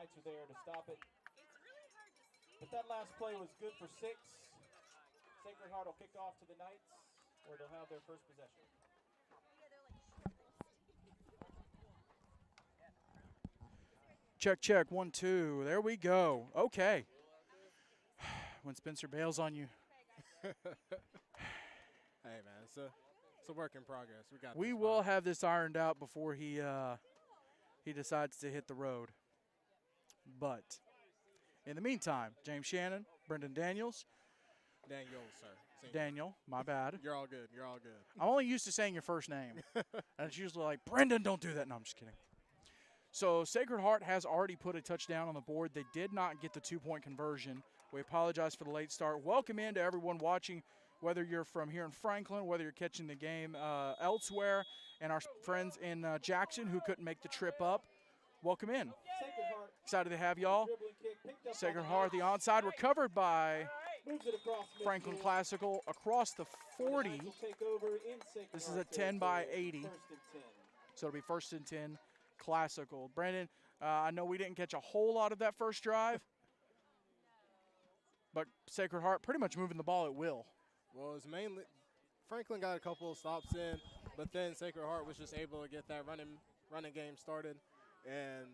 Knights are there to stop it. But that last play was good for 6. Sacred Heart will kick off to the Knights, where they'll have their first possession. Check, check, 1, 2. There we go. Okay. When Spencer bails on you. Hey, man, it's a work in progress. We will have this ironed out before he decides to hit the road. But in the meantime, James Shannon, Brendan Daniels. Daniel, sir. Daniel, my bad. You're all good. You're all good. I'm only used to saying your first name. And it's usually like, Brendan, don't do that. No, I'm just kidding. So Sacred Heart has already put a touchdown on the board. They did not get the 2-point conversion. We apologize for the late start. Welcome in to everyone watching, whether you're from here in Franklin, whether you're catching the game elsewhere, and our friends in Jackson who couldn't make the trip up. Welcome in. Excited to have y'all. Sacred Heart, the onside, recovered by Franklin Classical across the 40. This is a 10-by-80. So it'll be 1st and 10, Classical. Brandon, I know we didn't catch a whole lot of that first drive, but Sacred Heart pretty much moving the ball at will. Well, it was mainly Franklin got a couple of stops in, but then Sacred Heart was just able to get that running game started, and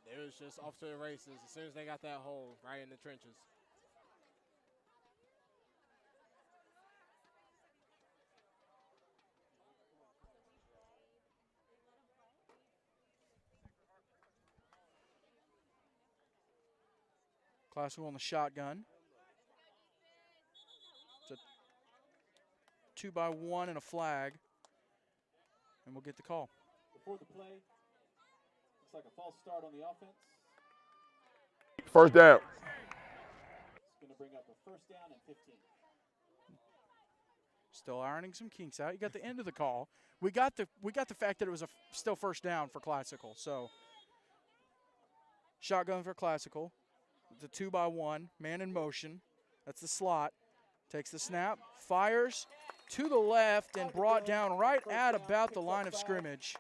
it was just off to the races as soon as they got that hole right in the trenches. Classical on the shotgun. It's a 2-by-1 and a flag, and we'll get the call. Before the play, looks like a false start on the offense. First down. It's going to bring up a 1st down and 15. Still ironing some kinks out. You got the end of the call. We got the fact that it was still 1st down for Classical. So shotgun for Classical. It's a 2-by-1, man in motion. That's the slot. Takes the snap, fires to the left, and brought down right at about the line of scrimmage.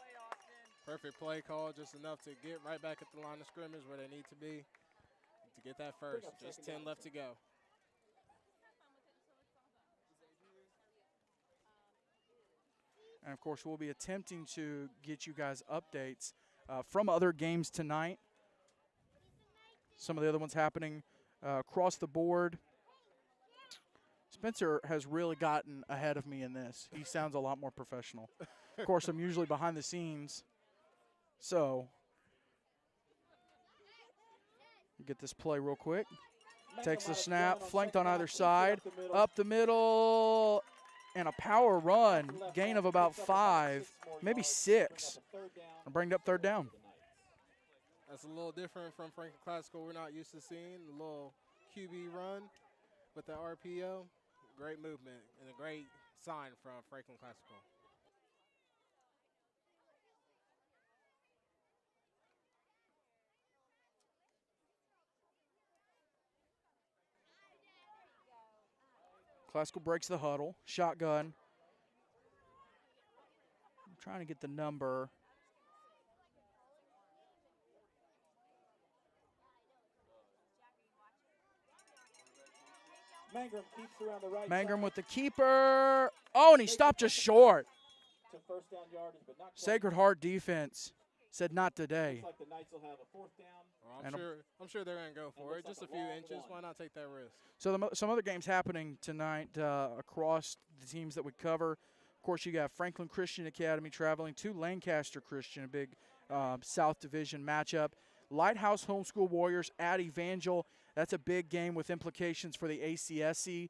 Perfect play call, just enough to get right back at the line of scrimmage where they need to be to get that first. Just 10 left to go. And, of course, we'll be attempting to get you guys updates from other games tonight. Some of the other ones happening across the board. Spencer has really gotten ahead of me in this. He sounds a lot more professional. Of course, I'm usually behind the scenes. So, get this play real quick. Takes the snap, flanked on either side. Up the middle, and a power run. Gain of about 5, maybe 6. And bring it up 3rd down. That's a little different from Franklin Classical. We're not used to seeing a little QB run with the RPO. Great movement and a great sign from Franklin Classical. Classical breaks the huddle. Shotgun. I'm trying to get the number. Mangrum keeps around the right Mangrum side. with the keeper. Oh, and he stopped just short. To 1st down yardage, but not quite. Sacred Heart defense said not today. Looks like the Knights will have a 4th down. Well, I'm sure they're going to go for it. Just a few inches. Why not take that risk? So some other games happening tonight across the teams that we cover. Of course, you got Franklin Christian Academy traveling to Lancaster Christian, a big South Division matchup. Lighthouse Homeschool Warriors at Evangel. That's a big game with implications for the ACSC.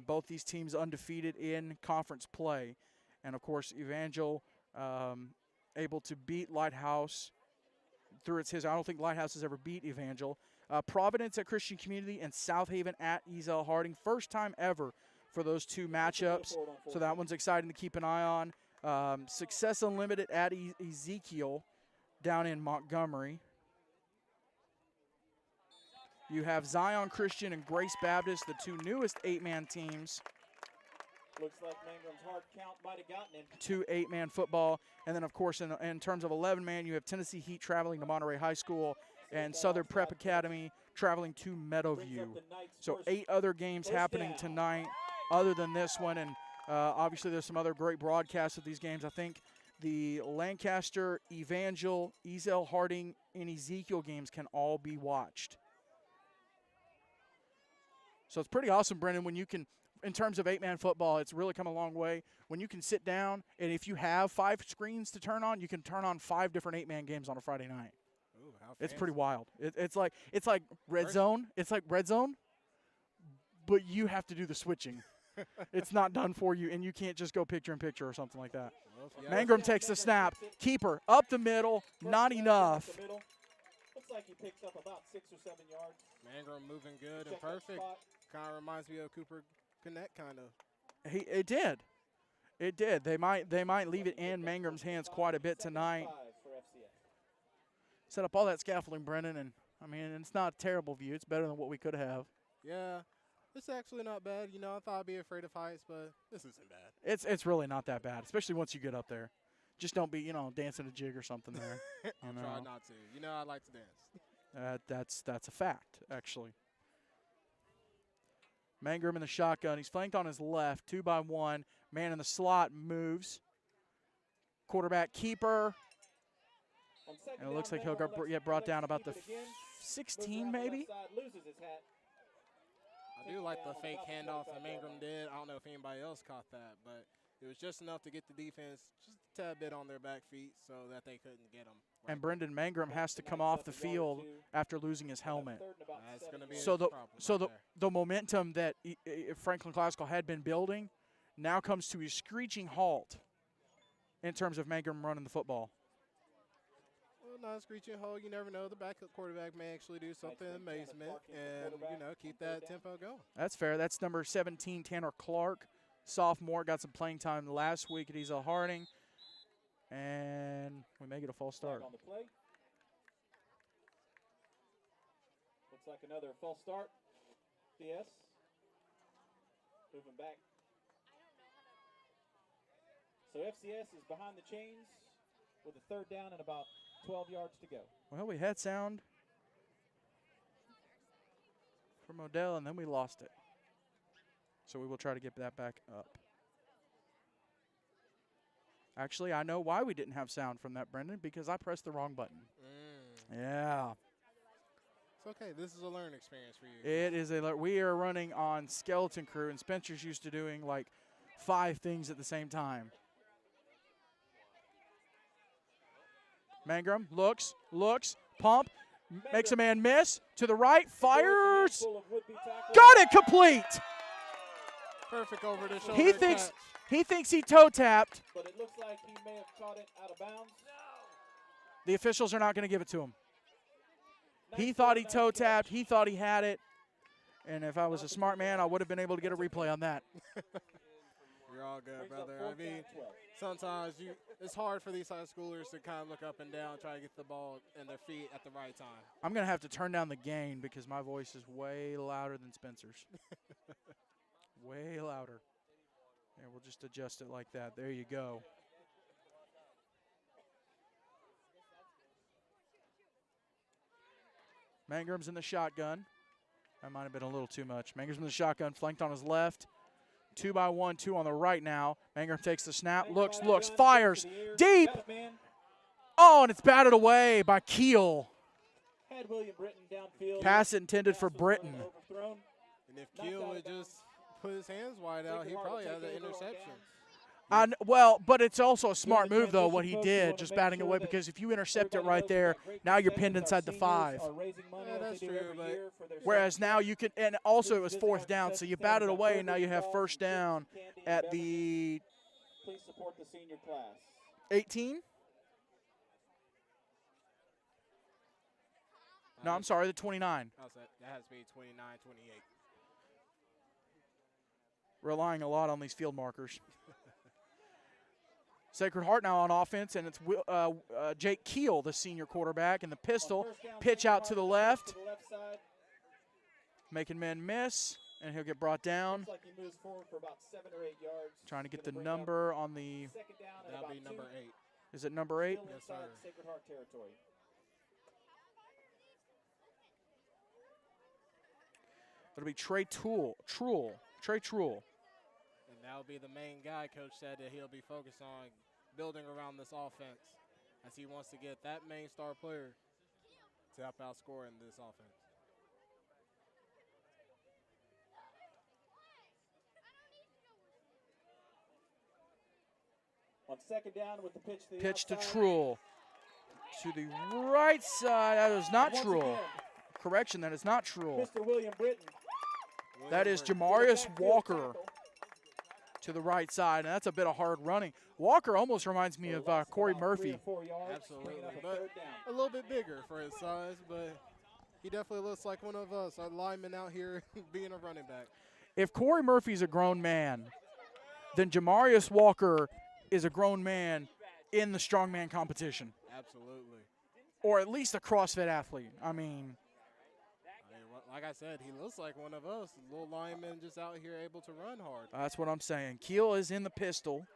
Both these teams undefeated in conference play. And, of course, Evangel able to beat Lighthouse through its history. I don't think Lighthouse has ever beat Evangel. Providence at Christian Community and South Haven at Ezel Harding. First time ever for those two matchups. So that one's exciting to keep an eye on. Success Unlimited at Ezekiel down in Montgomery. You have Zion Christian and Grace Baptist, the two newest 8-man teams. Looks like Mangrum's hard count might have gotten him. 2 8-man football. And then, of course, in terms of 11-man, you have Tennessee Heat traveling to Monterey High School and Southern Prep Academy traveling to Meadowview. So 8 other games happening tonight other than this one, and obviously there's some other great broadcasts of these games. I think the Lancaster, Evangel, Ezel Harding, and Ezekiel games can all be watched. So it's pretty awesome, Brendan, when you can, in terms of 8-man football, it's really come a long way. When you can sit down, and if you have 5 screens to turn on, you can turn on 5 different 8-man games on a Friday night. Ooh, how It's fancy. pretty wild. It's like red zone. It's like red zone, but you have to do the switching. It's not done for you, and you can't just go picture in picture or something like that. Well, yeah. Mangrum takes the snap. Keeper up the middle, not enough. Looks like he picks up about 6 or 7 yards. Mangrum moving good and perfect. Kind of reminds me of Cooper Connect, kind of. It did. It did. They might leave it in Mangrum's hands quite a bit tonight. Set up all that scaffolding, Brendan, and I mean, it's not a terrible view. It's better than what we could have. Yeah, it's actually not bad. You know, I thought I'd be afraid of heights, but this isn't bad. It's really not that bad, especially once you get up there. Just don't be, dancing a jig or something there. I'll try not to. You know, I like to dance. That's a fact, actually. Mangrum in the shotgun. He's flanked on his left, 2-by-1. Man in the slot moves. Quarterback keeper. And it looks like he'll get brought down about the 16, maybe. I do like the fake handoff that Mangrum did. I don't know if anybody else caught that, but it was just enough to get the defense just a tad bit on their back feet so that they couldn't get them. Right. And Brendan Mangrum has to come off the field after losing his helmet. That's going to be the momentum that Franklin Classical had been building now comes to a screeching halt in terms of Mangrum running the football. Well, not a screeching halt. You never know. The backup quarterback may actually do something amazement and, keep that tempo going. That's fair. That's number 17, Tanner Clark, sophomore. Got some playing time last week at Ezel Harding. And we may get a false start. On the play. Looks like another false start. FCS. Moving back. So FCS is behind the chains with a 3rd down and about 12 yards to go. Well, we had sound from Odell, and then we lost it. So we will try to get that back up. Actually, I know why we didn't have sound from that, Brendan, because I pressed the wrong button. Yeah. It's okay. This is a learning experience for you. It is we are running on Skeleton Crew, and Spencer's used to doing like 5 things at the same time. Mangrum looks, pump, makes a man miss, to the right, fires, got it complete. Perfect over the shoulder. He thinks he toe tapped. But it looks like he may have caught it out of bounds. The officials are not going to give it to him. He thought he toe tapped. He thought he had it. And if I was a smart man, I would have been able to get a replay on that. You're all good, brother. I mean, sometimes it's hard for these high schoolers to kind of look up and down, try to get the ball in their feet at the right time. I'm going to have to turn down the gain because my voice is way louder than Spencer's. Way louder. And we'll just adjust it like that. There you go. Mangrum's in the shotgun. That might have been a little too much. Mangrum's in the shotgun, flanked on his left. 2-by-1, 2 on the right now. Mangrum takes the snap, looks, fires, deep. Oh, and it's batted away by Keel. Pass intended for Britton. And if Keel would just put his hands wide out, he probably had the interception. Well, but it's also a smart move, though, what he did, just batting away, because if you intercept it right there, now you're pinned inside the 5. Yeah, that's true, but whereas now you can, and also it was 4th down, so you bat it away, and now you have 1st down at the 18? No, I'm sorry, the 29. That has to be 29, 28. Relying a lot on these field markers. Sacred Heart now on offense, and it's Jake Keel, the senior quarterback, and the pistol. Pitch out to the left. Making men miss, and he'll get brought down. Trying to get the number on the. That'll be number 8. Is it number 8? Yes, sir. It'll be Trey Truel. And that'll be the main guy, Coach said, that he'll be focused on building around this offense, as he wants to get that main star player to help outscore in this offense. On second down with the pitch to the Pitch to outside. Truel. To the right side. That is not Once Truel. again, Correction, that is not Truel. Mr. William Britton. That is with a Jamarius backfield Walker tackle. to the right side, and that's a bit of hard running. Walker almost reminds me For a of loss Corey about 3 Murphy. or 4 yards, Absolutely, bringing up a but third down. a little bit bigger for his size, but he definitely looks like one of us, our linemen out here being a running back. If Corey Murphy's a grown man, then Jamarius Walker is a grown man in the strongman competition, Absolutely. or at least a CrossFit athlete. I mean, Like I said, he looks like one of us, a little lineman just out here able to run hard. that's what I'm saying. Keel is in the pistol.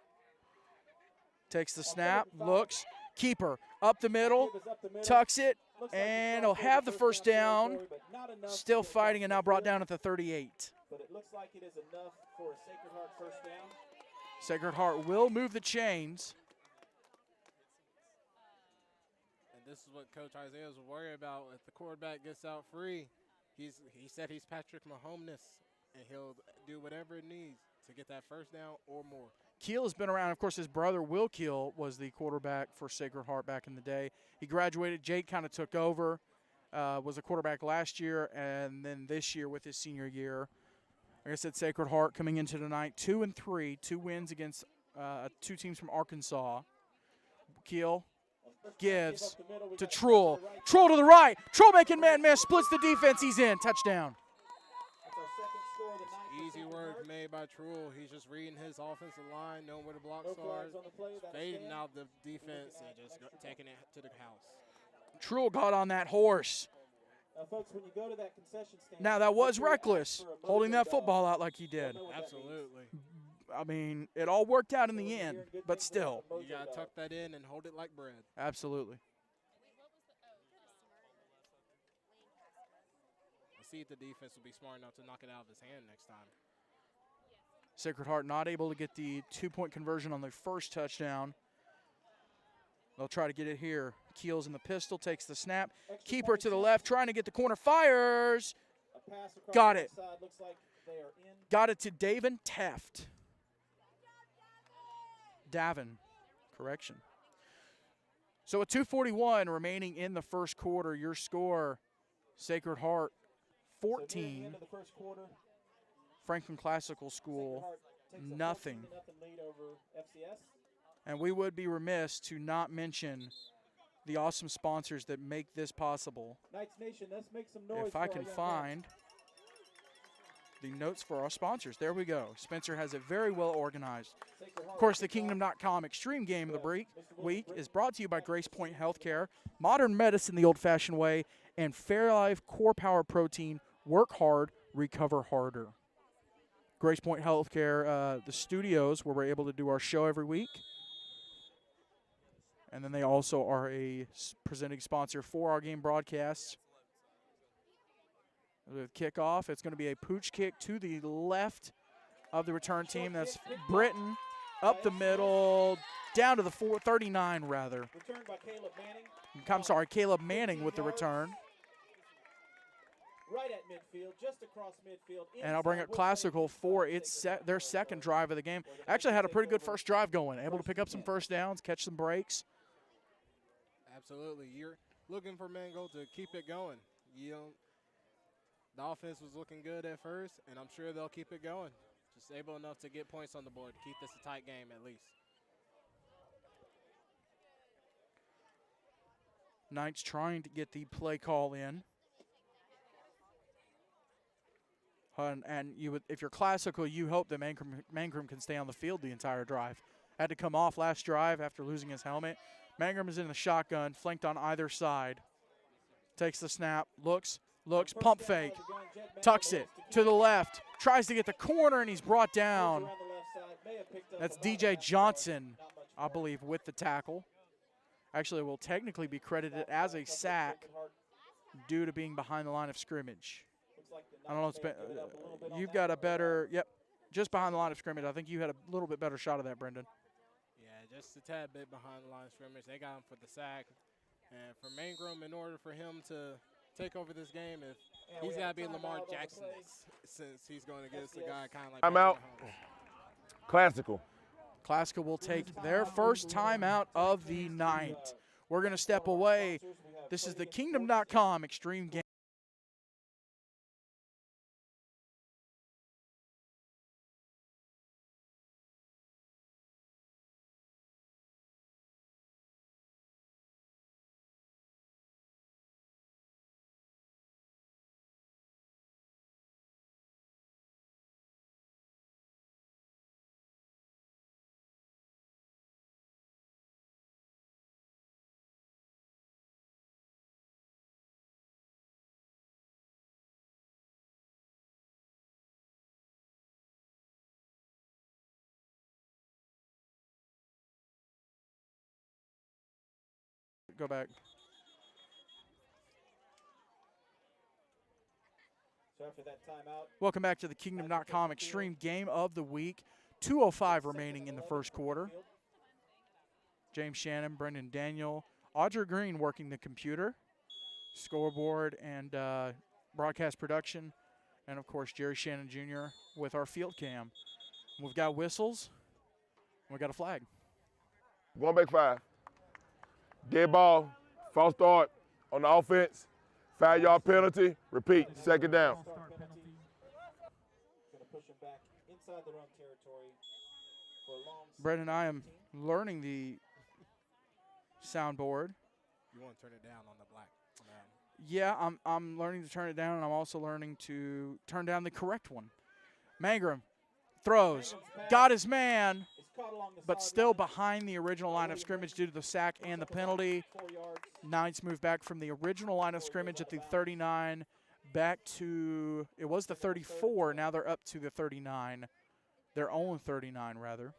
Takes the On snap, 3rd and 5, looks, keeper, up the middle, Give us up the middle. tucks it, Looks like and he he'll crossed have over the first down. territory, but not enough to Still get fighting and across now the brought field. down at the 38. But it looks like it is enough for a Sacred Heart first down. Sacred Heart will move the chains. And this is what Coach Isaiah was worried about. If the quarterback gets out free, he said he's Patrick Mahomes, and he'll do whatever it needs to get that first down or more. Keel has been around. Of course, his brother, Will Keel, was the quarterback for Sacred Heart back in the day. He graduated. Jake kind of took over, was a quarterback last year, and then this year with his senior year. Like I said, Sacred Heart coming into tonight 2-3, 2 wins against 2 teams from Arkansas. Keel gives to Truel. Truel to the right. Truel making man miss. Splits the defense. He's in. Touchdown. That's our second score of the night. for Easy Sacred work Heart. made by Truel. He's just reading his offensive line, knowing where the blocks No are, flags on the play. That's fading stand. out the defense and just taking it to the house. Truel got on that horse. Now, folks, when you go to that concession stand, Now, that was make sure you ask reckless, for a holding mojo that football dog. out like he did. Know what that means. Absolutely. I mean, it all worked out in So the when you're end, hearing good but things about still. the You mojo got to dog, tuck that in and hold it like bread. Absolutely. Let's see if the defense will be smart enough to knock it out of his hand next time. Sacred Heart not able to get the 2-point conversion on their first touchdown. They'll try to get it here. Keel's in the pistol, takes the snap. extra Keeper point to the chance. left, trying to get the corner, fires. A pass across Got the it. side. Looks like they are in. Got it to Davin Teft. Davin, correction. So with 2:41 remaining in the first quarter, your score, Sacred Heart So near the 14, end of the first quarter, Franklin Classical Sacred School Heart takes a nothing. 14-0 lead over FCS. And we would be remiss to not mention the awesome sponsors that make this possible. Knights Nation, let's make some noise. If I for can our young find the notes for our sponsors. There we go. Spencer has it very well organized. men. Sacred Of Heart course, the kicks off. Kingdom.com Extreme Game of the Mr. Week William is brought to you by Grace Point Healthcare, modern medicine the old-fashioned way, and Fairlife Core Power Protein. Work hard, recover harder. Grace Point Healthcare, the studios where we're able to do our show every week. And then they also are a presenting sponsor for our game broadcasts. With kickoff, it's going to be a pooch kick to the left of the return team. That's Britton up the middle, down to the 39 rather. Returned by Caleb Manning. I'm sorry, Caleb Manning with the return. Right at midfield, just across midfield. And I'll bring up inside Classical for Sacred its Heart. their second drive of the game. Actually had a pretty good first drive going, able to pick up some first downs, catch some breaks. Absolutely. You're looking for Mango to keep it going. The offense was looking good at first, and I'm sure they'll keep it going. Just able enough to get points on the board to keep this a tight game at least. Knights trying to get the play call in. And you would, if you're Classical, you hope that Mangrum can stay on the field the entire drive. Had to come off last drive after losing his helmet. Mangrum is in the shotgun, flanked on either side. Takes the snap, looks, First pump down fake, by the gun, Jet Manning tucks goes it to the left, tries to get the corner, and he's brought down. Goes around the left side, may have picked up That's about a DJ half yard, Johnson, not much I more. believe, with the tackle. Actually, will technically be credited as a sack Sacred Heart due to being behind the line of scrimmage. looks I don't know. You've got a better. Yep, just behind the line of scrimmage. I think you had a little bit better shot of that, Brendan. Yeah, just a tad bit behind the line of scrimmage. They got him for the sack. And for Mangrum, in order for him to take over this game, he's got to be Lamar Jackson since he's going against a guy kind of like I'm out. Classical. Classical will take their first timeout of the night. We're going to step away. This is the Kingdom.com Extreme Game. Go back. So after that timeout, welcome back to the Kingdom.com Extreme Game of the Week. 2:05 remaining in the first quarter. James Shannon, Brendan Daniel, Audrey Green working the computer, scoreboard, and broadcast production, and, of course, Jerry Shannon Jr. with our field cam. We've got whistles. We've got a flag. Going back 5. Dead ball. False start on the offense. 5-yard penalty. Repeat. Second down. going to push him back inside the run territory for a long. Brendan, I am learning the soundboard. You want to turn it down on the black. Yeah, I'm learning to turn it down, and I'm also learning to turn down the correct one. Mangrum throws, got his man, but still behind the original line of scrimmage due to the sack and the penalty. Knights move back from the original line of scrimmage at the 39 back to, it was the 34, now they're up to the 39. Their own 39, rather.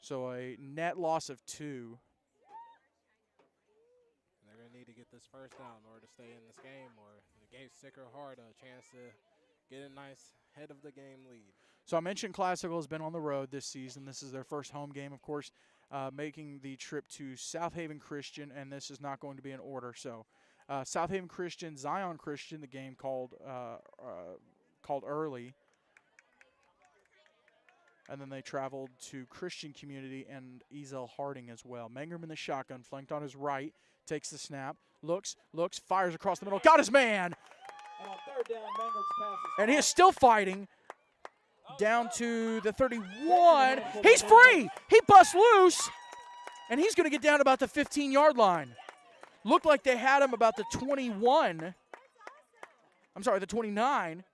So a net loss of 2. They're going to need to get this first down in order to stay in this game, or it gave Sacred Heart a chance to get a nice head of the game lead. So I mentioned Classical has been on the road this season. This is their first home game, of course, making the trip to South Haven Christian, and this is not going to be in order. So South Haven Christian, Zion Christian, the game called early. And then they traveled to Christian Community and Ezel Harding as well. Mangrum in the shotgun, flanked on his right, takes the snap, looks, fires across the middle, got his man! And on third down, Mangrum's pass is and he is still fighting down to the 31. He's free. He busts loose, and he's going to get down about the 15-yard line. Looked like they had him about the 21. I'm sorry, the 29.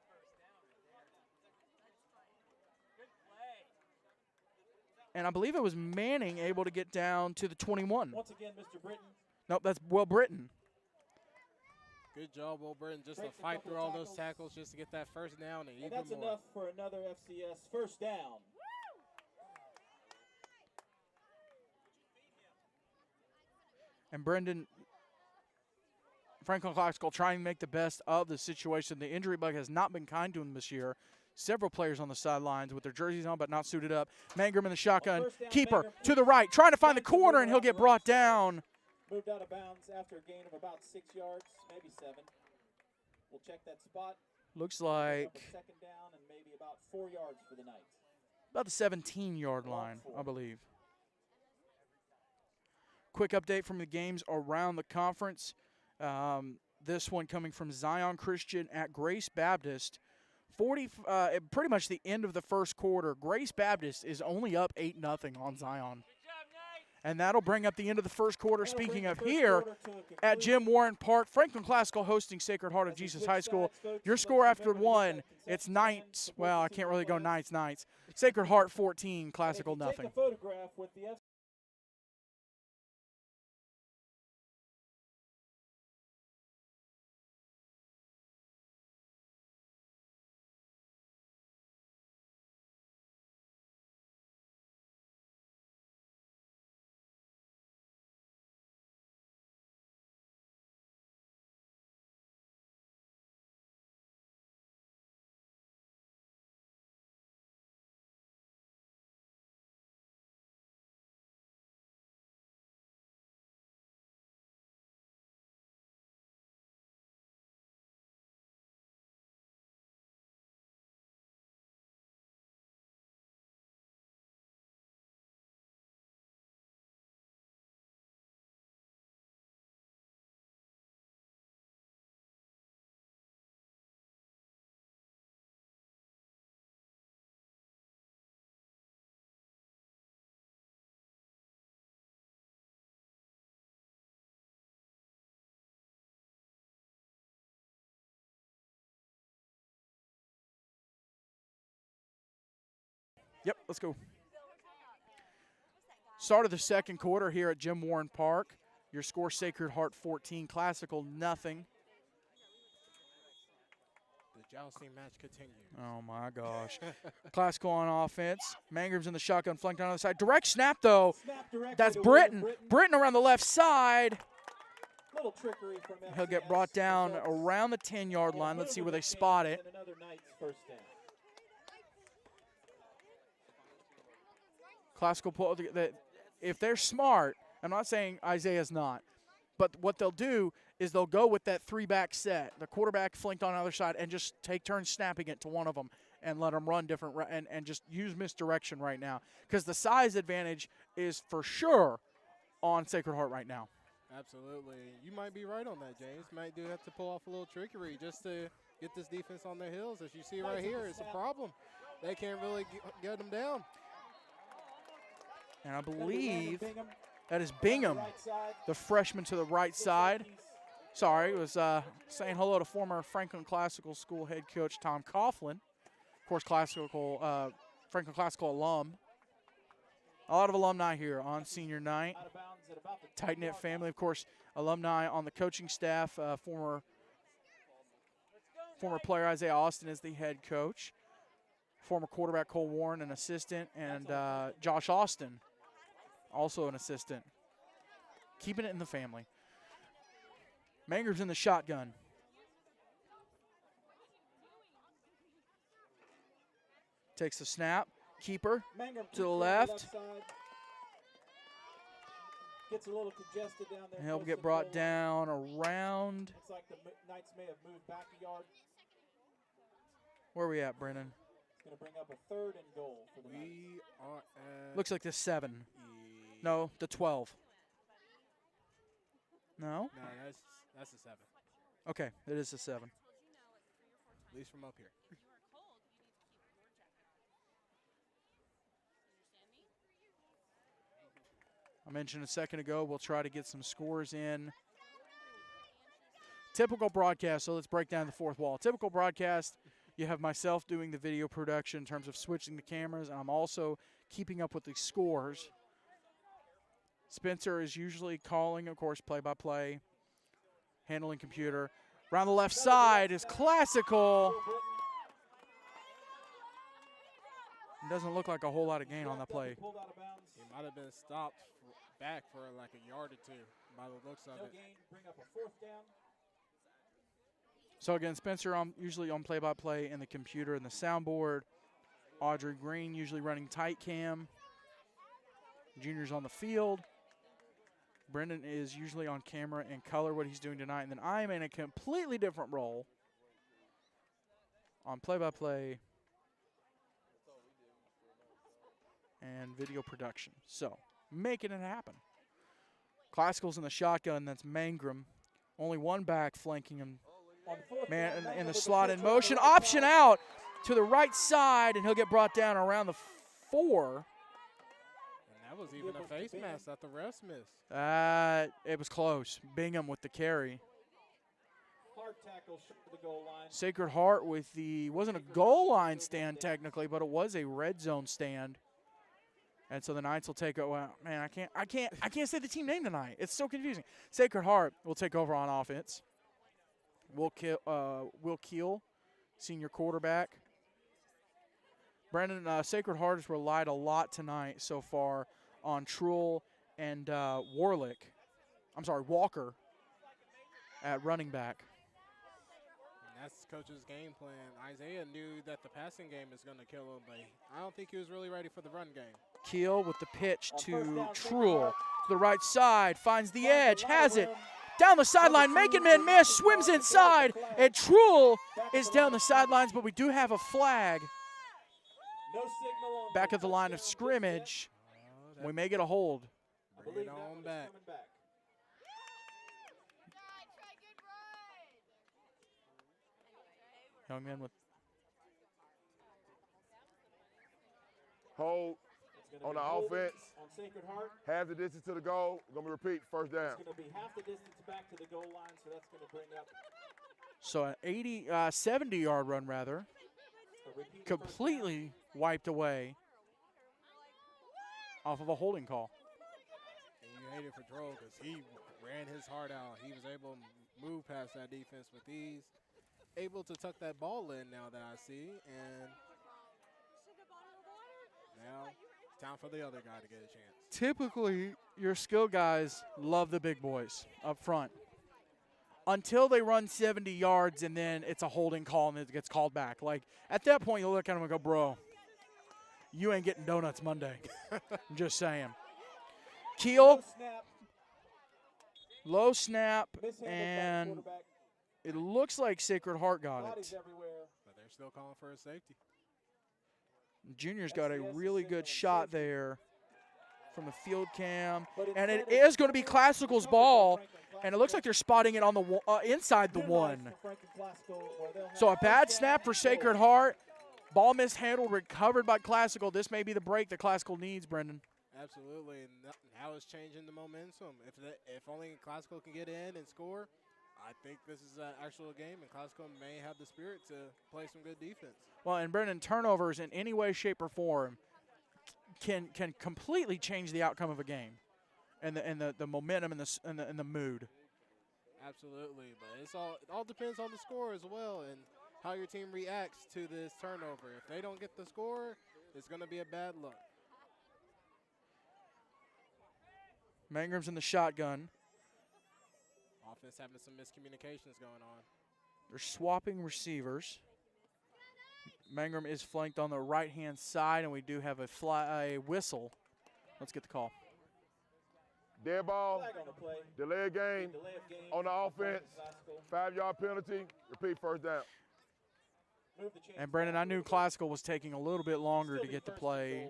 And I believe it was Manning able to get down to the 21. once again, Mr. Britton. Nope, that's Will Britton. Good job, Will Britton, just to fight through all those tackles just to get that first down. And that's more. Enough for another FCS first down. And Brendan, Franklin Classical trying to make the best of the situation. The injury bug has not been kind to him this year. Several players on the sidelines with their jerseys on but not suited up. Mangrum in the shotgun. Down, Keeper Mangrum to the right, trying to find the corner, and he'll get brought down. Moved out of bounds after a gain of about 6 yards, maybe 7. We'll check that spot. Looks like second down and maybe about 4 yards for the Knights. About the 17-yard line, I believe. Quick update from the games around the conference. This one coming from Zion Christian at Grace Baptist. Pretty much the end of the first quarter. Grace Baptist is only up 8-0 on Zion. And that'll bring up the end of the first quarter. Speaking of here at Jim Warren Park, Franklin Classical hosting Sacred Heart of Jesus High School. Your score after one, it's Knights. Well, I can't really go Knights. Sacred Heart 14, Classical nothing. Yep, let's go. Start of the second quarter here at Jim Warren Park. Your score, Sacred Heart 14, Classical nothing. The jousting match continues. Oh, my gosh. Classical on offense. Mangram's in the shotgun, flanked on the other side. Direct snap, though. That's Britton. Britton around the left side. Little trickery from FCS. He'll get brought down around the 10-yard line. Let's see where they spot it. Another Knights first down. Classical, if they're smart, I'm not saying Isaiah's not, but what they'll do is they'll go with that three-back set, the quarterback flanked on the other side, and just take turns snapping it to one of them and let them run different and just use misdirection right now, because the size advantage is for sure on Sacred Heart right now. Absolutely. You might be right on that, James. Might do have to pull off a little trickery just to get this defense on their heels. As you see right here, it's a problem. They can't really get them down. And I believe that is Bingham, the freshman to the right side. Sorry, was saying hello to former Franklin Classical School head coach Tom Coughlin. Of course, Franklin Classical alum. A lot of alumni here on senior night. Tight-knit family, of course, alumni on the coaching staff. Former player Isaiah Austin is the head coach. Former quarterback Cole Warren, an assistant, and Josh Austin, also an assistant. Keeping it in the family. Mangram's in the shotgun. Takes the snap. Keeper to the left. Gets a little congested down there. He'll get brought down around. Looks like the Knights may have moved back a yard. Where are we at, Brennan? It's going to bring up a 3rd and goal for the Knights. We are at Looks like the 7. No, the 12. No? No, that's a 7. Okay, it is a 7. At least from up here. I mentioned a second ago, we'll try to get some scores in. Typical broadcast, so let's break down the fourth wall. Typical broadcast, you have myself doing the video production in terms of switching the cameras, and I'm also keeping up with the scores. Spencer is usually calling, of course, play-by-play, handling computer. Around the left side is Classical. It doesn't look like a whole lot of gain on that play. He might have been stopped back for like a yard or two by the looks of it. Bring up a 4th down. So again, Spencer usually on play-by-play and the computer and the soundboard. Audrey Green usually running tight cam. Junior's on the field. Brendan is usually on camera and color what he's doing tonight. And then I'm in a completely different role on play-by-play and video production. So, making it happen. Classical's in the shotgun. That's Mangrum. Only one back flanking him. Man in the slot in motion. Option out to the right side, and he'll get brought down around the 4. And that was even a face mask that the refs missed. It was close. Bingham with the carry. Hard tackle short of the goal line. Sacred Heart with the, wasn't a goal line stand technically, but it was a red zone stand. And so the Knights will take over. Man, I can't say the team name tonight. It's so confusing. Sacred Heart will take over on offense. Will Keel, senior quarterback. Brandon, Sacred Heart has relied a lot tonight so far on Trull and Walker at running back. And that's coach's game plan. Isaiah knew that the passing game is going to kill him, but I don't think he was really ready for the run game. Keel with the pitch to Trull. To the right side, finds the edge, has it. Down the sideline, making men miss, swims inside, and Trull is down the sidelines, but we do have a flag. Back at the line of scrimmage. We may get a hold. Bring it on back. Young man with hold on the offense. On Sacred Heart. Half the distance to the goal. Going to repeat, first down. It's going to be half the distance back to the goal line, so that's going to bring up. So an 70-yard run, rather. Completely wiped away. off of a holding call. And you hate it for Droll because he ran his heart out. He was able to move past that defense with ease, able to tuck that ball in now that I see, and now time for the other guy to get a chance. Typically, your skill guys love the big boys up front until they run 70 yards and then it's a holding call and it gets called back. Like, at that point, you look at them and go, bro, you ain't getting donuts Monday. I'm just saying. Keel, low snap, and it looks like Sacred Heart got it. But they're still calling for a safety. Junior's got a really good shot there from the field cam. And it is going to be Classical's ball. And it looks like they're spotting it on the inside the one. So a bad snap for Sacred Heart. Ball mishandled, recovered by Classical. This may be the break that Classical needs, Brendan. Absolutely. And now it's changing the momentum. If only Classical can get in and score, I think this is an actual game, and Classical may have the spirit to play some good defense. Well, and Brendan, turnovers in any way, shape, or form can completely change the outcome of a game, and the momentum and the mood. Absolutely, but it all depends on the score as well and how your team reacts to this turnover. If they don't get the score, it's going to be a bad look. Mangram's in the shotgun. Offense having some miscommunications going on. They're swapping receivers. Mangrum is flanked on the right-hand side, and we do have a whistle. Let's get the call. Dead ball, delay of game on the offense, 5-yard penalty, repeat first down. And Brendan, I knew Classical was taking a little bit longer to get the play,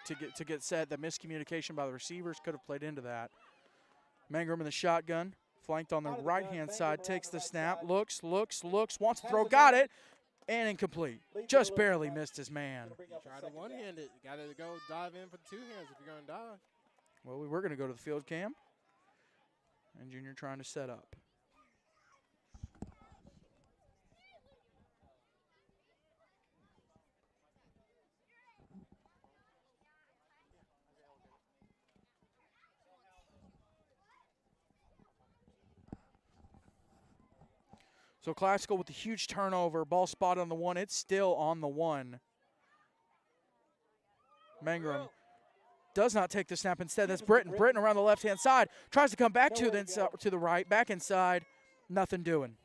to get set. The miscommunication by the receivers could have played into that. Mangrum in the shotgun, flanked on the right-hand side, takes the snap, looks, wants to throw, got it, and incomplete. Just barely missed his man. Try to one-hand it. Got to go dive in for the two hands if you're going to dive. Well, we were going to go to the field cam, and Junior trying to set up. So Classical with the huge turnover, ball spotted on the one. It's still on the one. Mangrum does not take the snap. Instead, that's Britton. Britton around the left-hand side. Tries to come back to the right, back inside. Nothing doing.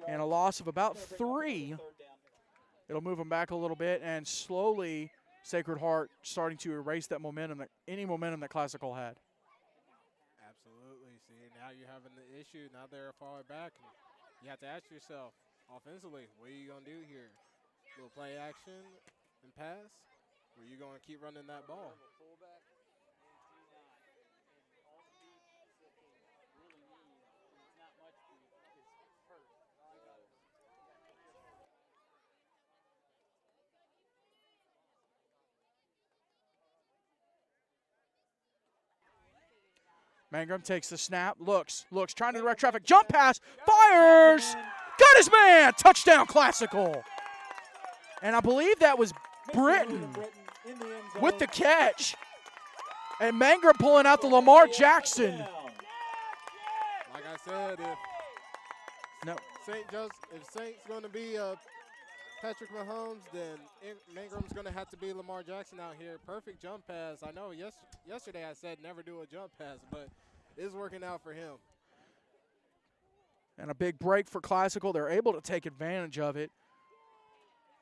And a loss of about 3. It'll move them back a little bit, and slowly Sacred Heart starting to erase that momentum, any momentum that Classical had. Absolutely. See, now you're having the issue. Now they're far back. You have to ask yourself, offensively, what are you going to do here? Little play action and pass? Or are you going to keep running that ball? Mangrum takes the snap, looks, trying to direct traffic, jump pass, fires, got his man, touchdown Classical. And I believe that was Britton with the catch. And Mangrum pulling out the Lamar Jackson. Like I said, if Saint's going to be Patrick Mahomes, then Mangrum's going to have to be Lamar Jackson out here. Perfect jump pass. I know yesterday I said never do a jump pass, but it's working out for him. And a big break for Classical. They're able to take advantage of it.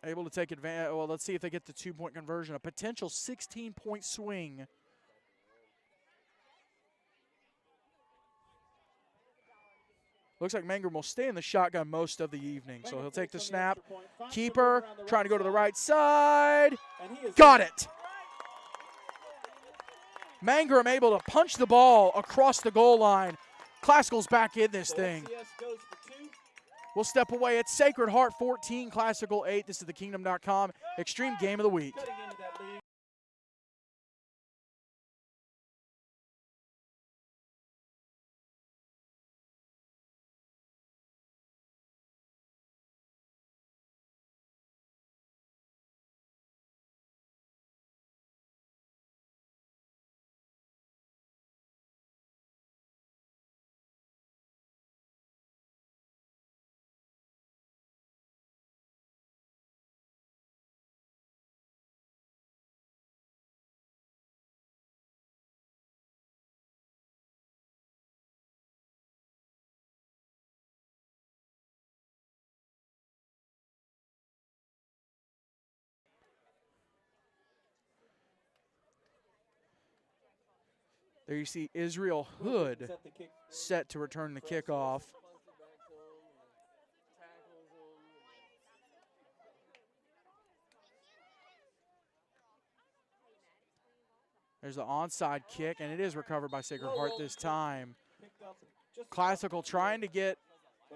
Well, let's see if they get the 2-point conversion. A potential 16-point swing. Looks like Mangrum will stay in the shotgun most of the evening. So he'll take the snap. Keeper trying to go to the right side. Got it. Mangrum able to punch the ball across the goal line. Classical's back in this thing. We'll step away. It's Sacred Heart 14, Classical 8. This is thekingdom.com Extreme Game of the Week. There you see Israel Hood set to return the kickoff. There's the onside kick, and it is recovered by Sacred Heart this time. Classical trying to get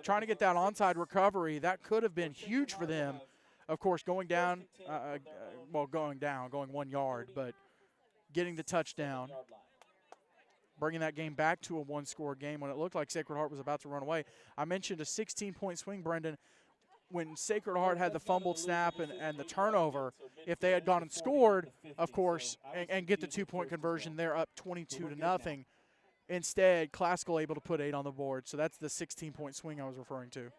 that onside recovery. That could have been huge for them. Of course, going 1 yard, but getting the touchdown, bringing that game back to a one-score game when it looked like Sacred Heart was about to run away. I mentioned a 16-point swing, Brendan. When Sacred Heart had the fumbled snap and the turnover, if they had gone and scored, of course, and get the 2-point conversion, they're up 22-0. Instead, Classical able to put 8 on the board. So that's the 16-point swing I was referring to. Now,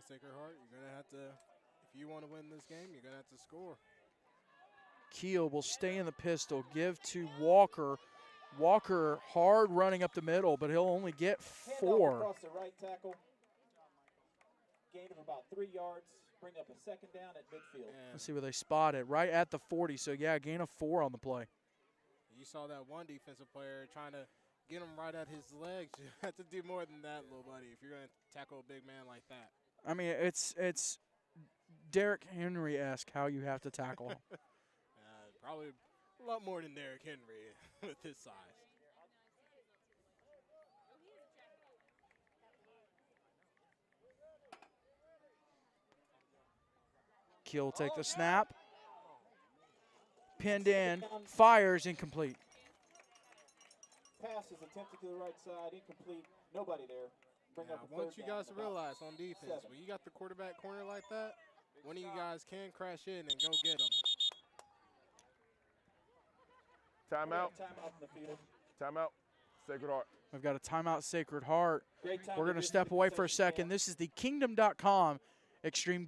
Sacred Heart, you're going to have to, if you want to win this game, you're going to have to score. Keel will stay in the pistol, give to Walker. Walker hard running up the middle, but he'll only get 4. Across the right tackle. Gain of about 3 yards. Bring up a second down at midfield. Let's see where they spot it. Right at the 40. So, yeah, gain of 4 on the play. You saw that one defensive player trying to get him right at his legs. You have to do more than that, little buddy, if you're going to tackle a big man like that. I mean, it's Derrick Henry-esque how you have to tackle him. Probably a lot more than Derrick Henry with his size. Keel will take the snap. Pinned in, fires, incomplete. Pass is attempted to the right side, incomplete. Nobody there. Bring now, up a once you guys down, realize on defense, when you got the quarterback corner like that, one of you guys can crash in and go get them. Timeout. Timeout in the field. Timeout. Sacred Heart. We've got a timeout, Sacred Heart. We're going to to step away for a second. This is the Kingdom.com Extreme.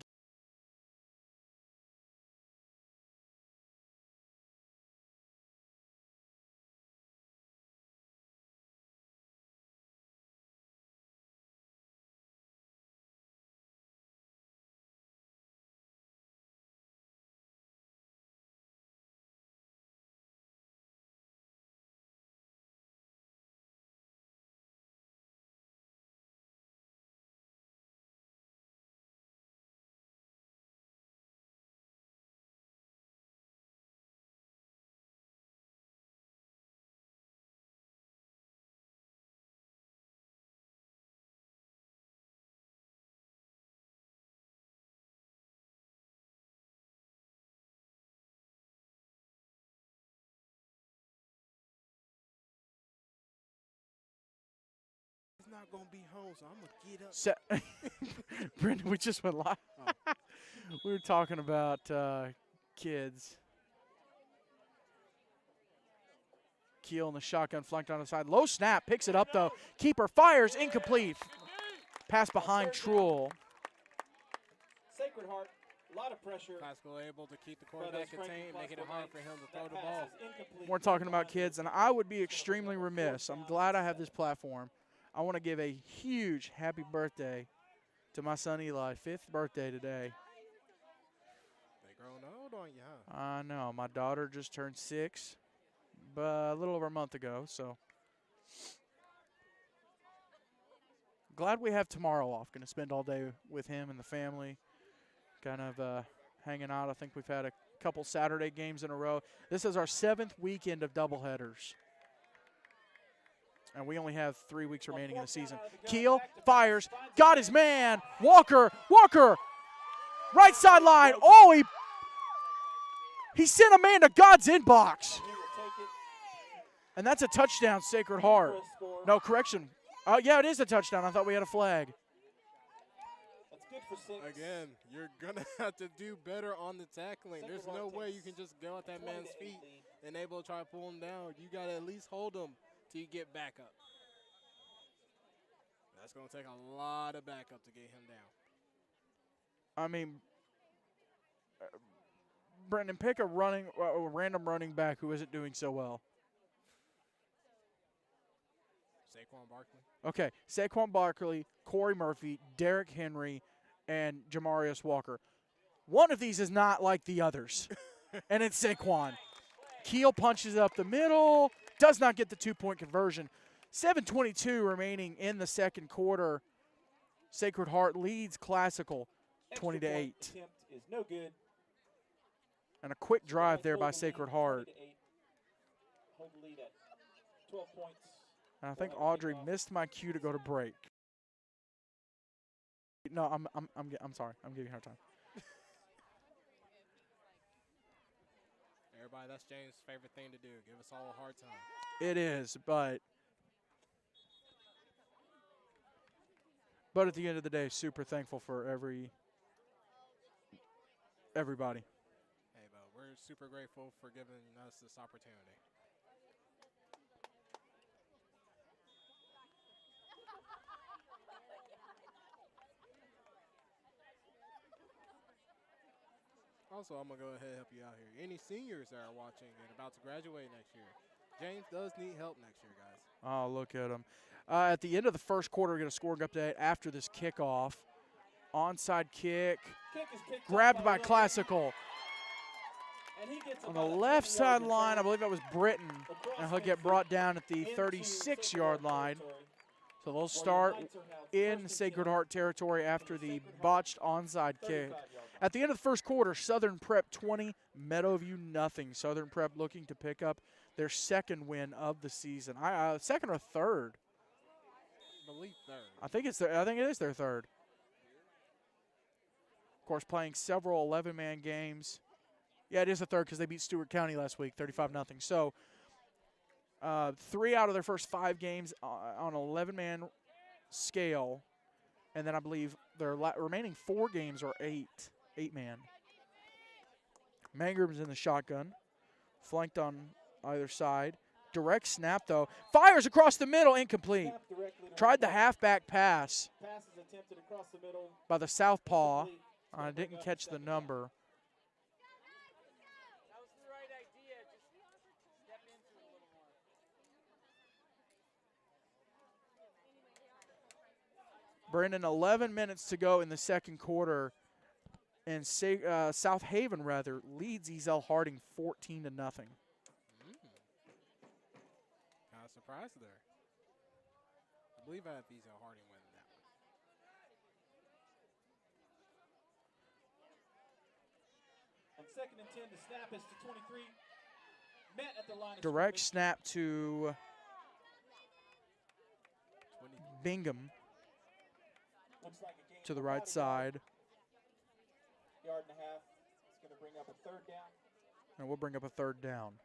He's not going to be home, so I'm going to get up. Brendan, we just went live. Oh. We were talking about kids. Keel in the shotgun, flanked on the side. Low snap, picks it up, though. Keeper fires, incomplete. Pass behind Truel. Sacred Heart, a lot of pressure. Classical able to keep the quarterback contained, making it hard for him to throw the ball. We're talking about kids, and I would be extremely remiss. I'm glad I have this platform. I want to give a huge happy birthday to my son Eli, 5th birthday today. They grown old on you, huh? I know. My daughter just turned 6, but a little over a month ago, so. Glad we have tomorrow off. Going to spend all day with him and the family, kind of hanging out. I think we've had a couple Saturday games in a row. This is our 7th weekend of doubleheaders. And we only have 3 weeks remaining in the season. Keel fires, got his man. Walker, right sideline. Oh, he sent a man to God's inbox. And that's a touchdown, Sacred Heart. No, correction. Yeah, it is a touchdown. I thought we had a flag. That's good for 6. Again, you're going to have to do better on the tackling. There's no way you can just go at that man's feet and able to try to pull him down. You got to at least hold him till you get back up. That's going to take a lot of backup to get him down. I mean, Brendan, pick a random running back who isn't doing so well. Saquon Barkley. Okay, Saquon Barkley, Corey Murphy, Derrick Henry, and Jamarius Walker. One of these is not like the others, and it's Saquon. Keel punches up the middle, does not get the 2-point conversion. 7:22 remaining in the second quarter. Sacred Heart leads Classical 20-8. Attempt is no good. And a quick drive there by Sacred Heart. Hold the lead at 12 points. And I think Audrey missed my cue to go to break. No, I'm sorry. I'm giving her time. Everybody, that's James' favorite thing to do. Give us all a hard time. It is, but at the end of the day, super thankful for everybody. Hey, but we're super grateful for giving us this opportunity. Also, I'm going to go ahead and help you out here. Any seniors that are watching and about to graduate next year, James does need help next year, guys. Oh, look at him. At the end of the first quarter, we're going to scoring update after this kickoff. Onside kick. Grabbed by Classical. On the left sideline, I believe that was Britton. And he'll get brought down at the 36-yard line. So they'll start in Sacred Heart territory after the botched onside kick. At the end of the first quarter, Southern Prep 20, Meadowview nothing. Southern Prep looking to pick up their second win of the season. Second or third? I believe third. I think it is their third. Of course, playing several 11-man games. Yeah, it is a third because they beat Stewart County last week, 35-0. So 3 out of their first 5 games on an 11-man scale. And then I believe their remaining 4 games are 8-man. Mangram's in the shotgun, flanked on either side. Direct snap, though. Fires across the middle, incomplete. Tried the halfback pass by the southpaw. I didn't catch the number. Brendan, 11 minutes to go in the second quarter. And South Haven, leads Ezel Harding 14-0. Kind of surprised there. I believe I have Ezel Harding winning that one. On 2nd and 10, the snap is to 23. Met at the line. Direct snap to Bingham to the right side. Yard and a half. It's going to bring up a third down. And we'll bring up a third down.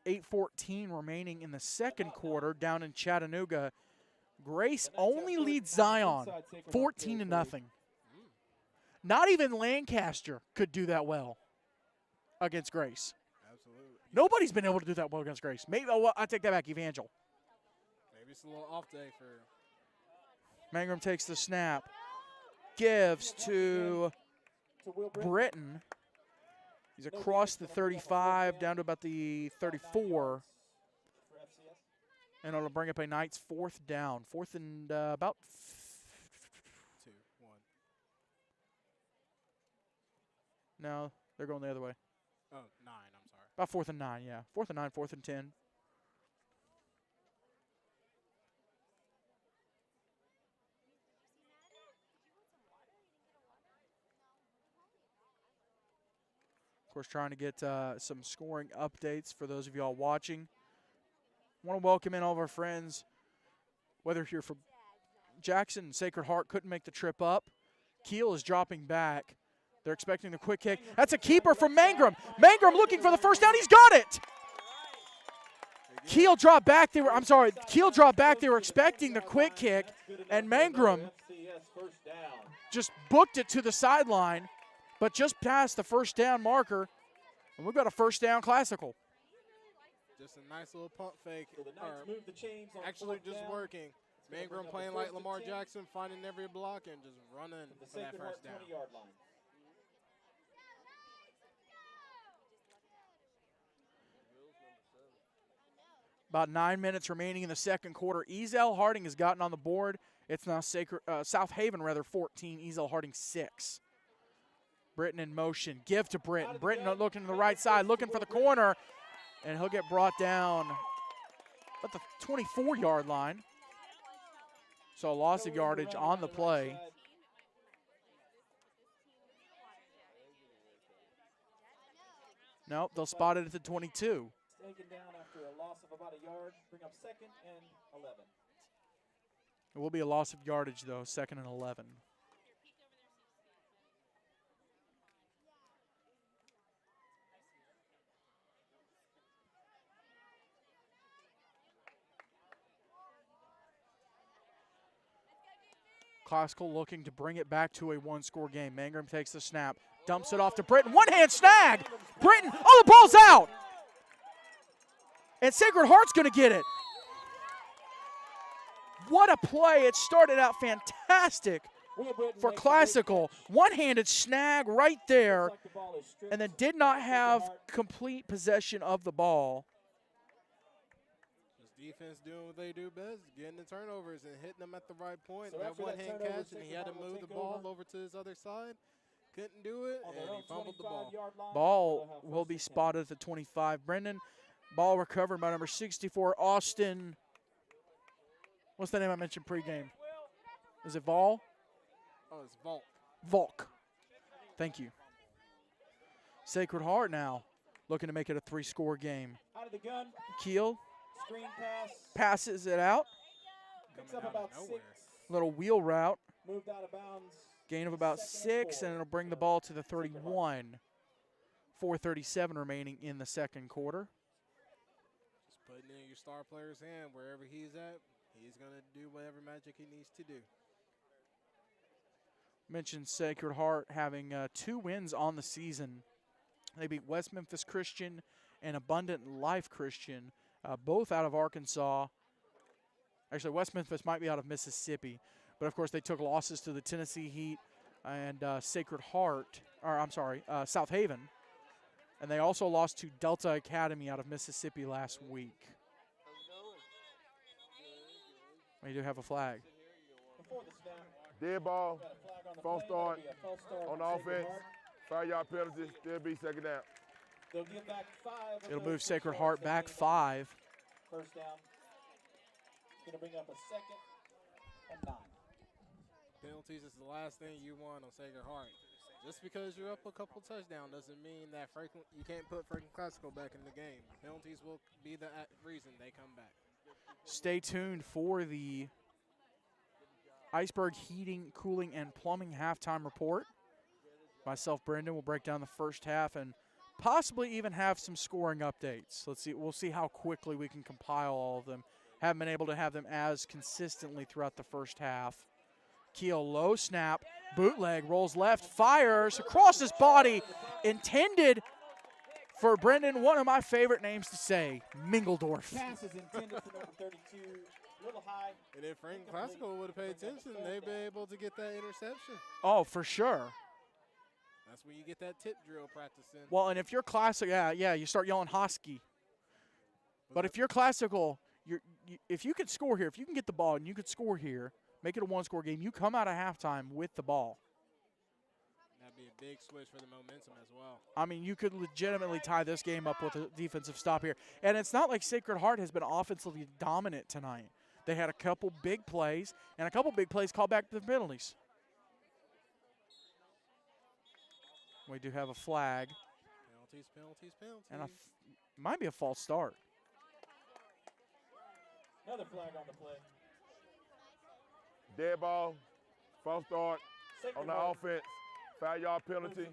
8:14 remaining in the second quarter down in Chattanooga. Grace only leads Zion 14-0. Not even Lancaster could do that well against Grace. Absolutely. Nobody's been able to do that well against Grace. Maybe I take that back, Evangel. Maybe it's a little off day for. Mangrum takes the snap. Gives to Britton. He's across the 35 down to about the 34. And it'll bring up a Knights 4th down. 4th and about 2, 1. No, they're going the other way. Oh, 9, I'm sorry. About 4th and 9, yeah. 4th and 9, 4th and 10. Of course, trying to get some scoring updates for those of y'all watching. Want to welcome in all of our friends, whether you're from Jackson, Sacred Heart couldn't make the trip up. Keel is dropping back. They're expecting the quick kick. That's a keeper from Mangrum. Mangrum looking for the first down. He's got it. Keel dropped back. Keel dropped back. They were expecting the quick kick, and Mangrum just booked it to the sideline. But just past the first down marker, and we've got a first down Classical. Just a nice little pump fake. So the Knights move the chains on actually just down. Working. Mangrum playing like Lamar Jackson, finding every block and just running for that first down. 20-yard line. About 9 minutes remaining in the second quarter. Ezel Harding has gotten on the board. It's now South Haven 14, Ezel Harding 6. Britton in motion. Give to Britton. Britton looking to the right side, looking for the corner, and he'll get brought down at the 24-yard line. So a loss of yardage on the play. Nope, they'll spot it at the 22. Taken down after a loss of about a yard. Bring up 2nd and 11. It will be a loss of yardage, though, 2nd and 11. Classical looking to bring it back to a one-score game. Mangrum takes the snap, dumps it off to Britton. One-hand snag. Britton, oh, the ball's out. And Sacred Heart's going to get it. What a play. It started out fantastic for Classical. One-handed snag right there, and then did not have complete possession of the ball. Defense doing what they do best, getting the turnovers and hitting them at the right point. So that one-hand catch, and he had to move the ball over to his other side. Couldn't do it, and he fumbled the ball. Ball will be spotted at the 25. Brendan, ball recovered by number 64, Austin. What's the name I mentioned pregame? Is it Vol? Oh, it's Volk. Volk. Thank you. Sacred Heart now looking to make it a 3-score game. Out of the gun. Keel. Screen pass. Passes it out. Picks up about 6. Little wheel route. Moved out of bounds. Gain of about 6, and it'll bring the ball to the 31. 4:37 remaining in the second quarter. Just putting it in your star player's hand. Wherever he's at, he's going to do whatever magic he needs to do. Mentioned Sacred Heart having 2 wins on the season. They beat West Memphis Christian and Abundant Life Christian. Both out of Arkansas. Actually, West Memphis might be out of Mississippi. But, of course, they took losses to the Tennessee Heat and Sacred Heart. Or, I'm sorry, South Haven. And they also lost to Delta Academy out of Mississippi last week. We do have a flag. Dead ball, false start on the offense. 5-yard penalty, still be 2nd down. They'll give back 5. It'll move Sacred Heart back 5. First down. Going to bring up a 2nd and 9. Penalties is the last thing you want on Sacred Heart. Just because you're up a couple touchdowns doesn't mean that you can't put Franklin Classical back in the game. Penalties will be the reason they come back. Stay tuned for the Iceberg Heating, Cooling, and Plumbing halftime report. Myself, Brendan, will break down the first half and possibly even have some scoring updates. Let's see. We'll see how quickly we can compile all of them. Haven't been able to have them as consistently throughout the first half. Keel, low snap, bootleg, rolls left, fires across his body, intended for Brendan, one of my favorite names to say, Mingledorf. Pass is intended for number 32, a little high. And if Franklin Classical would have paid attention, they'd be able to get that interception. Oh, for sure. That's when you get that tip drill practicing. Well, and if you're classic, yeah, you start yelling Hosky. But if you're classical, if you could score here, if you can get the ball and you could score here, make it a 1-score game, you come out of halftime with the ball. That'd be a big switch for the momentum as well. I mean, you could legitimately tie this game up with a defensive stop here. And it's not like Sacred Heart has been offensively dominant tonight. They had a couple big plays, and a couple big plays called back to the penalties. We do have a flag. Penalties. And might be a false start. Another flag on the play. Dead ball, false start on the offense. 5-yard penalty,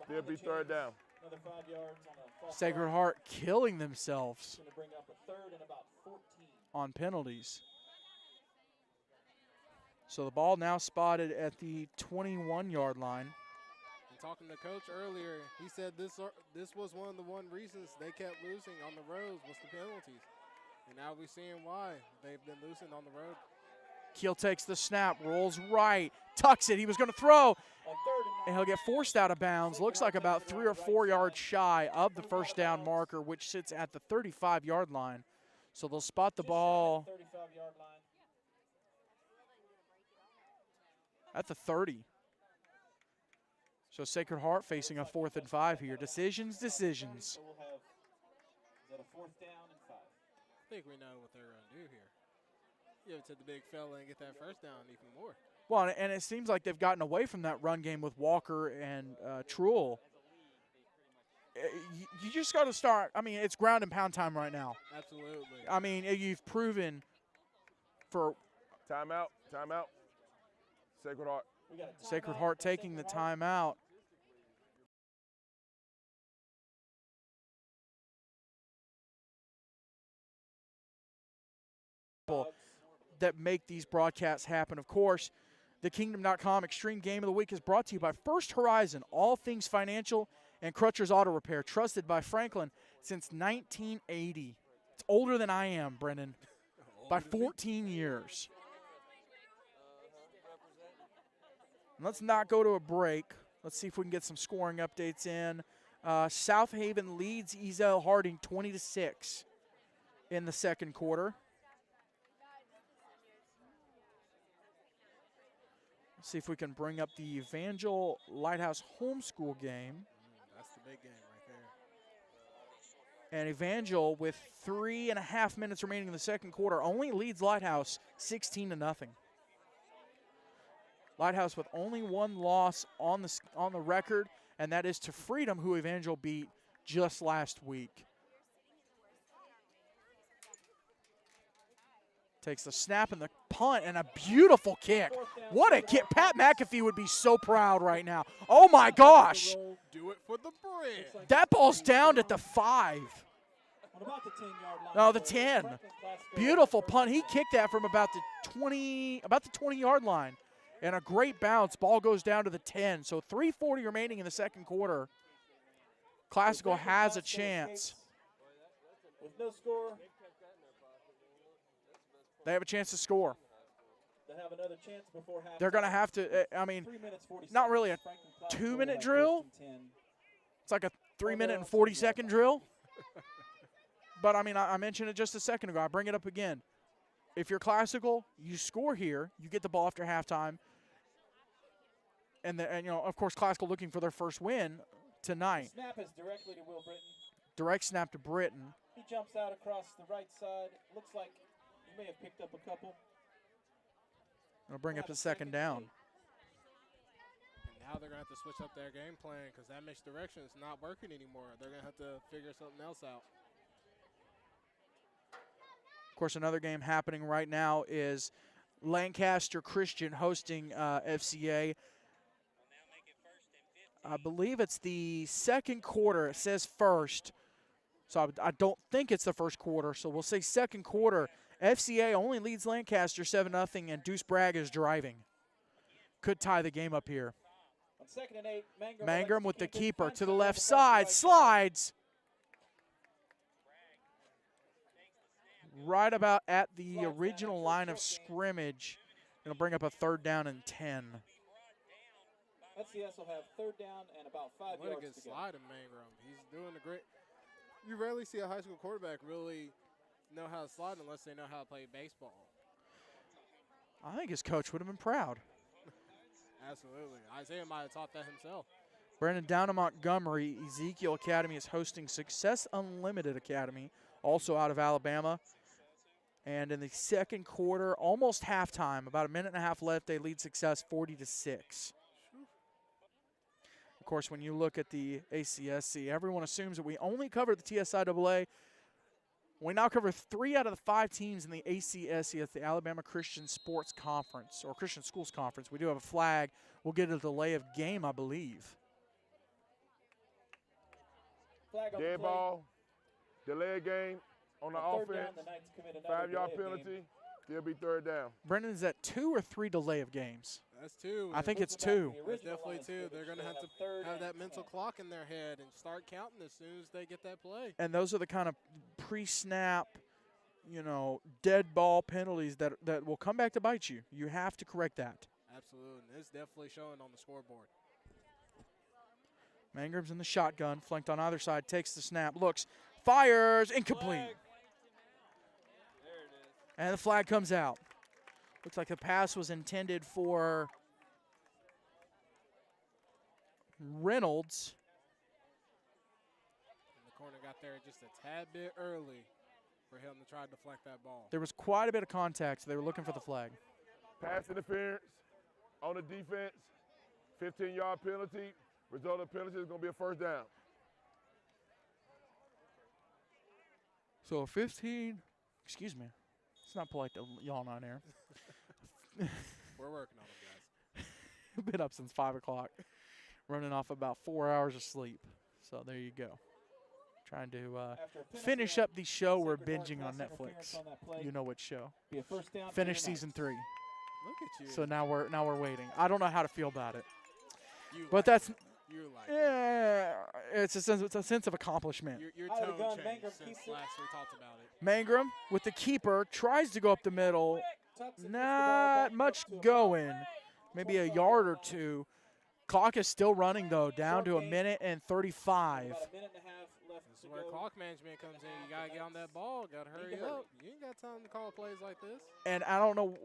still be 3rd down. Another 5 yards on a false Sacred start. Heart killing themselves Going to bring up a 3rd and about 14. on penalties. So the ball now spotted at the 21-yard line. And talking to Coach earlier, he said this was one of the reasons they kept losing on the roads was the penalties. And now we're seeing why they've been losing on the road. Keel takes the snap, rolls right, tucks it. He was going to throw, and he'll get forced out of bounds. Looks like about 3 or 4 yards shy of the first down marker, which sits at the 35-yard line. So they'll spot the ball at the 30. So Sacred Heart facing a 4th and 5 here. Decisions. So we'll have, is that a 4th down and 5? I think we know what they're going to do here. You have to take the big fella and get that first down even more. Well, and it seems like they've gotten away from that run game with Walker and Truel. You just got to start. I mean, it's ground and pound time right now. Absolutely. I mean, you've proven for Timeout. Sacred Heart. We got a Sacred timeout Heart for taking the Sacred Heart. timeout. That make these broadcasts happen. Of course, the Kingdom.com Extreme Game of the Week is brought to you by First Horizon, all things financial, and Crutcher's Auto Repair, trusted by Franklin since 1980. It's older than I am, Brendan, by 14 years. Let's not go to a break. Let's see if we can get some scoring updates in. South Haven leads Ezel Harding 20-6 in the second quarter. Let's see if we can bring up the Evangel Lighthouse homeschool game. That's the big game right there. And Evangel, with 3.5 minutes remaining in the second quarter, only leads Lighthouse 16-0. Lighthouse with only one loss on the record, and that is to Freedom, who Evangel beat just last week. Takes the snap and the punt and a beautiful kick. What a kick. Pat McAfee would be so proud right now. Oh, my gosh. Do it for the bread. That ball's down at the 5. About the 10-yard line. No, the 10. Beautiful punt. He kicked that from about the 20-yard line. And a great bounce. Ball goes down to the 10. So 3:40 remaining in the second quarter. Classical has a chance. With no score, They have a chance to score. they have another chance before half. They're going to have to, I mean, 3 minutes 40 not really a seconds. Franklin Classical 2-minute will have drill. 1st and 10. It's like a 3-minute and 40-second drill. But, I mean, I mentioned it just a second ago. I bring it up again. If you're Classical, you score here. You get the ball after halftime. And you know, of course, Classical looking for their first win tonight. Snap is directly to Will Britton. Direct snap to Britton. He jumps out across the right side. Looks like he may have picked up a couple. It'll bring up the second down. And now they're going to have to switch up their game plan because that misdirection is not working anymore. They're going to have to figure something else out. Of course, another game happening right now is Lancaster Christian hosting FCA. I believe it's the second quarter. It says first. So I don't think it's the first quarter. So we'll say second quarter. FCA only leads Lancaster 7-0, and Deuce Bragg is driving. Could tie the game up here. On 2nd and 8, Mangrum with the keeper to the Contract left across side. right Slides. Right about at the original line of scrimmage. It'll bring up a 3rd down and 10. FCS will have 3rd down and about 5 What a yards good to go. slide in Mangrum. He's doing a great. You rarely see a high school quarterback really know how to slide unless they know how to play baseball. I think his coach would have been proud. Absolutely. Isaiah might have taught that himself. Brandon down to Montgomery. Ezekiel Academy is hosting Success Unlimited Academy, also out of Alabama. And in the second quarter, almost halftime, about a minute and a half left, they lead Success 40-6. Of course, when you look at the ACSC, everyone assumes that we only cover the TSIAA. We now cover 3 out of the 5 teams in the ACSC. That's the Alabama Christian Sports Conference, or Christian Schools Conference. We do have a flag. We'll get a delay of game, I believe. Flag on Dead the play. ball. Delay game on the On 3rd down, offense. the Knights commit another 5-yard delay of game. penalty. Still be 3rd down. Brendan, is that 2 or 3 delay of games? That's 2. I think it's Puts it back to 2. the That's original definitely line of 2. They're scrimmage. going to They'll have to 3rd have that and mental 10. clock in their head and start counting as soon as they get that play. And those are the kind of pre-snap, you know, dead ball penalties that will come back to bite you. You have to correct that. Absolutely. It's definitely showing on the scoreboard. Mangrum's in the shotgun, flanked on either side, takes the snap, looks, fires, incomplete. Flag. And the flag comes out. Looks like the pass was intended for Reynolds. And the corner got there just a tad bit early for him to try to deflect that ball. There was quite a bit of contact, so they were looking for the flag. Pass interference on the defense, 15-yard penalty. Result of the penalty is going to be a first down. So 15, excuse me. It's not polite to yawn on air. We're working on it, guys. Been up since 5 o'clock, running off about 4 hours of sleep. So there you go. Trying to finish up the show we're binging on Netflix. You know which show. Finish season 3. Look at you. So now we're waiting. I don't know how to feel about it, You but like that's it. You like it's a sense of accomplishment. Your tone changed since last we talked about it. Mangrum with the keeper tries to go up the middle. Not much going. Maybe a yard or two. Clock is still running though, down to 1:35. This is where clock management comes in. You gotta get on that ball. Gotta hurry up. You ain't got time to call plays like this. And I don't know.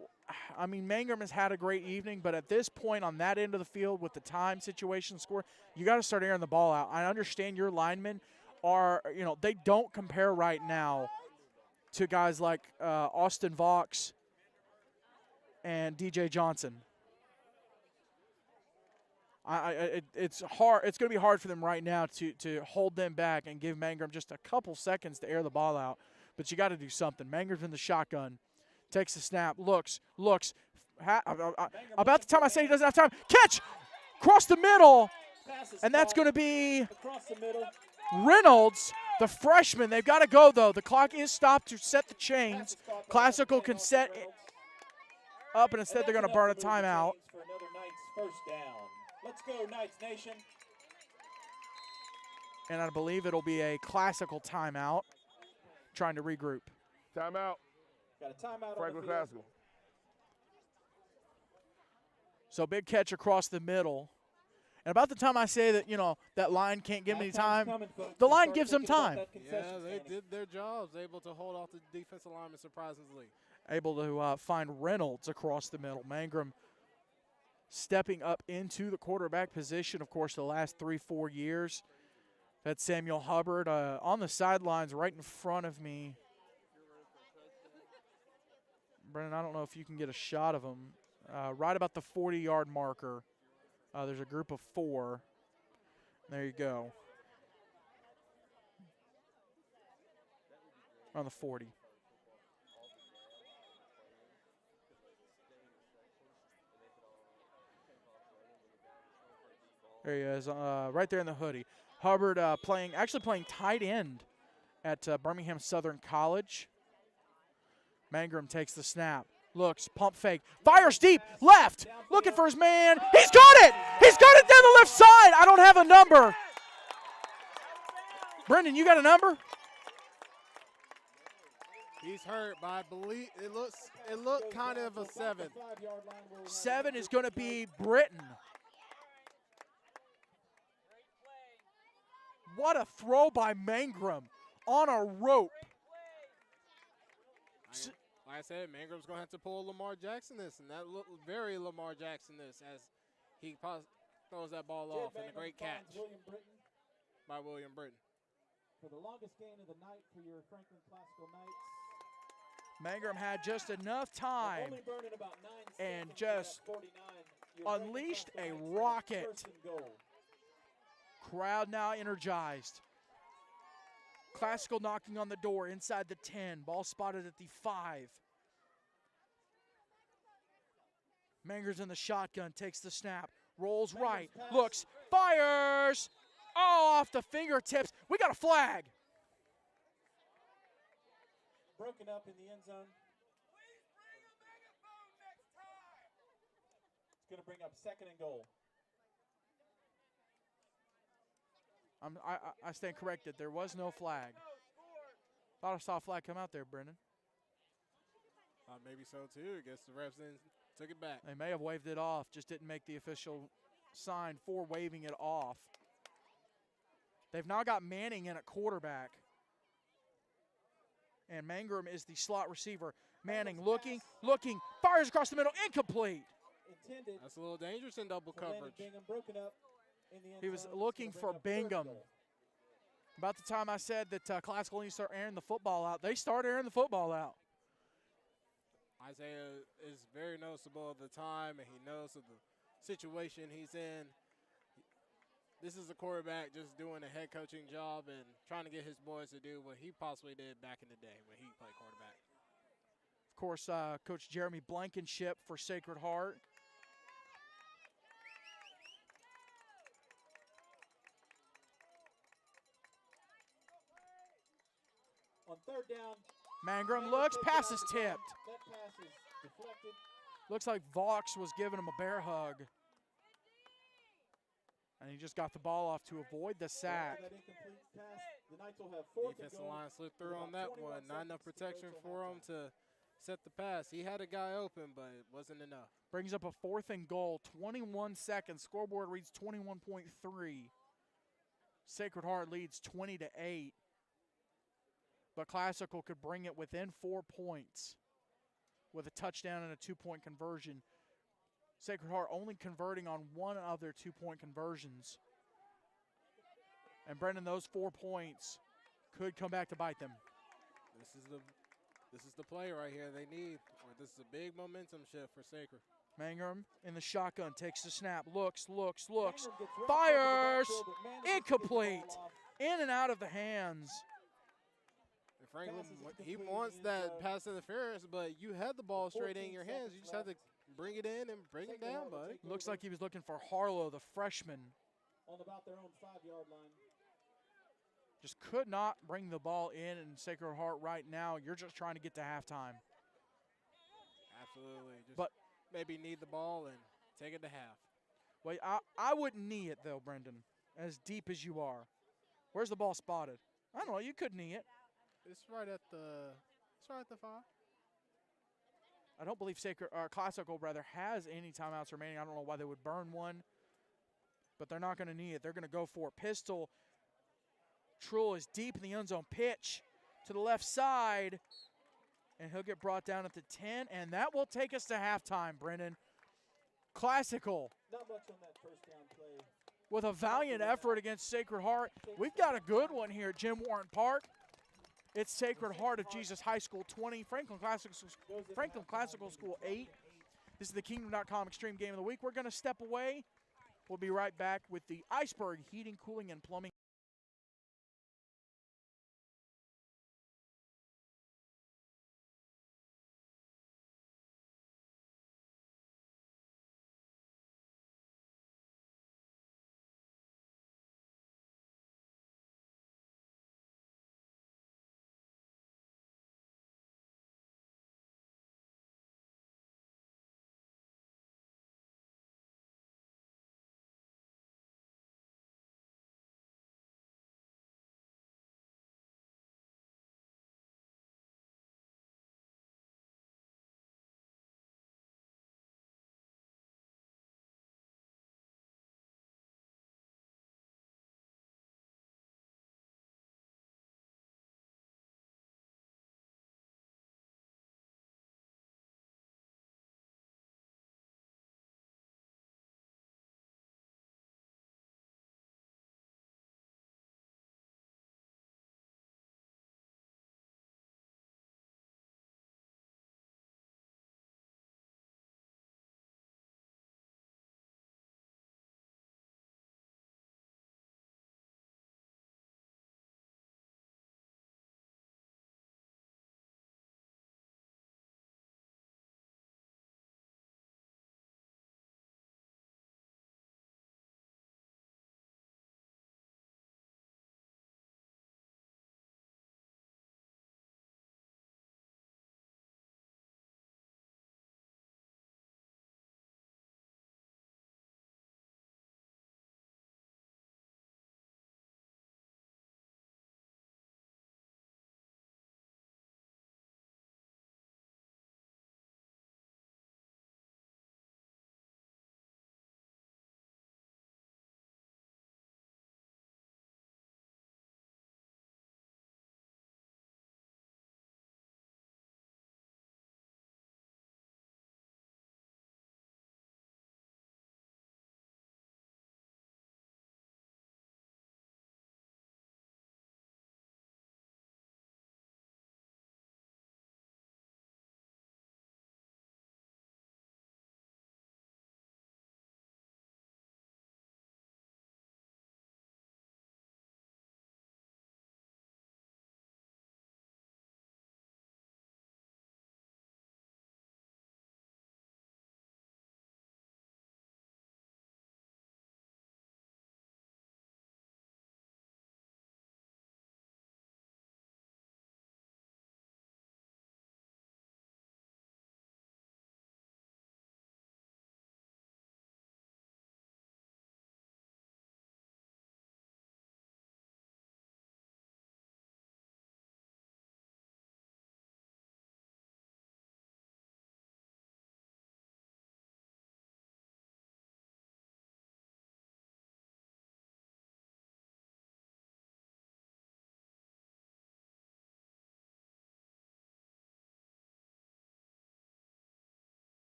I mean, Mangrum has had a great evening, but at this point on that end of the field with the time situation score, you got to start airing the ball out. I understand your linemen are, they don't compare right now to guys like Austin Vaux and DJ Johnson. It's hard. It's going to be hard for them right now to hold them back and give Mangrum just a couple seconds to air the ball out. But you got to do something. Mangrum's in the shotgun, takes the snap, looks. About the time I say he doesn't have time, catch across the middle, and that's going to be Reynolds, the freshman. They've got to go though. The clock is stopped to set the chains. Classical can set up, and instead they're going to burn a timeout. For another Knights first down. Let's go, Knights Nation. And I believe it'll be a classical timeout, trying to regroup. Timeout. Got a timeout. Franklin Classical. So big catch across the middle. And about the time I say that, that line can't give them any time, the line gives them time. Yeah, they did their jobs, able to hold off the defensive lineman surprisingly. Able to find Reynolds across the middle. Mangrum stepping up into the quarterback position, of course, the last 3-4 years. That's Samuel Hubbard on the sidelines right in front of me. Brennan, I don't know if you can get a shot of him. Right about the 40-yard marker. There's a group of 4. There you go. On the 40. There he is, right there in the hoodie. Hubbard actually playing tight end at Birmingham Southern College. Mangrum takes the snap, looks, pump fake, fires deep, left, looking for his man. He's got it! He's got it down the left side. I don't have a number. Brendan, you got a number? He's hurt, but I believe it looked kind of a 7. 7 is going to be Britton. What a throw by Mangrum on a rope. Like I said, Mangrum's going to have to pull Lamar Jackson this, and that looked very Lamar Jackson this as he throws that ball off, and a great catch by William Britton. For the longest gain of the night for your Franklin Classical Knights. Mangrum had just enough time and just unleashed a rocket. Crowd now energized. Classical knocking on the door inside the 10. Ball spotted at the 5. Manger's in the shotgun, takes the snap, rolls right, looks, fires. Oh, off the fingertips. We got a flag. Broken up in the end zone. It's going to bring up 2nd and goal. I stand corrected. There was no flag. Thought I saw a flag come out there, Brendan. Maybe so too. I guess the refs then took it back. They may have waved it off, just didn't make the official sign for waving it off. They've now got Manning in at quarterback. And Mangrum is the slot receiver. Manning looking, fires across the middle, incomplete. That's a little dangerous in double coverage. Broken up. in the end He was zone. It's looking gonna for bring up third Bingham. and goal. About the time I said that Classical needs to start airing the football out, they start airing the football out. Isaiah is very noticeable of the time, and he knows of the situation he's in. This is a quarterback just doing a head coaching job and trying to get his boys to do what he possibly did back in the day when he played quarterback. Of course, Coach Jeremy Blankenship for Sacred Heart. On third down, Mangrum looks, takes it pass out is of the game. tipped. That pass is deflected. Looks like Vaux was giving him a bear hug. And he just got the ball off to avoid the sack. After that incomplete pass, the Knights will have fourth and Defensive goal. line slipped with through about on that 21 one. Not enough seconds to go protection till for him halftime. to set the pass. He had a guy open, but it wasn't enough. Brings up a fourth and goal, 21 seconds. Scoreboard reads 21.3. Sacred Heart leads 20-8. But Classical could bring it within 4 points with a touchdown and a 2-point conversion. Sacred Heart only converting on one of their 2-point conversions. And Brendan, those 4 points could come back to bite them. This is the play right here they need. Or this is a big momentum shift for Sacred. Mangrum in the shotgun, takes the snap, looks, Mangrum gets right fires, up to the backfield, but manages to get the incomplete, ball off. in and out of the hands. And Franklin, Passes he incomplete wants in the end that zone. pass interference, but you had the ball straight in 14 your hands. You just have to bring it in and bring it Sacred down, Heart will buddy. take Looks over like he was looking for Harlow, the freshman. on about their own 5-yard line. Just could not bring the ball in Sacred Heart right now. You're just trying to get to halftime. Absolutely. Just But- maybe need the ball and take it to half. Wait, I wouldn't knee it though, Brendan, as deep as you are. Where's the ball spotted? I don't know, you could knee it. It's right at the 5. I don't believe Classical rather has any timeouts remaining. I don't know why they would burn one, but they're not going to knee it. They're going to go for it. Pistol. Trull is deep in the end zone. Pitch to the left side, and he'll get brought down at the 10, and that will take us to halftime, Brendan. Classical Not much on that first down play. with a valiant effort against Sacred Heart. We've got a good one here at Jim Warren Park. It's Sacred Heart of Jesus High School 20, Franklin Classical School 8. This is the Kingdom.com Extreme Game of the Week. We're going to step away. We'll be right back with the Iceberg Heating, Cooling, and Plumbing.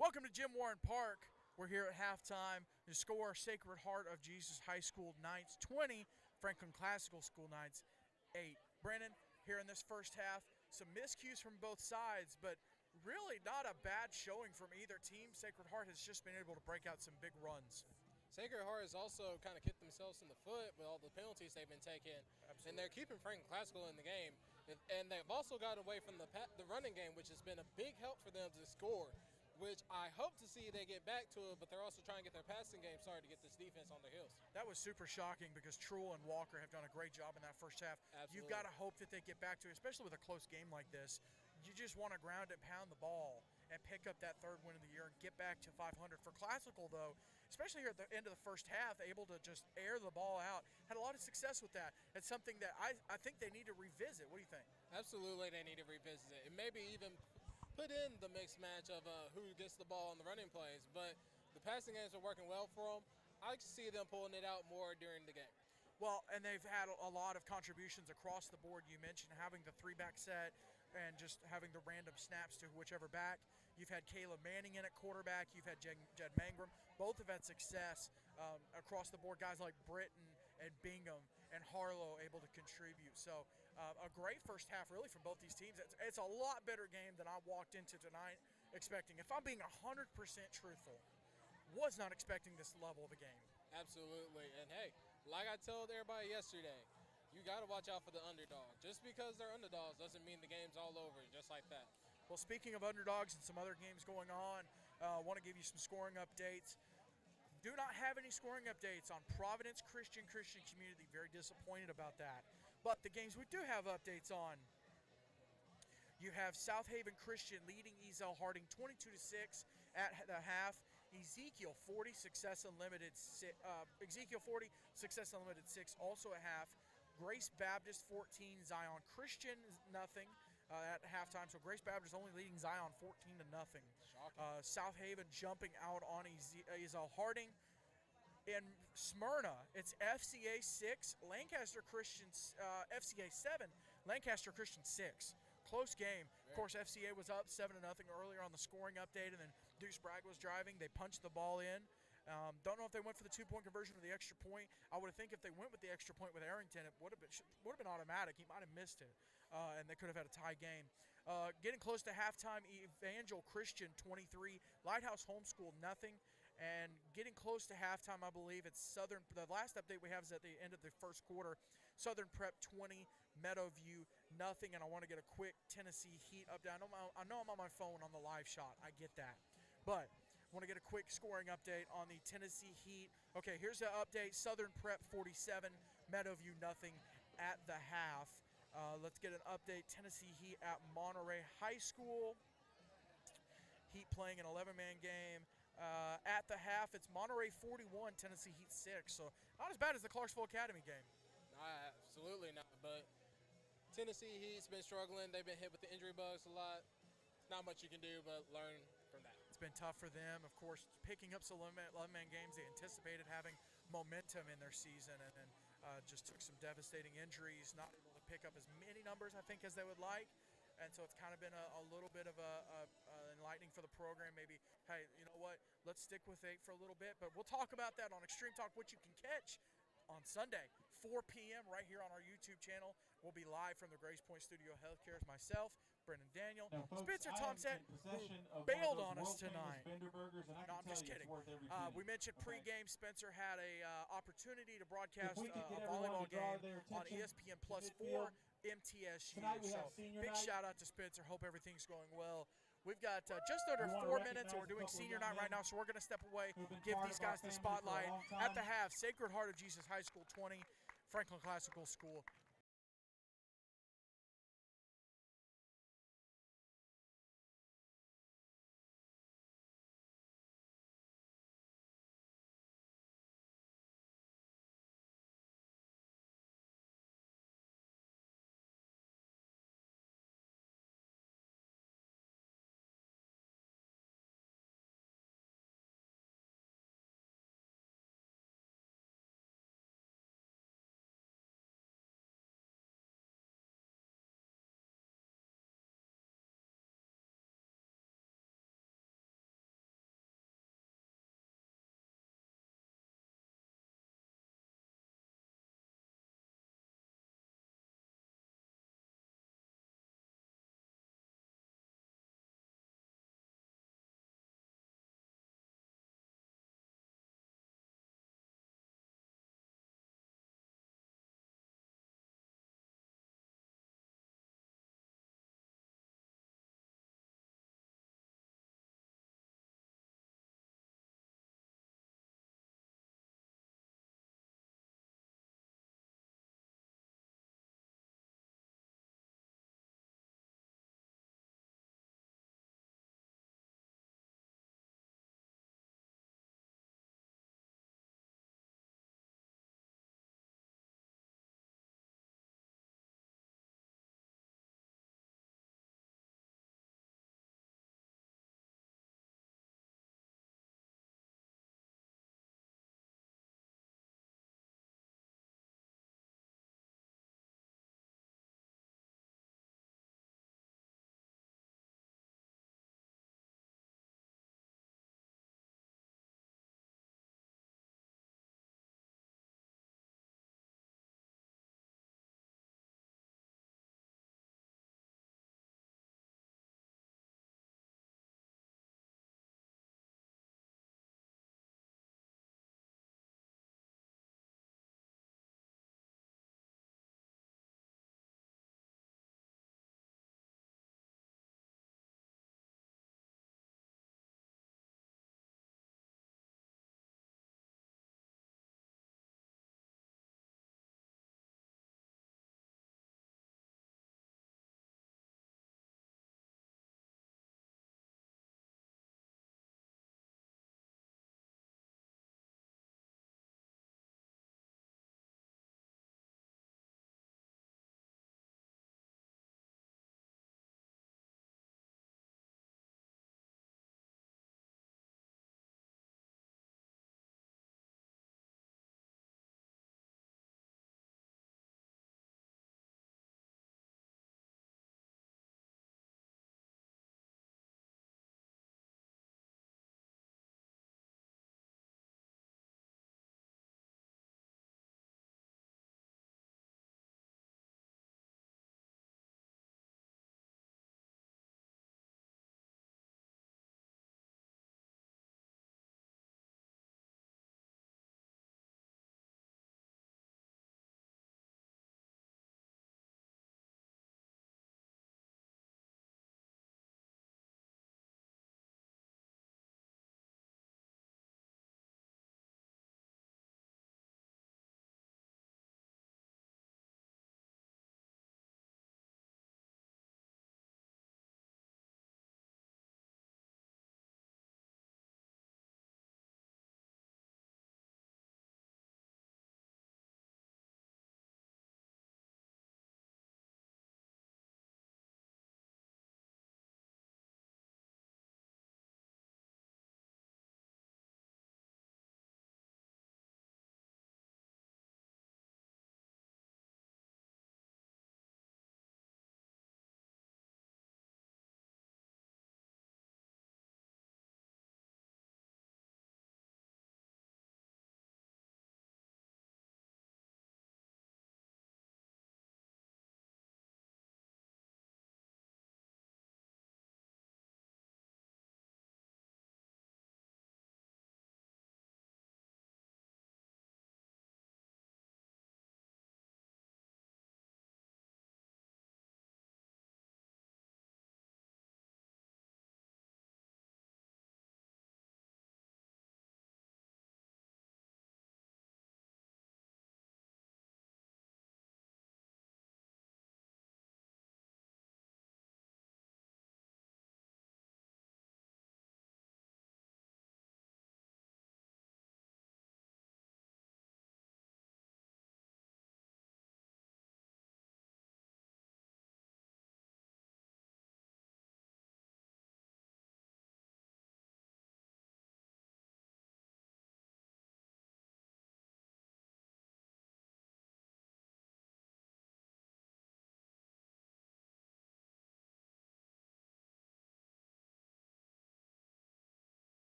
Welcome to Jim Warren Park. We're here at halftime. The score, Sacred Heart of Jesus High School Knights 20, Franklin Classical School Knights 8. Brennan, here in this first half, some miscues from both sides, but really not a bad showing from either team. Sacred Heart has just been able to break out some big runs. Sacred Heart has also kind of kicked themselves in the foot with all the penalties they've been taking. Absolutely. And they're keeping Franklin Classical in the game. And they've also got away from the running game, which has been a big help for them to score, which I hope to see they get back to it, but they're also trying to get their passing game started to get this defense on their heels. That was super shocking because Truel and Walker have done a great job in that first half. Absolutely. You've got to hope that they get back to it, especially with a close game like this. You just want to ground and pound the ball and pick up that third win of the year and get back to 500. For Classical, though, especially here at the end of the first half, able to just air the ball out, had a lot of success with that. It's something that I think they need to revisit. What do you think? Absolutely, they need to revisit it. And maybe even put in the mixed match of who gets the ball on the running plays. But the passing games are working well for them. I see them pulling it out more during the game. Well, and they've had a lot of contributions across the board. You mentioned having the three-back set and just having the random snaps to whichever back. You've had Caleb Manning in at quarterback. You've had Jed Mangrum. Both have had success across the board. Guys like Britton and Bingham and Harlow able to contribute. So a great first half really from both these teams. It's a lot better game than I walked into tonight expecting. If I'm being 100% truthful, was not expecting this level of a game. Absolutely. And hey, like I told everybody yesterday, you got to watch out for the underdog. Just because they're underdogs doesn't mean the game's all over, just like that. Well, speaking of underdogs and some other games going on, I want to give you some scoring updates. Do not have any scoring updates on Providence Christian Community. Very disappointed about that. But the games we do have updates on, you have South Haven Christian leading Ezel Harding 22-6 at the half. Ezekiel 40, Success Unlimited 6, also at half. Grace Baptist 14, Zion Christian nothing at halftime. So Grace Baptist only leading Zion 14-0. South Haven jumping out on Ezel Harding. In Smyrna, it's FCA 6, Lancaster Christian FCA 7, Lancaster Christian 6. Close game. Of course, FCA was up 7-0 earlier on the scoring update, and then Deuce Bragg was driving. They punched the ball in. Don't know if they went for the 2-point conversion or the extra point. I would think if they went with the extra point with Arrington, it would have been automatic. He might have missed it, and they could have had a tie game. Getting close to halftime, Evangel Christian 23, Lighthouse Homeschool nothing. And getting close to halftime, I believe it's Southern. The last update we have is at the end of the first quarter. Southern Prep 20, Meadowview nothing. And I want to get a quick Tennessee Heat update. I know I'm on my phone on the live shot. I get that. But I want to get a quick scoring update on the Tennessee Heat. Okay, here's the update. Southern Prep 47, Meadowview nothing at the half. Let's get an update. Tennessee Heat at Monterey High School. Heat playing an 11-man game. At the half, it's Monterey 41, Tennessee Heat 6. So not as bad as the Clarksville Academy game. Absolutely not. But Tennessee Heat's been struggling. They've been hit with the injury bugs a lot. Not much you can do but learn from that. It's been tough for them. Of course, picking up some 11-man games, they anticipated having momentum in their season and then just took some devastating injuries, not able to pick up as many numbers, I think, as they would like. And so it's kind of been a little bit of enlightening for the program. Maybe, hey, you know what? Let's stick with 8 for a little bit. But we'll talk about that on Extreme Talk, which you can catch on Sunday, 4 p.m. right here on our YouTube channel. We'll be live from the Grace Point Studio Healthcare. Myself, Brendan Daniel, now, folks, Spencer Thompson, who bailed on us tonight. No, I'm just kidding. We mentioned pregame. Spencer had a opportunity to broadcast a volleyball game on ESPN Plus 4 MTSU. So big shout out to Spencer. Hope everything's going well. We've got just under 4 minutes, and we're doing senior night right now, so we're going to step away, give these guys the spotlight. At the half, Sacred Heart of Jesus High School 20, Franklin Classical School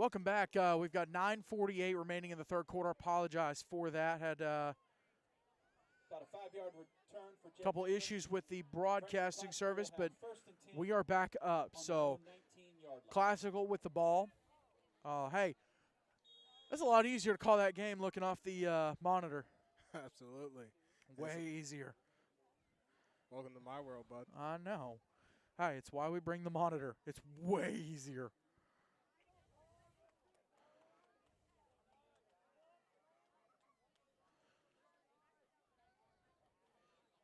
Welcome back. We've got 9:48 remaining in the third quarter. Apologize for that. Had About a 5-yard return for a couple issues with the broadcasting service, but we are back up. So Classical with the ball. Hey, that's a lot easier to call that game looking off the monitor. Absolutely. Way easier. Welcome to my world, bud. I know. Hey, it's why we bring the monitor. It's way easier.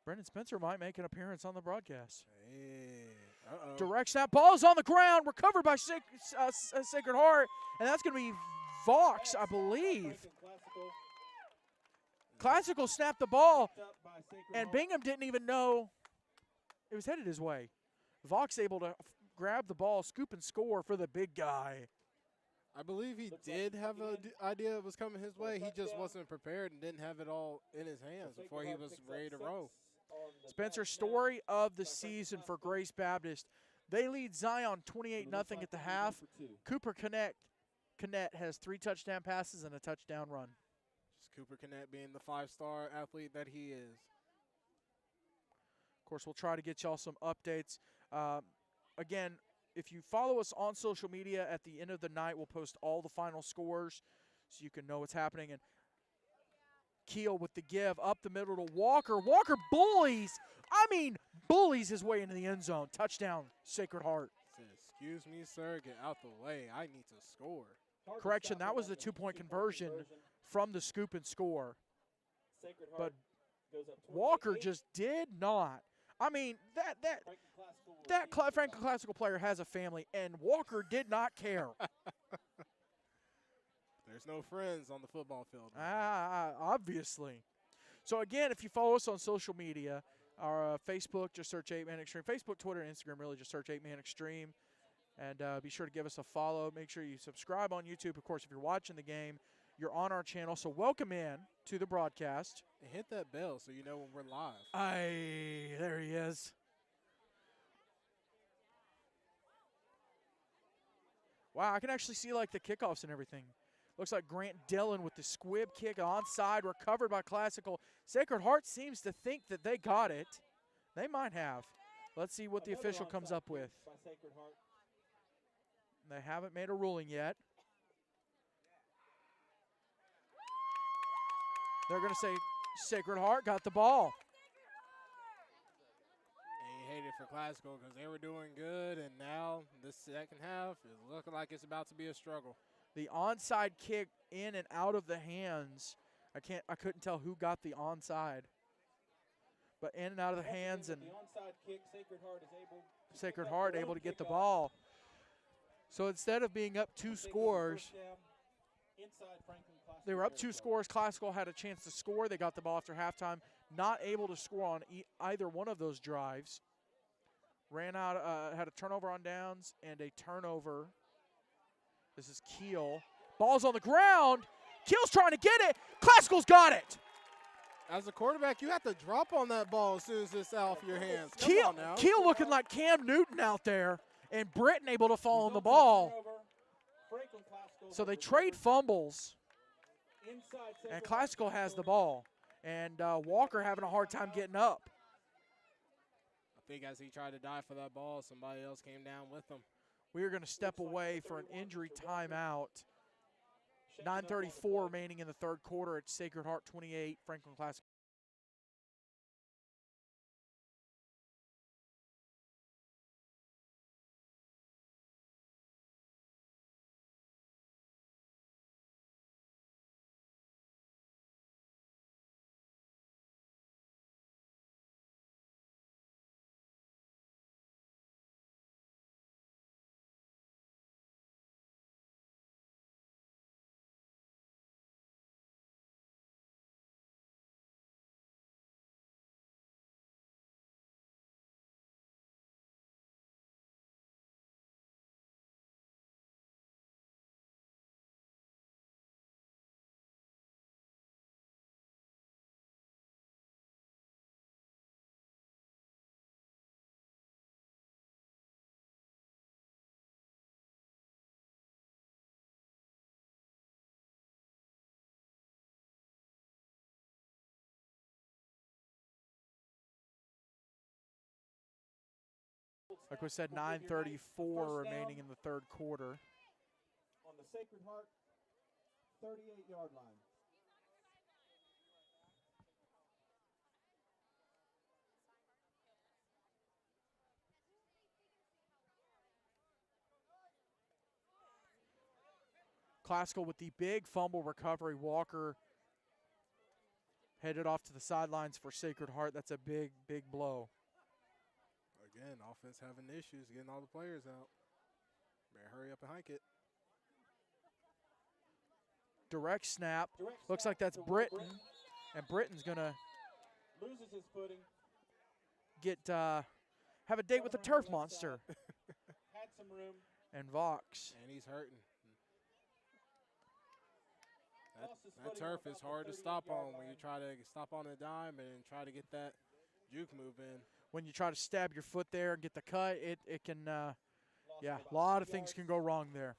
Brendan Spencer might make an appearance on the broadcast. Hey. Direct snap. Ball's on the ground. Recovered by Sacred Heart. And that's going to be Vox, I believe. Classical snapped the ball. And Bingham didn't even know it was headed his way. Vox able to grab the ball, scoop and score for the big guy. I believe he did have an idea it was coming his way. He just wasn't prepared and didn't have it all in his hands before he was ready to roll. Spencer, story of the season for Grace Baptist. They lead Zion 28-0 at the half. Cooper Connett has 3 touchdown passes and a touchdown run. Just Cooper Connett being the 5-star athlete that he is. Of course, we'll try to get y'all some updates. Again, if you follow us on social media, at the end of the night, we'll post all the final scores so you can know what's happening. And Keel with the give up the middle to Walker. Walker bullies his way into the end zone. Touchdown, Sacred Heart. Says, excuse me, sir, get out the way. I need to score. Correction, that was the 2-point conversion from the scoop and score. But Walker just did not. I mean, that Franklin Classical player has a family, and Walker did not care. There's no friends on the football field. Obviously. So, again, if you follow us on social media, our Facebook, just search 8-Man Extreme. Facebook, Twitter, and Instagram, really just search 8-Man Extreme. And be sure to give us a follow. Make sure you subscribe on YouTube. Of course, if you're watching the game, you're on our channel. So welcome in to the broadcast. And hit that bell so you know when we're live. There he is. Wow, I can actually see like the kickoffs and everything. Looks like Grant Dillon with the squib kick onside, recovered by Classical. Sacred Heart seems to think that they got it. They might have. Let's see what the official comes up with. They haven't made a ruling yet. They're going to say Sacred Heart got the ball. And you hate it for Classical because they were doing good, and now this second half is looking like it's about to be a struggle. The onside kick in and out of the hands. I couldn't tell who got the onside. But in and out of the hands, and Sacred Heart able to get the ball. So instead of being up 2 scores, they were up 2 scores. Classical had a chance to score. They got the ball after halftime. Not able to score on either one of those drives. Ran out, had a turnover on downs and a turnover. This is Keel. Ball's on the ground. Keel's trying to get it. Classical's got it. As a quarterback, you have to drop on that ball as soon as it's out of your hands. Keel looking like Cam Newton out there, and Britton able to fall on the ball. So they trade fumbles, and Classical has the ball. And Walker having a hard time getting up. I think as he tried to dive for that ball, somebody else came down with him. We are going to step away for an injury timeout. 9:34 remaining in the third quarter. It's Sacred Heart 28, Franklin Classical Like we said, will give your Knights the 9:34 first remaining down in the third quarter. on the Sacred Heart 38-yard line. Classical with the big fumble recovery. Walker headed off to the sidelines for Sacred Heart. That's a big, big blow. Again, offense having issues getting all the players out. Better hurry up and hike it. Direct snap. Direct Looks snap like that's to Britton. And Britton's going to loses his footing. get have a date with the Around turf left monster. side. Had some room. And Vox. And he's hurting. Lost his That footing on turf about is the hard to 38-yard stop on when line. you try to stop on a dime and try to get that juke move in. When you try to stab your foot there and get the cut, it can, Lost yeah, about a lot 2 of things yards. can go wrong there.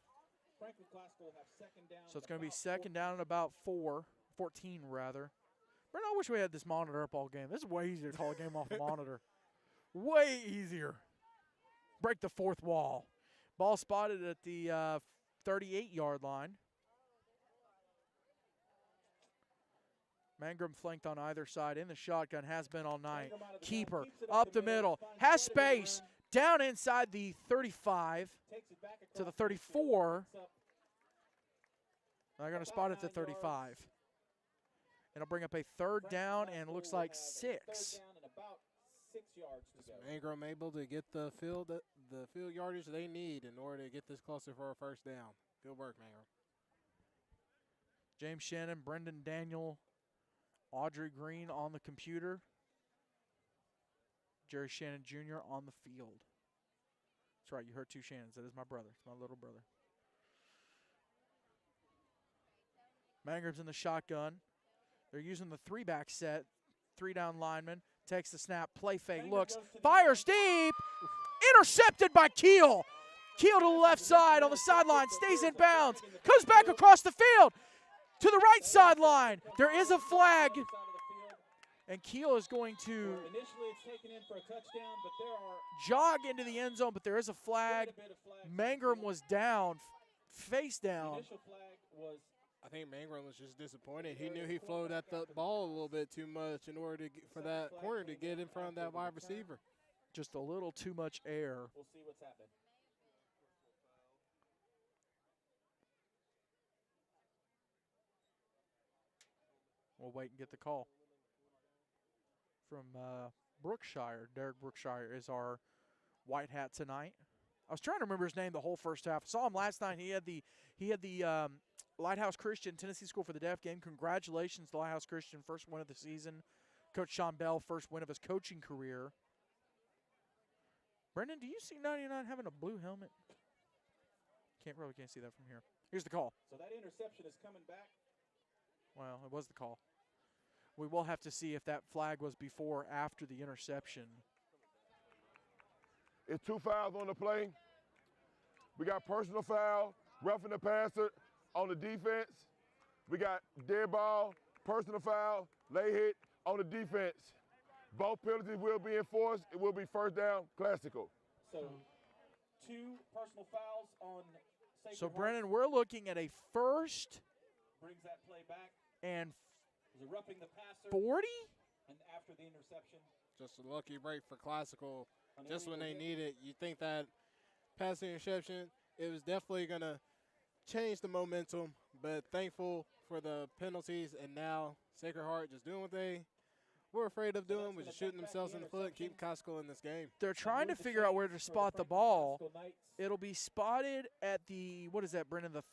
Franklin Classical will have second down. So it's at going to be about second down and about 14 rather. Brent, I wish we had this monitor up all game. This is way easier to call a game off a monitor. Way easier. Break the fourth wall. Ball spotted at the 38-yard line. Mangrum flanked on either side in the shotgun, has been all night. Mangrum out of the gun, Keeper keeps it up the middle, finds has Floyd in the space, run, down inside the 35 takes it back to the across midfield, 34. picks up They're going to about spot it at the 9 yards. 35. It'll bring up a third Franklin down Classical and looks will like have a 6. Third down and about 6 yards to go. Mangrum able to get the field yardage they need in order to get this closer for a first down. Good work, Mangrum. James Shannon, Brendan Daniel, Audrey Green on the computer. Jerry Shannon Jr. on the field. That's right, you heard 2 Shannons. That is my brother. It's my little brother. Mangrum's in the shotgun. They're using the 3-back set. 3-down lineman. Takes the snap. Play fake. Mangrum Looks. goes to the Fires deep. Intercepted by Keel. Keel to the left side on the sideline. Stays in bounds. Comes back across the field. To the right sideline. There is a flag. Side of the field. And Keel is going to Initially, it's taken in for a touchdown, but there are jog into the end zone, but there is a flag. quite a bit of flags. Mangrum was down, face The down. initial flag was I think Mangrum was just disappointed. He knew he flowed at the ball a little bit too much in order to for that corner to get in front of that wide receiver. Just a little too much air. we'll see what's happening. We'll wait and get the call from Brookshire. Derek Brookshire is our white hat tonight. I was trying to remember his name the whole first half. I saw him last night. He had the Lighthouse Christian Tennessee School for the Deaf game. Congratulations to Lighthouse Christian, first win of the season. Coach Sean Bell, first win of his coaching career. Brendan, do you see 99 having a blue helmet? Probably can't see that from here. Here's the call. So that interception is coming back. Well, it was the call. We will have to see if that flag was before or after the interception. It's 2 fouls on the play. We got personal foul, roughing the passer on the defense. We got dead ball, personal foul, lay hit on the defense. Both penalties will be enforced. It will be first down, classical. So 2 personal fouls on Sacred So, Heart. Brennan, we're looking at a first Brings that play back. and Is it roughing the passer? 40? And after the interception. Just a lucky break for Classical. an Just when illegal they hit. need it, you think that passing interception, it was definitely going to change the momentum, but thankful for the penalties, and now Sacred Heart just doing what they were afraid of doing, was just shooting themselves in the foot, keep Classical in this game. They're trying to Move the figure out where to chains for spot the Franklin ball. Classical Knights. It'll be spotted at the, what is that, Brennan, the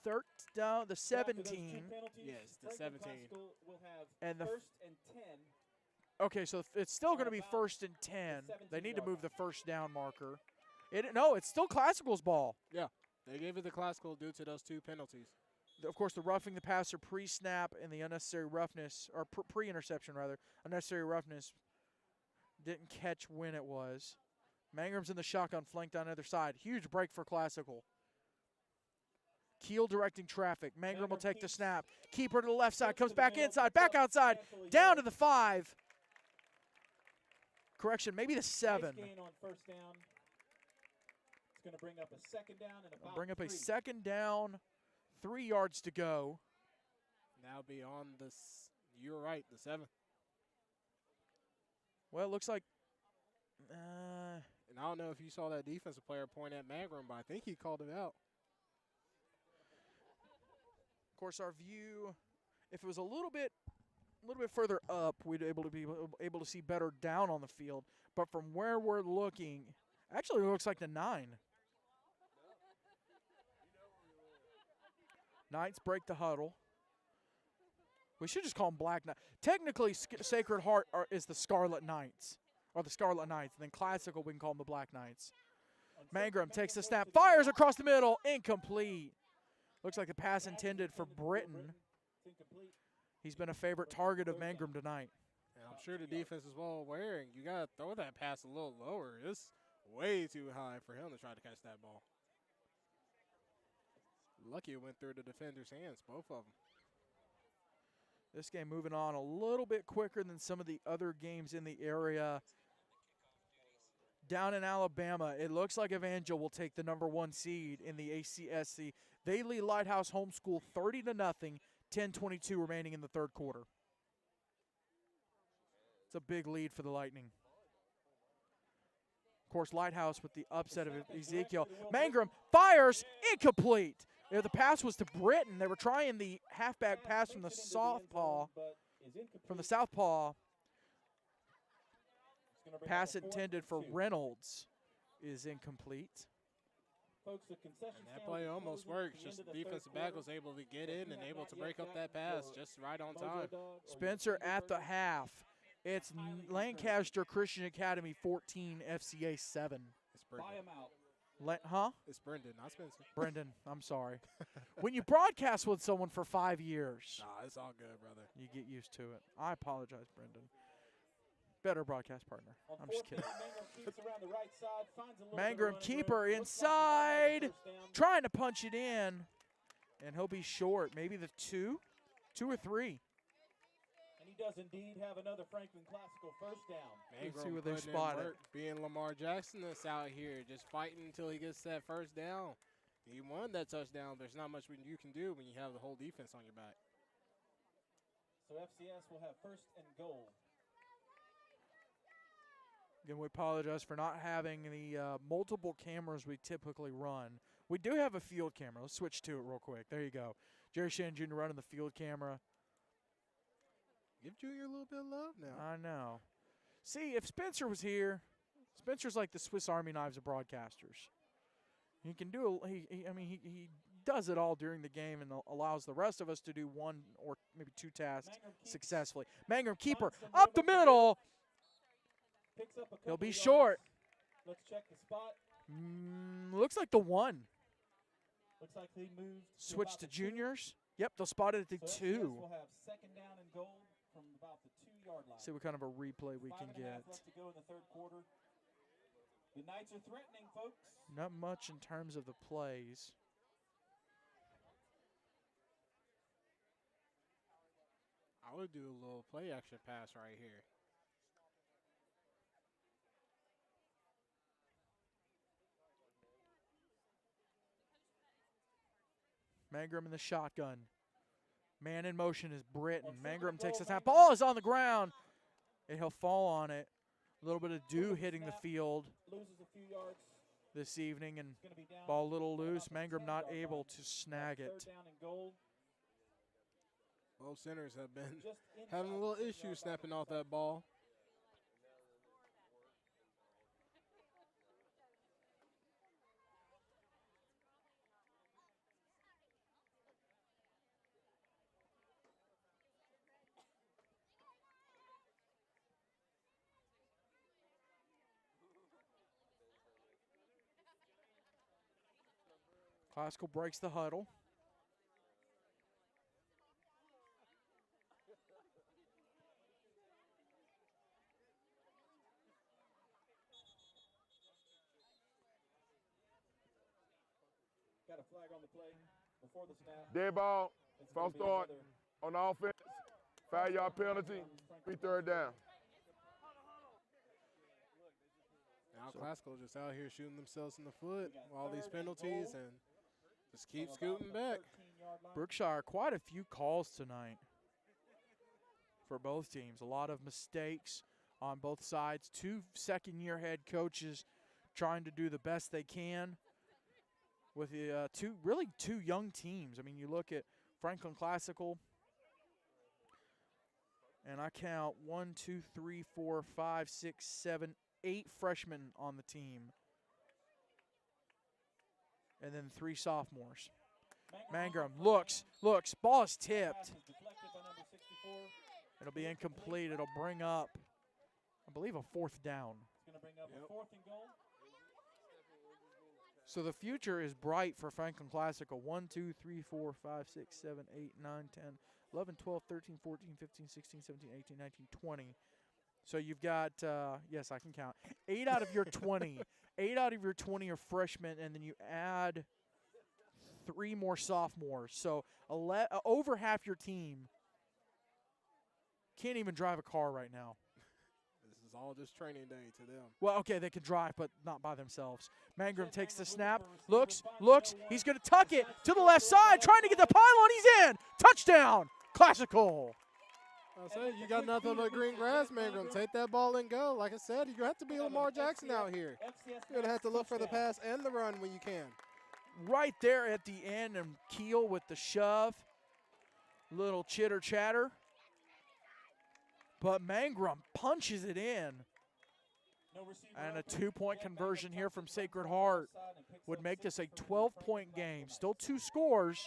third down, the So after those 2 17. penalties, Yes, the Franklin 17. Classical will have And the first and 10. Okay, so it's still going to be about first and 10. They need to 17-yard move the line. first down marker. No, it's still Classical's ball. They gave it to Classical due to those 2 penalties. Of course, the roughing the passer pre-snap and the unnecessary roughness, or pre-interception rather, unnecessary roughness didn't catch when it was. Mangrum's in the shotgun, flanked on the other side. Huge break for Classical. Keel directing traffic. Mangrum will take the keeps- snap. Keeper to the left side, Keeps comes to the back middle, inside, picks back up outside, handful of down to yards. the 5. Correction, maybe the Nice 7. gain on first down. It's going to bring up a second down and about Bring up 3. a second down, 3 yards to go. Now be on the, you're right, the 7. Well, it looks like And I don't know if you saw that defensive player point at Magrum, but I think he called it out. Of course, our view, if it was a little bit further up, we'd be able to see better down on the field. But from where we're looking, actually it looks like the 9. Knights break the huddle. We should just call them Black Knights. Technically, Sacred Heart is the Scarlet Knights, or the Scarlet Knights. And then classical, we can call them the Black Knights. Mangrum takes the snap, fires across the middle, incomplete. Looks like the pass intended for Britton. He's been a favorite target of Mangrum tonight. And I'm sure the defense is well aware. You got to throw that pass a little lower. It's way too high for him to try to catch that ball. Lucky it went through the defender's hands, both of them. This game moving on a little bit quicker than some of the other games in the area. Down in Alabama, it looks like Evangel will take the #1 seed in the ACSC. They lead Lighthouse Homeschool 30-0, 10:22 remaining in the third quarter. It's a big lead for the Lightning. Of course, Lighthouse with the upset of Ezekiel. Mangrum fires, incomplete. The pass was to Britton. They were trying the halfback pass from the southpaw. Pass intended for Reynolds is incomplete. Folks, the concession and that play almost worked. Just the defensive back was able to get in and able to break up that pass just right on time. Spencer at the half. It's Lancaster Christian Academy 14, FCA 7. It's Brendan. It's Brendan, not Spencer. Brendan, I'm sorry. When you broadcast with someone for 5 years. Nah, it's all good, brother. You get used to it. I apologize, Brendan. Better broadcast partner. I'm just kidding. Mangrum keeper inside. Trying to punch it in. And he'll be short. Maybe the 2 or 3. And he does indeed have another Franklin Classical first down. Let's see where they spot it. Being Lamar Jackson that's out here just fighting until he gets that first down. He won that touchdown. There's not much you can do when you have the whole defense on your back. So FCS will have first and goal. Again, we apologize for not having the multiple cameras we typically run. We do have a field camera. Let's switch to it real quick. There you go. Jerry Shannon Jr. running the field camera. Give Junior a little bit of love now. I know. See, if Spencer was here, Spencer's like the Swiss Army knives of broadcasters. He can do. He does it all during the game and allows the rest of us to do 1 or maybe 2 tasks successfully. Mangrum keeper up the middle. He'll be short. Let's check the spot. Looks like the 1. Looks like they moved. Switch to juniors. Yep, they'll spot it at the 2. We'll have second down and goal from about the 2-yard line. See what kind of a replay we can get. 5.5 left to go in the third quarter. The Knights are threatening, folks. Not much in terms of the plays. I would do a little play action pass right here. Mangrum in the shotgun. Man in motion is Britton. Mangrum takes the snap. Ball is on the ground, and he'll fall on it. A little bit of dew hitting the field this evening, and ball a little loose. Mangrum not able to snag it. Both centers have been having a little issue snapping off that ball. Classical breaks the huddle. Got a flag on the play before the snap. Dead ball, false start on offense, 5-yard penalty, 3 third down. Now Classical just out here shooting themselves in the foot with all these penalties and just keep scooting back. Brookshire, quite a few calls tonight for both teams. A lot of mistakes on both sides. 2 second-year head coaches trying to do the best they can with the two young teams. I mean, you look at Franklin Classical, and I count 1, 2, 3, 4, 5, 6, 7, 8 freshmen on the team, and then 3 sophomores. Mangrum looks, ball is tipped. It'll be incomplete. It'll bring up, I believe, a 4th down. It's going to bring up a 4th and goal. So the future is bright for Franklin Classical. 1, 2, 3, 4, 5, 6, 7, 8, 9, 10, 11, 12, 13, 14, 15, 16, 17, 18, 19, 20. So you've got, yes, I can count. 8 out of your 20. 8 out of your 20 are freshmen, and then you add 3 more sophomores. So over half your team can't even drive a car right now. This is all just training day to them. Well, okay, they can drive, but not by themselves. Mangrum takes the snap, looks. He's going to tuck it to the left side, trying to get the pylon. He's in. Touchdown, Classical. I say you got nothing but green grass, Mangrum. Take that ball and go. Like I said, you have to be Lamar Jackson out here. You're going to have to look for the pass and the run when you can. Right there at the end, and Keel with the shove. Little chitter-chatter. But Mangrum punches it in. And a 2-point conversion here from Sacred Heart would make this a 12-point game. Still 2 scores,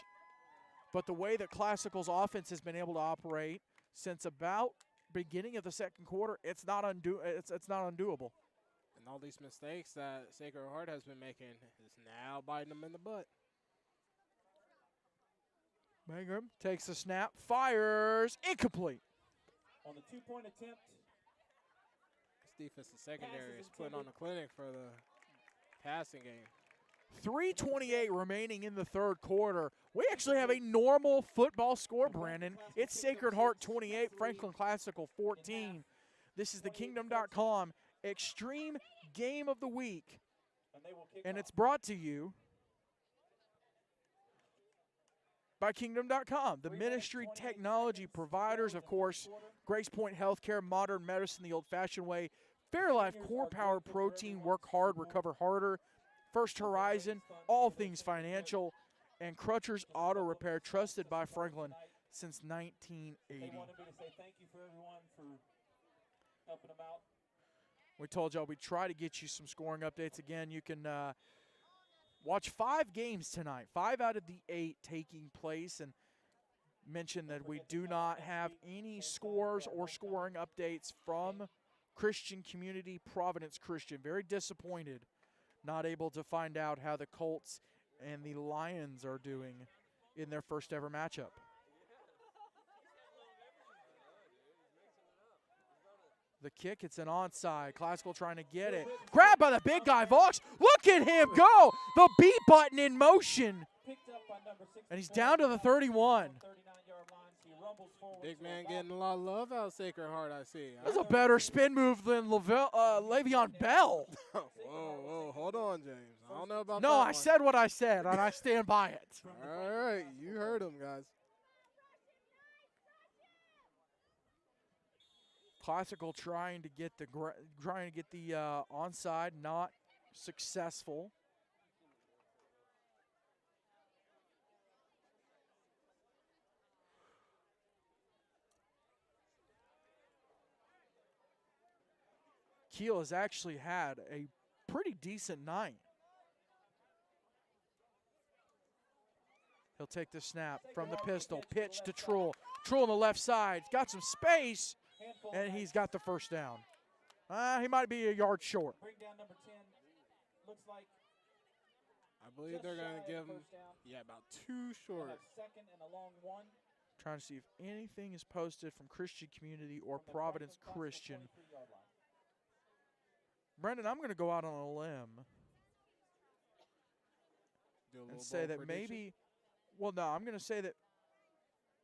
but the way that Classical's offense has been able to operate since about beginning of the second quarter, it's not undoable. And all these mistakes that Sacred Heart has been making is now biting them in the butt. Mangrum takes the snap, fires, incomplete. On the 2-point attempt. This defensive secondary is putting on a clinic for the passing game. 3:28 remaining in the third quarter. We actually have a normal football score, Brandon. It's Sacred Heart 28, Franklin Classical 14. This is the Kingdom.com Extreme Game of the Week, and it's brought to you by Kingdom.com, the ministry technology providers, of course, Grace Point Healthcare, modern medicine the old-fashioned way, Fairlife Core Power Protein, work hard, recover harder, First Horizon, all things financial, and Crutcher's Auto Repair, trusted by Franklin since 1980. They wanted me to say thank you for everyone for helping them out. We told y'all we'd try to get you some scoring updates. Again, you can watch 5 games tonight, 5 out of the 8 taking place, and mention that we do not have any scores or scoring updates from Christian Community Providence Christian. Very disappointed, not able to find out how the Colts and the Lions are doing in their first ever matchup. The kick, it's an onside. Classical trying to get it. Grabbed by the big guy, Vox. Look at him go. The B button in motion. And he's down to the 31. Big man getting a lot of love out of Sacred Heart, I see. That's a better spin move than Le'Veon Bell. Whoa, hold on, James. I don't know about no, that I one. said what I said, and I stand by it. All right, you heard him, guys. Classical trying to get the onside, not successful. Keel has actually had a pretty decent night. He'll take the snap from the pistol, pitch to Trull. Trull on the left side, got some space, and he's got the first down. He might be a yard short. Bring down number 10. Looks like I believe they're going to give him, about 2 short. Second and a long 1. Trying to see if anything is posted from Christian Community or Providence Christian. Brendan, I'm going to go out on a limb and say that maybe, I'm going to say that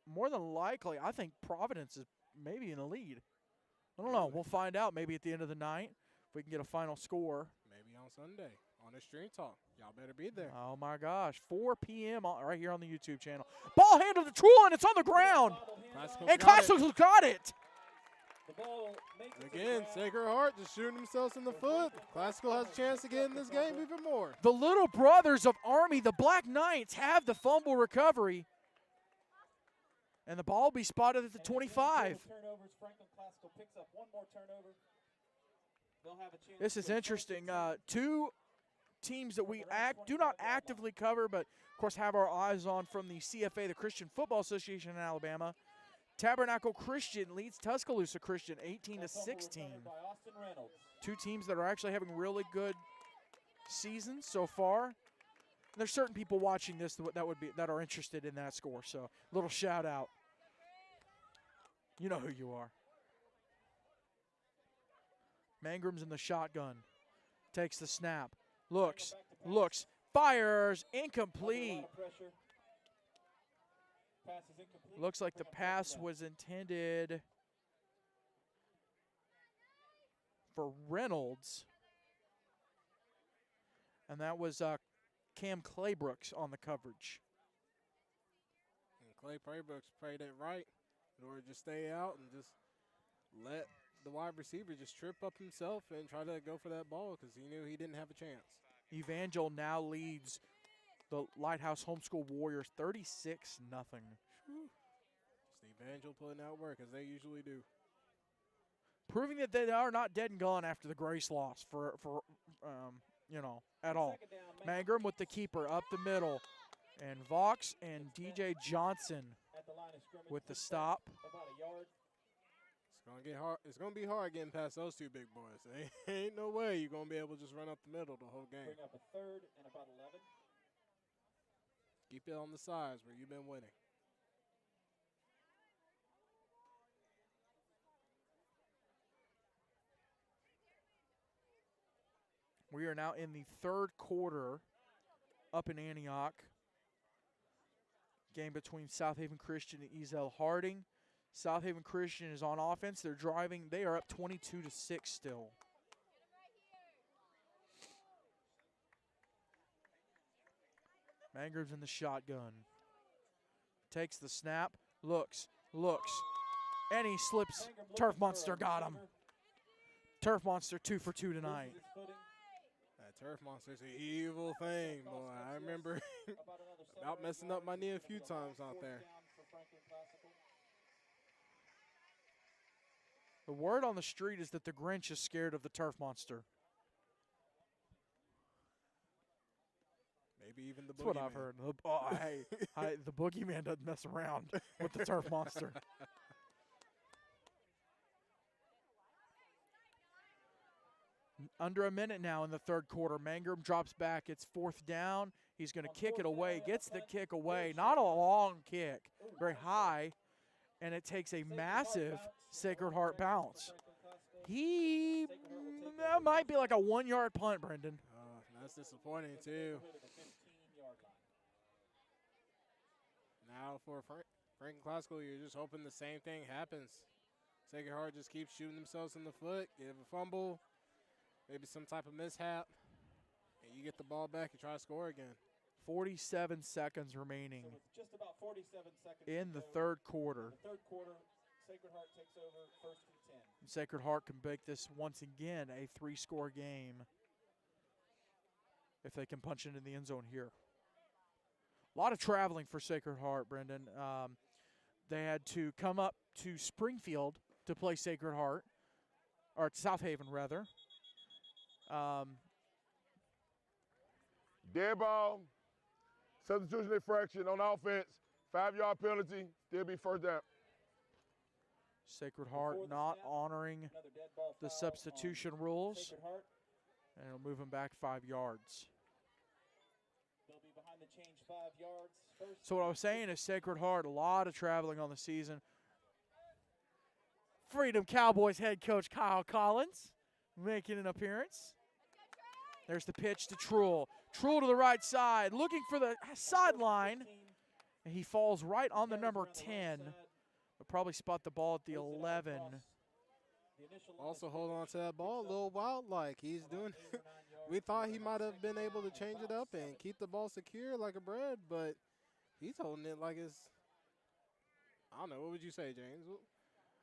more than likely, I think Providence is maybe in the lead. I don't know. We'll find out maybe at the end of the night if we can get a final score. Sunday on Extreme Talk. Y'all better be there. Oh, my gosh. 4 p.m. Right here on the YouTube channel. Ball handled to Trulin. It's on the ground. And Classical's got it. Again, Sacred Heart just shooting themselves in the foot. Classical has a chance to get in this game even more. The little brothers of Army, the Black Knights, have the fumble recovery. And the ball will be spotted at the 25. This is interesting. Two teams that we do not actively cover, but, of course, have our eyes on from the CFA, the Christian Football Association in Alabama. Tabernacle Christian leads Tuscaloosa Christian 18-16. Two teams that are actually having really good seasons so far. There's certain people watching this that are interested in that score, so little shout out. You know who you are. Mangram's in the shotgun. Takes the snap. Looks, fires, incomplete. Looks like the pass was intended for Reynolds. And that was Cam Claybrooks on the coverage. And Clay Claybrooks played it right in order to just stay out and just let the wide receiver just trip up himself and try to go for that ball because he knew he didn't have a chance. Evangel now leads the Lighthouse Homeschool Warriors 36-0. Steve Evangel putting out work as they usually do. Proving that they are not dead and gone after the Grace loss at all. Mangrum with the keeper up the middle. And Vox and DJ Johnson with the stop. It's gonna get hard. It's gonna be hard getting past those two big boys. Ain't no way you're gonna be able to just run up the middle the whole game. Bring up a third and about 11. Keep it on the sides where you've been winning. We are now in the third quarter up in Antioch. Game between South Haven Christian and Ezel Harding. South Haven Christian is on offense. They're driving. They are up 22-6 still. Mangram's in the shotgun. Takes the snap. Looks. And he slips. Turf Monster got him. Turf Monster 2 for 2 tonight. That Turf Monster's an evil thing, boy. I remember about messing up my knee a few times out there. The word on the street is that the Grinch is scared of the Turf Monster. Maybe even the Boogeyman. That's what I've heard. The Boogeyman doesn't mess around with the Turf Monster. Under a minute now in the third quarter. Mangrum drops back. It's fourth down. He's going to kick it away. Gets the kick away. Not a long kick. Very high. And it takes a massive Sacred Heart bounce. That might be like a 1-yard punt, Brendan. That's disappointing, too. Now for Franklin Classical, you're just hoping the same thing happens. Sacred Heart just keeps shooting themselves in the foot, give a fumble, maybe some type of mishap, and you get the ball back and try to score again. 47 seconds remaining. So with just about 47 seconds in the third quarter. The third quarter, Sacred Heart takes over first and 10. Sacred Heart can make this once again a 3-score game if they can punch into the end zone here. A lot of traveling for Sacred Heart, Brendan. They had to come up to Springfield to play Sacred Heart, or South Haven, rather. Dead ball, substitution infraction on offense, 5-yard penalty, still be first down. Sacred Heart not honoring the substitution rules, and it'll move them back 5 yards. They'll be behind the change 5 yards. So what I was saying is Sacred Heart, a lot of traveling on the season. Freedom Cowboys head coach Kyle Collins making an appearance. There's the pitch to Truhl. Truhl to the right side, looking for the sideline. And he falls right on the number 10. But probably spot the ball at the 11. Also hold on to that ball a little wild like he's doing. we thought he might have been able to change it up and keep the ball secure like a bread, but he's holding it like it's, I don't know. What would you say, James?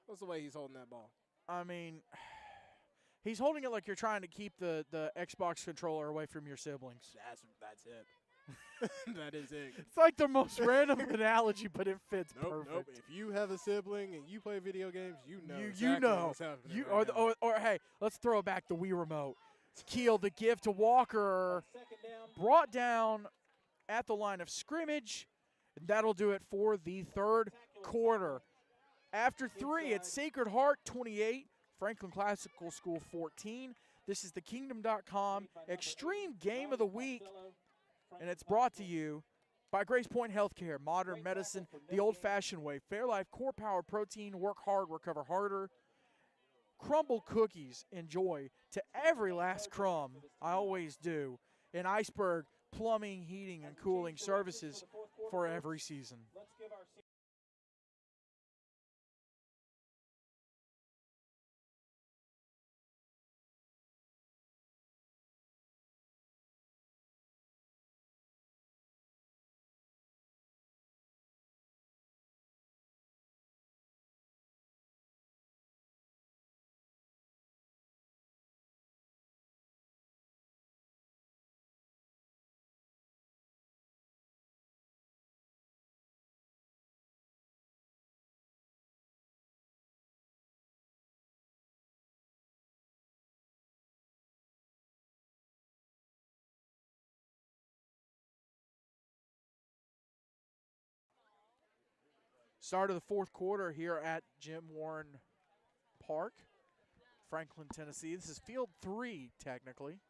What's the way he's holding that ball? I mean, he's holding it like you're trying to keep the Xbox controller away from your siblings. That's it. That is it. It's like the most random analogy, but it fits perfect. Nope. If you have a sibling and you play video games, you know exactly what's happening right now. Or hey, let's throw back the Wii remote. Keel, the give to Walker, brought down at the line of scrimmage. And that'll do it for the third quarter. After 3, it's Sacred Heart 28, Franklin Classical School 14. This is the Kingdom.com Extreme Game of the Week, and it's brought to you by Grace Point Healthcare, modern medicine, the old-fashioned way. Fairlife Core Power Protein, work hard, recover harder. Crumble cookies, enjoy to every last crumb. I always do. And Iceberg Plumbing, Heating, and Cooling Services for every season. Start of the fourth quarter here at Jim Warren Park, Franklin, Tennessee. This is field 3, technically.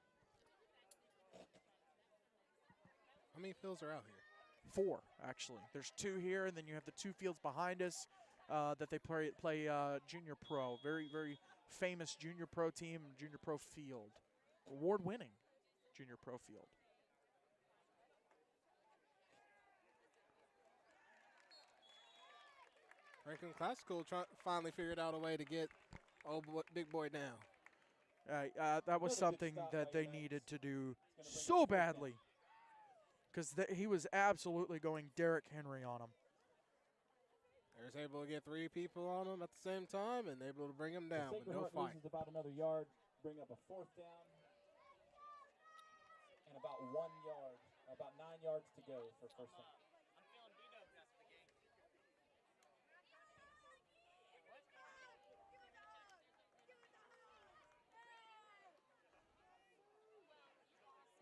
How many fields are out here? 4, actually. There's 2 here, and then you have the 2 fields behind us that they play Junior Pro. Very, very famous Junior Pro team, Junior Pro field. Award-winning Junior Pro field. Franklin Classical finally figured out a way to get big boy down. That was something that they needed to do so badly, because he was absolutely going Derrick Henry on him. They was able to get 3 people on him at the same time and able to bring him down with no fight. Loses about another yard, bring up a 4th down, and about 1 yard, about 9 yards to go for first down.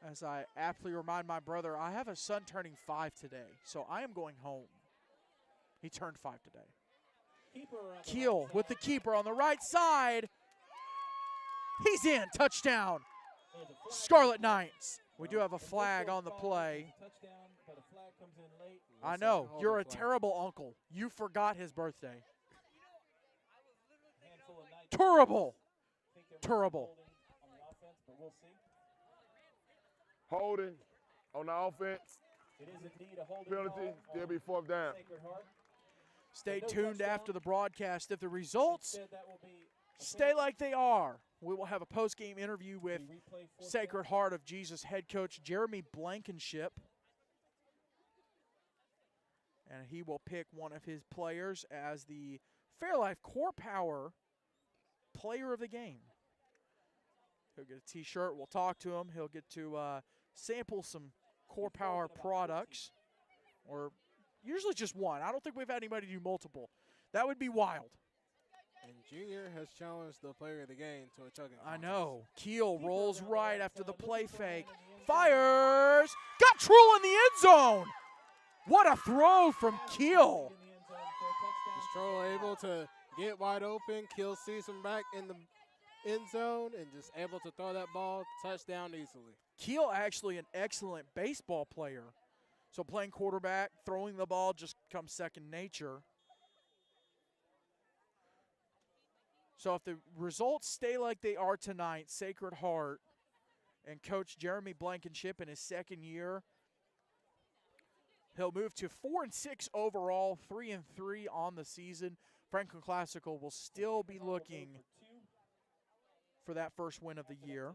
As I aptly remind my brother, I have a son turning 5 today, so I am going home. He turned 5 today. Keel with the keeper on the right side. He's in. Touchdown. Scarlet Knights. We do have a flag on the play. I know. You're a terrible uncle. You forgot his birthday. Terrible. Terrible. Holding on the offense. It is indeed a holding Penalty. There'll be 4th down. Stay tuned after the broadcast. If the results stay like they are, we will have a post-game interview with Sacred Heart of Jesus head coach Jeremy Blankenship. And he will pick one of his players as the Fairlife Core Power Player of the Game. He'll get a T-shirt. We'll talk to him. He'll get to sample some Core Power products, or usually just one. I don't think we've had anybody do multiple. That would be wild. And Junior has challenged the Player of the Game to a chugging contest. I know. Keel rolls right after the play fake. Fires. Got Trull in the end zone. What a throw from Keel. Stroll able to get wide open. Keel sees him back in the end zone and just able to throw that ball touchdown easily. Keel actually an excellent baseball player. So playing quarterback, throwing the ball just comes second nature. So if the results stay like they are tonight, Sacred Heart and Coach Jeremy Blankenship in his 2nd year, he'll move to 4-6 overall, 3-3 on the season. Franklin Classical will still be looking for that first win of the year.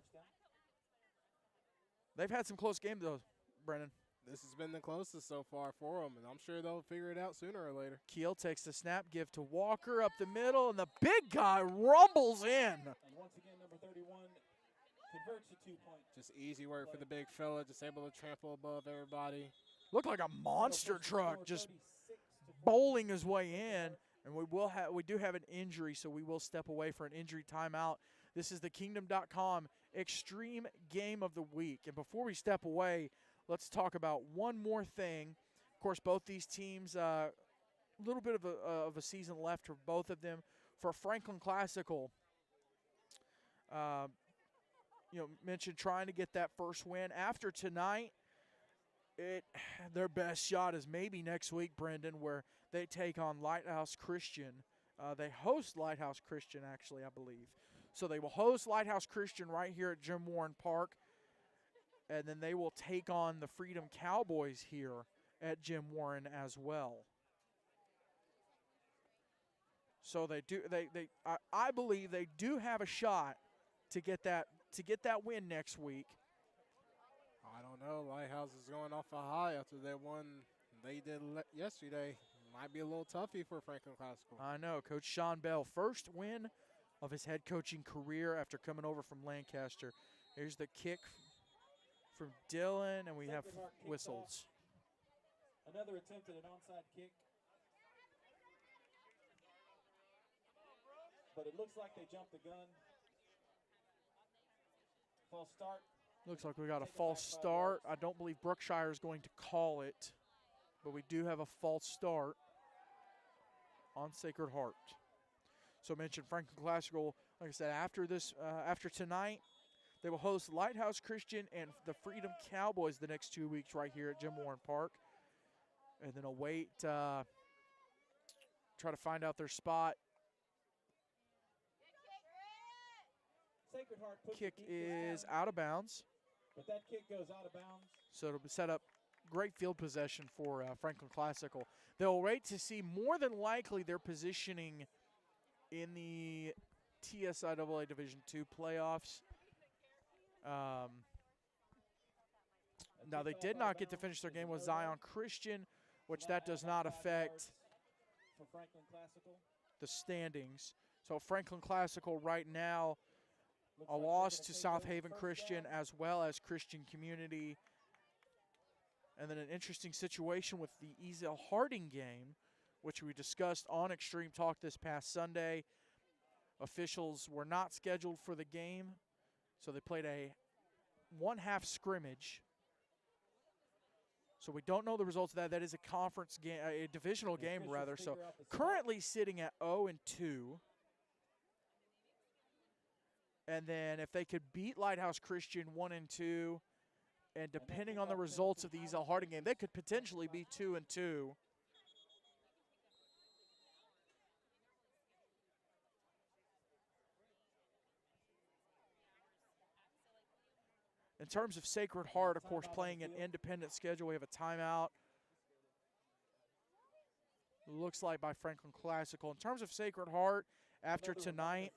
They've had some close games, though, Brennan. This has been the closest so far for them, and I'm sure they'll figure it out sooner or later. Keel takes the snap, give to Walker up the middle, and the big guy rumbles in. And once again, number 31 converts to 2-point. Just easy work for the big fella, just able to trample above everybody. Looked like a monster truck just bowling his way in. And we do have an injury, so we will step away for an injury timeout. This is the Kingdom.com Extreme Game of the Week. And before we step away, let's talk about one more thing. Of course, both these teams, a little bit of a season left for both of them. For Franklin Classical, mentioned trying to get that first win. After tonight, their best shot is maybe next week, Brendan, where they take on Lighthouse Christian. They host Lighthouse Christian, actually, I believe. So they will host Lighthouse Christian right here at Jim Warren Park, and then they will take on the Freedom Cowboys here at Jim Warren as well. So I believe they do have a shot to get that win next week. I don't know. Lighthouse is going off a high after that one they did yesterday. Might be a little toughy for Franklin Classical. I know. Coach Sean Bell, first win of his head coaching career after coming over from Lancaster. Here's the kick from Dylan, and we have whistles. Another attempt at an onside kick. But it looks like they jumped the gun. False start. Looks like we got a false start. I don't believe Brookshire is going to call it, but we do have a false start on Sacred Heart. So I mentioned Franklin Classical, like I said, after tonight, they will host Lighthouse Christian and the Freedom Cowboys the next 2 weeks right here at Jim Warren Park. And then await, try to find out their spot. Sacred Heart Kick is out of bounds. But that kick goes out of bounds. So it'll set up great field possession for Franklin Classical. They'll wait to see more than likely their positioning in the TSIAA Division II playoffs. Now, they did not get to finish their game with Zion Christian, which that does not affect for Franklin Classical the standings. So Franklin Classical right now, a loss to South Haven Christian as well as Christian Community. And then an interesting situation with the Ezel Harding game, which we discussed on Extreme Talk this past Sunday. Officials were not scheduled for the game, so they played a one-half scrimmage. So we don't know the results of that. That is a conference game, a divisional game rather. So currently sitting at 0-2. And then if they could beat Lighthouse Christian 1-2, and depending on the results of the Ezel Harding game, they could potentially be 2-2. In terms of Sacred Heart, of course, playing an independent schedule, we have a timeout. Looks like by Franklin Classical. In terms of Sacred Heart, after tonight,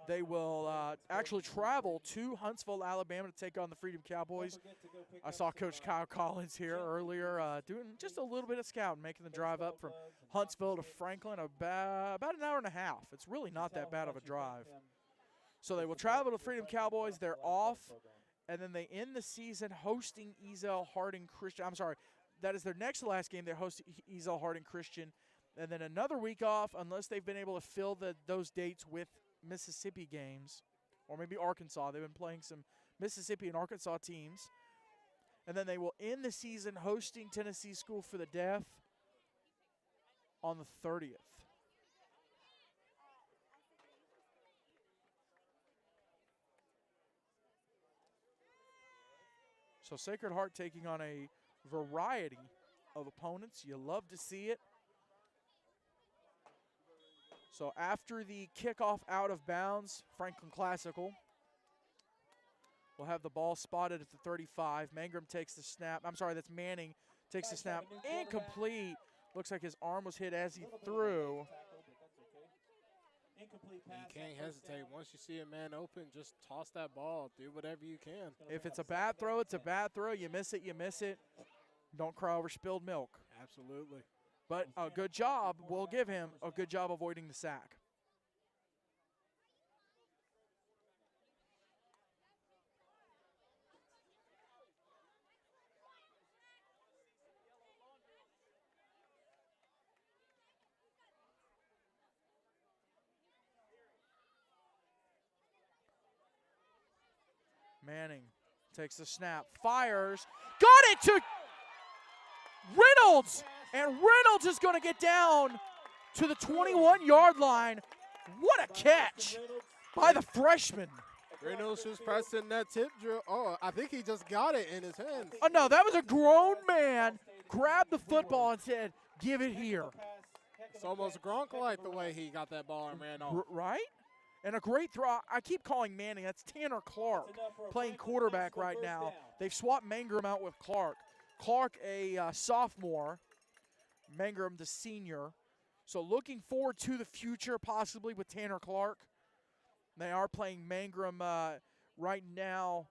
they will actually travel to Huntsville, Alabama to take on the Freedom Cowboys. I saw Coach Kyle Collins here earlier doing just a little bit of scouting, making the drive up from Huntsville to Franklin, about an hour and a half. It's really not that bad of a drive. So they will travel to Freedom Cowboys. They're off, and then they end the season hosting Ezel Harding Christian. I'm sorry, that is their next to last game. They host Ezel Harding Christian. And then another week off unless they've been able to fill those dates with Mississippi games or maybe Arkansas. They've been playing some Mississippi and Arkansas teams. And then they will end the season hosting Tennessee School for the Deaf on the 30th. So Sacred Heart taking on a variety of opponents. You love to see it. So after the kickoff out of bounds, Franklin Classical will have the ball spotted at the 35. Mangrum takes the snap. I'm sorry, that's Manning. Takes the snap. Incomplete. Looks like his arm was hit as he threw. Incomplete You pass. can't on first hesitate. down. Once you see a man open, just toss that ball. Do whatever you can. If it's a bad throw, it's a bad throw. You miss it, you miss it. Don't cry over spilled milk. Absolutely. But a good job, we'll give him a good job avoiding the sack. Manning takes the snap, fires, got it to Reynolds, and Reynolds is going to get down to the 21-yard line. What a catch by the freshman. Reynolds just pressing that tip drill. Oh, I think he just got it in his hands. Oh, no, that was a grown man. Grabbed the football and said, give it here. It's almost Gronk-like the way he got that ball and ran off. Right? And a great throw. I keep calling Manning. That's Tanner Clark playing quarterback right now. They've swapped Mangrum out with Clark. Clark, a sophomore. Mangrum, the senior. So looking forward to the future, possibly with Tanner Clark. They are playing Mangrum right now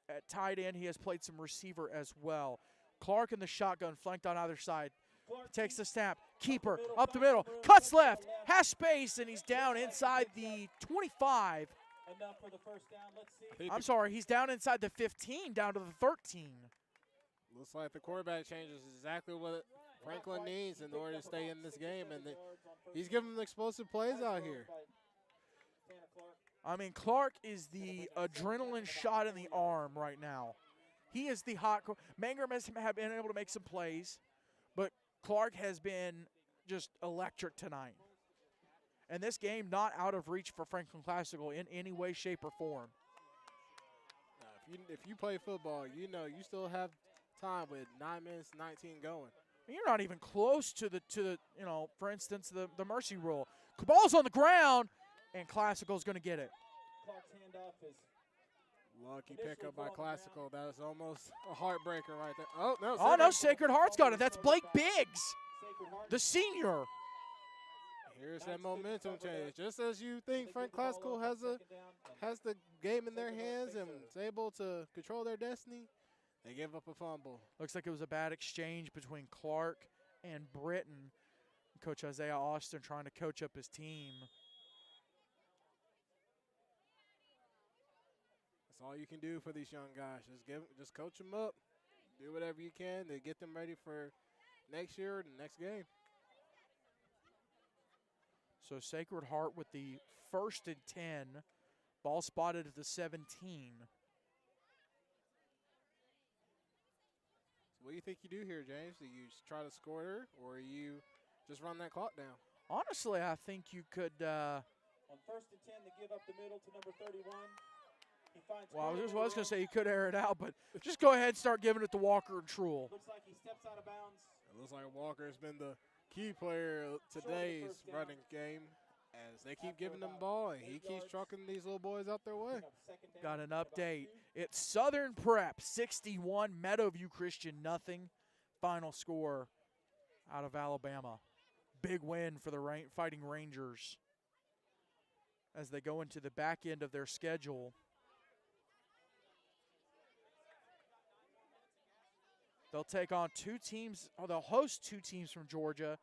at tight end. He has played some receiver as well. Clark in the shotgun, flanked on either side. Takes the snap, keeper, up the middle, cuts left, has space, and he's down inside the 25. Enough for the first down. Let's see. I'm sorry, he's down inside the 15, down to the 13. Looks like the quarterback change is exactly what Franklin needs in order to stay in this game, and he's giving them explosive plays out here. I mean, Clark is the adrenaline shot in the arm right now. He is the hot. Mangrum has been able to make some plays, but Clark has been just electric tonight. And this game not out of reach for Franklin Classical in any way, shape, or form. If you play football, you know you still have time with 9 minutes, 19 going. You're not even close to the for instance, the mercy rule. The ball's on the ground, and Classical's going to get it. Clark's handoff is lucky pickup by Classical. That was almost a heartbreaker right there. Oh, no. Oh, no, Sacred Heart's got it. That's Blake Biggs, the senior. Here's that momentum change. Just as you think Frank Classical has the game in their hands and is able to control their destiny, they give up a fumble. Looks like it was a bad exchange between Clark and Britton. Coach Isaiah Austin trying to coach up his team. That's all you can do for these young guys. Just coach them up. Do whatever you can to get them ready for next year or the next game. So Sacred Heart with the 1st and 10. Ball spotted at the 17. So what do you think you do here, James? Do you try to score her, or you just run that clock down? Honestly, I think you could. On 1st and 10, they give up the middle to number 31. He finds Well, I was going to say you could air it out, but just go ahead and start giving it to Walker and Truel. Looks like he steps out of bounds. It looks like Walker's been the key player of today's running game as they keep giving them the ball, and he keeps trucking these little boys out their way. Got an update. It's Southern Prep 61, Meadowview Christian nothing. Final score out of Alabama. Big win for the Fighting Rangers as they go into the back end of their schedule. They'll take on 2 teams, or they'll host 2 teams from Georgia,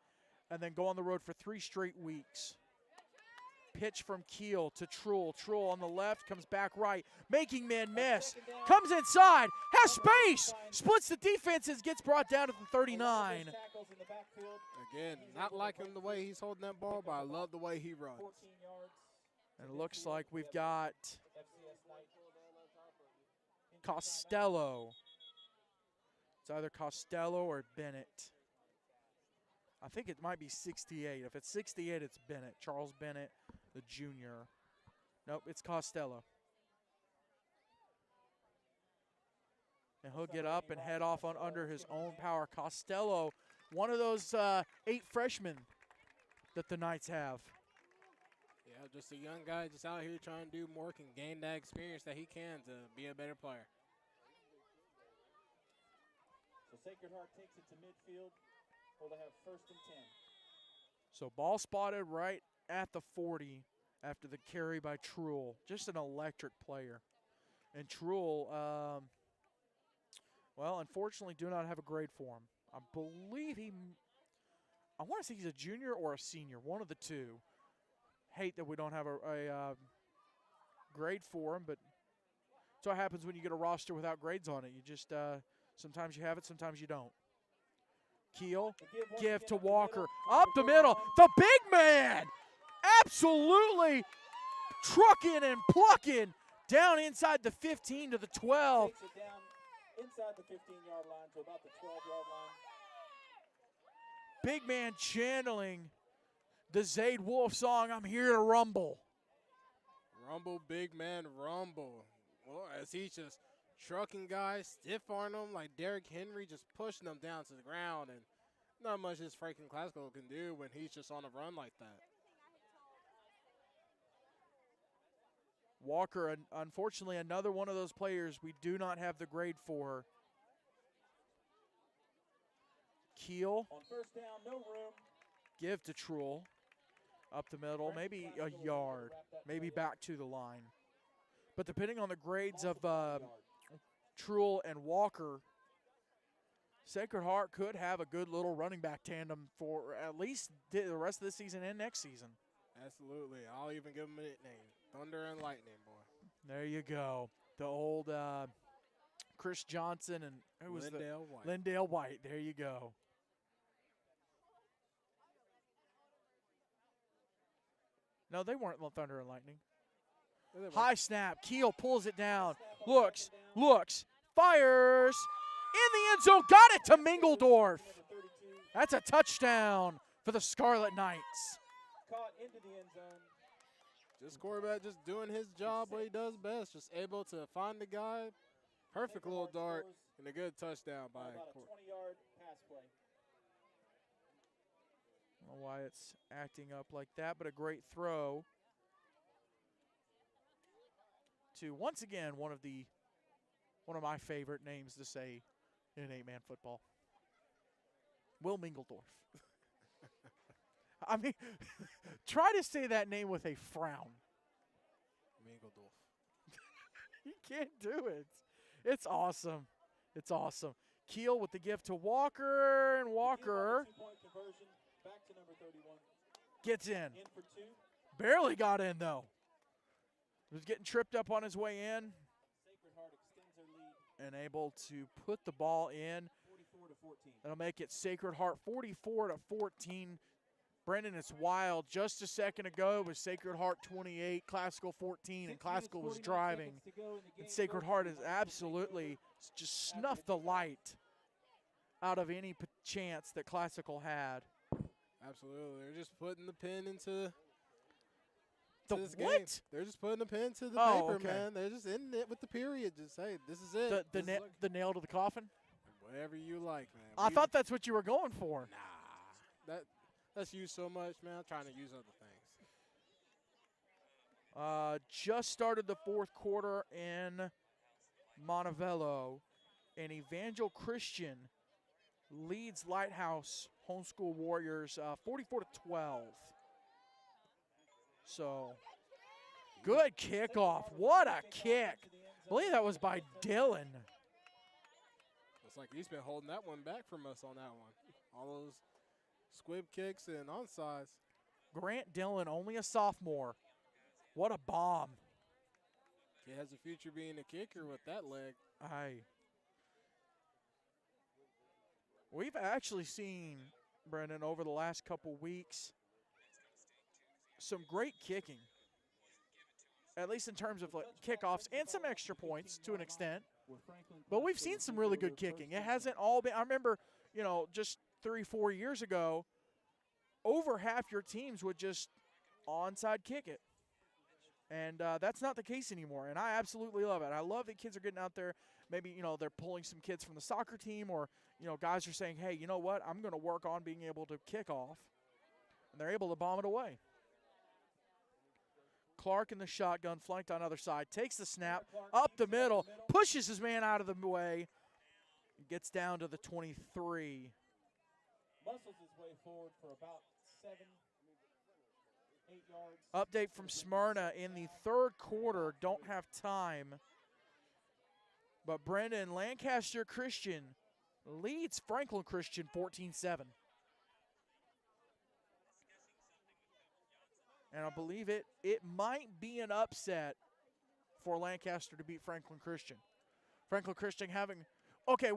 and then go on the road for 3 straight weeks. Pitch from Keel to Truel. Truel on the left, comes back right, making man miss. Comes inside, has space, splits the defenses, gets brought down to the 39. Again, not liking the way he's holding that ball, but I love the way he runs. And it looks like we've got Costello. It's either Costello or Bennett. I think it might be 68. If it's 68, it's Bennett. Charles Bennett, the junior. Nope, it's Costello. And he'll get up and head off on under his own power. Costello, one of those 8 freshmen that the Knights have. Yeah, just a young guy just out here trying to do more, can gain that experience that he can to be a better player. So Sacred Heart takes it to midfield. Or they have 1st and 10. So ball spotted right at the 40 after the carry by Truel. Just an electric player. And Truel, well, unfortunately do not have a grade for him. I believe I want to say he's a junior or a senior, one of the two. Hate that we don't have a grade for him, but that's what happens when you get a roster without grades on it. You just, sometimes you have it, sometimes you don't. Keel, give to Walker, up the middle, the big man, absolutely trucking and plucking down inside the 15 to the 12. Takes it down inside the 15-yard line to about the 12-yard line. Big man channeling the Zayd Wolf song, I'm here to rumble. Rumble, big man, rumble. Well, as he's just trucking guys, stiff-arming them like Derrick Henry, just pushing them down to the ground. And not much this Franklin Classical can do when he's just on a run like that. Walker, unfortunately, another one of those players we do not have the grade for. Keel. On first down, no room. Give to Truel. Up the middle, maybe a yard, maybe back to the line. But depending on the grades of Truel and Walker, Sacred Heart could have a good little running back tandem for at least the rest of this season and next season. Absolutely. I'll even give him a nickname. Thunder and Lightning, boy. There you go. The old Chris Johnson and who was Lindale White. Lindale White. There you go. No, they weren't Thunder and Lightning. High snap. Keel pulls it down. Looks, fires. In the end zone. Got it to Mingledorf. That's a touchdown for the Scarlet Knights. Caught into the end zone. Just quarterback just doing his job, what he does best. Just able to find the guy. Perfect little dart and a good touchdown by about a 20-yard pass play. I don't know why it's acting up like that, but a great throw to, once again, one of my favorite names to say in 8-man football. Will Mingledorf. I mean, try to say that name with a frown. Mingledorf. You can't do it. It's awesome. It's awesome. Keel with the gift to Walker, and Walker Two-point conversion, back to number 31. gets in. In for two. Barely got in, though. Was getting tripped up on his way in Sacred Heart extends their lead, and able to put the ball in. 44 to 14. That'll make it Sacred Heart 44 to 14. Brendan, it's wild. Just a second ago it was Sacred Heart 28, Classical 14, and Classical was driving. And Sacred Heart has absolutely just snuffed the light out of any chance that Classical had. Absolutely. They're just putting the pen into The this what? game. They're just putting the pen to the Oh, paper, okay. man. They're just in it with the period. Just say, this is it. The nail to the coffin? Whatever you like, man. I thought that's what you were going for. Nah. That's used so much, man. I'm trying to use other things. Just started the fourth quarter in Montevello, and Evangel Christian leads Lighthouse Homeschool Warriors 44 to 12. So, good kickoff. What a kick. I believe that was by Dylan. Looks like he's been holding that one back from us on that one. All those squib kicks and onsides. Grant Dillon, only a sophomore. What a bomb. He has a future being a kicker with that leg. We've actually seen, Brendan, over the last couple weeks, some great kicking. At least in terms of like kickoffs and some extra points to an extent. But we've seen some really good kicking. It hasn't all been, I remember, just 3-4 years ago, over half your teams would just onside kick it. And that's not the case anymore, and I absolutely love it. I love that kids are getting out there. Maybe, they're pulling some kids from the soccer team, or, guys are saying, hey, you know what, I'm going to work on being able to kick off. And they're able to bomb it away. Clark in the shotgun, flanked on the other side, takes the snap, up the middle, pushes his man out of the way, gets down to the 23. Muscles his way forward for about 7. 8 yards. Update from Smyrna in the third quarter. Don't have time. But Brendan, Lancaster Christian leads Franklin Christian 14-7. And I believe it might be an upset for Lancaster to beat Franklin Christian. Franklin Christian having – okay,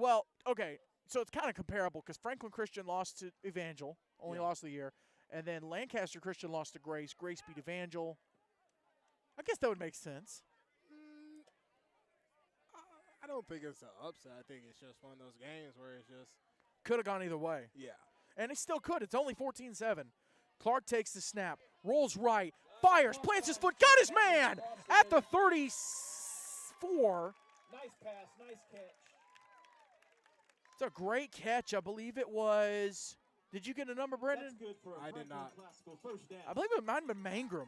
so it's kind of comparable because Franklin Christian lost to Evangel, only lost the year. And then Lancaster Christian lost to Grace. Grace beat Evangel. I guess that would make sense. I don't think it's an upset. I think it's just one of those games where it's just – could have gone either way. Yeah. And it still could. It's only 14-7. Clark takes the snap, rolls right, fires, plants his foot, got his man at the 34. Nice pass, nice catch. It's a great catch. I believe it was – did you get a number, Brendan? That's good for I did not. First down. I believe it might have been Mangrum.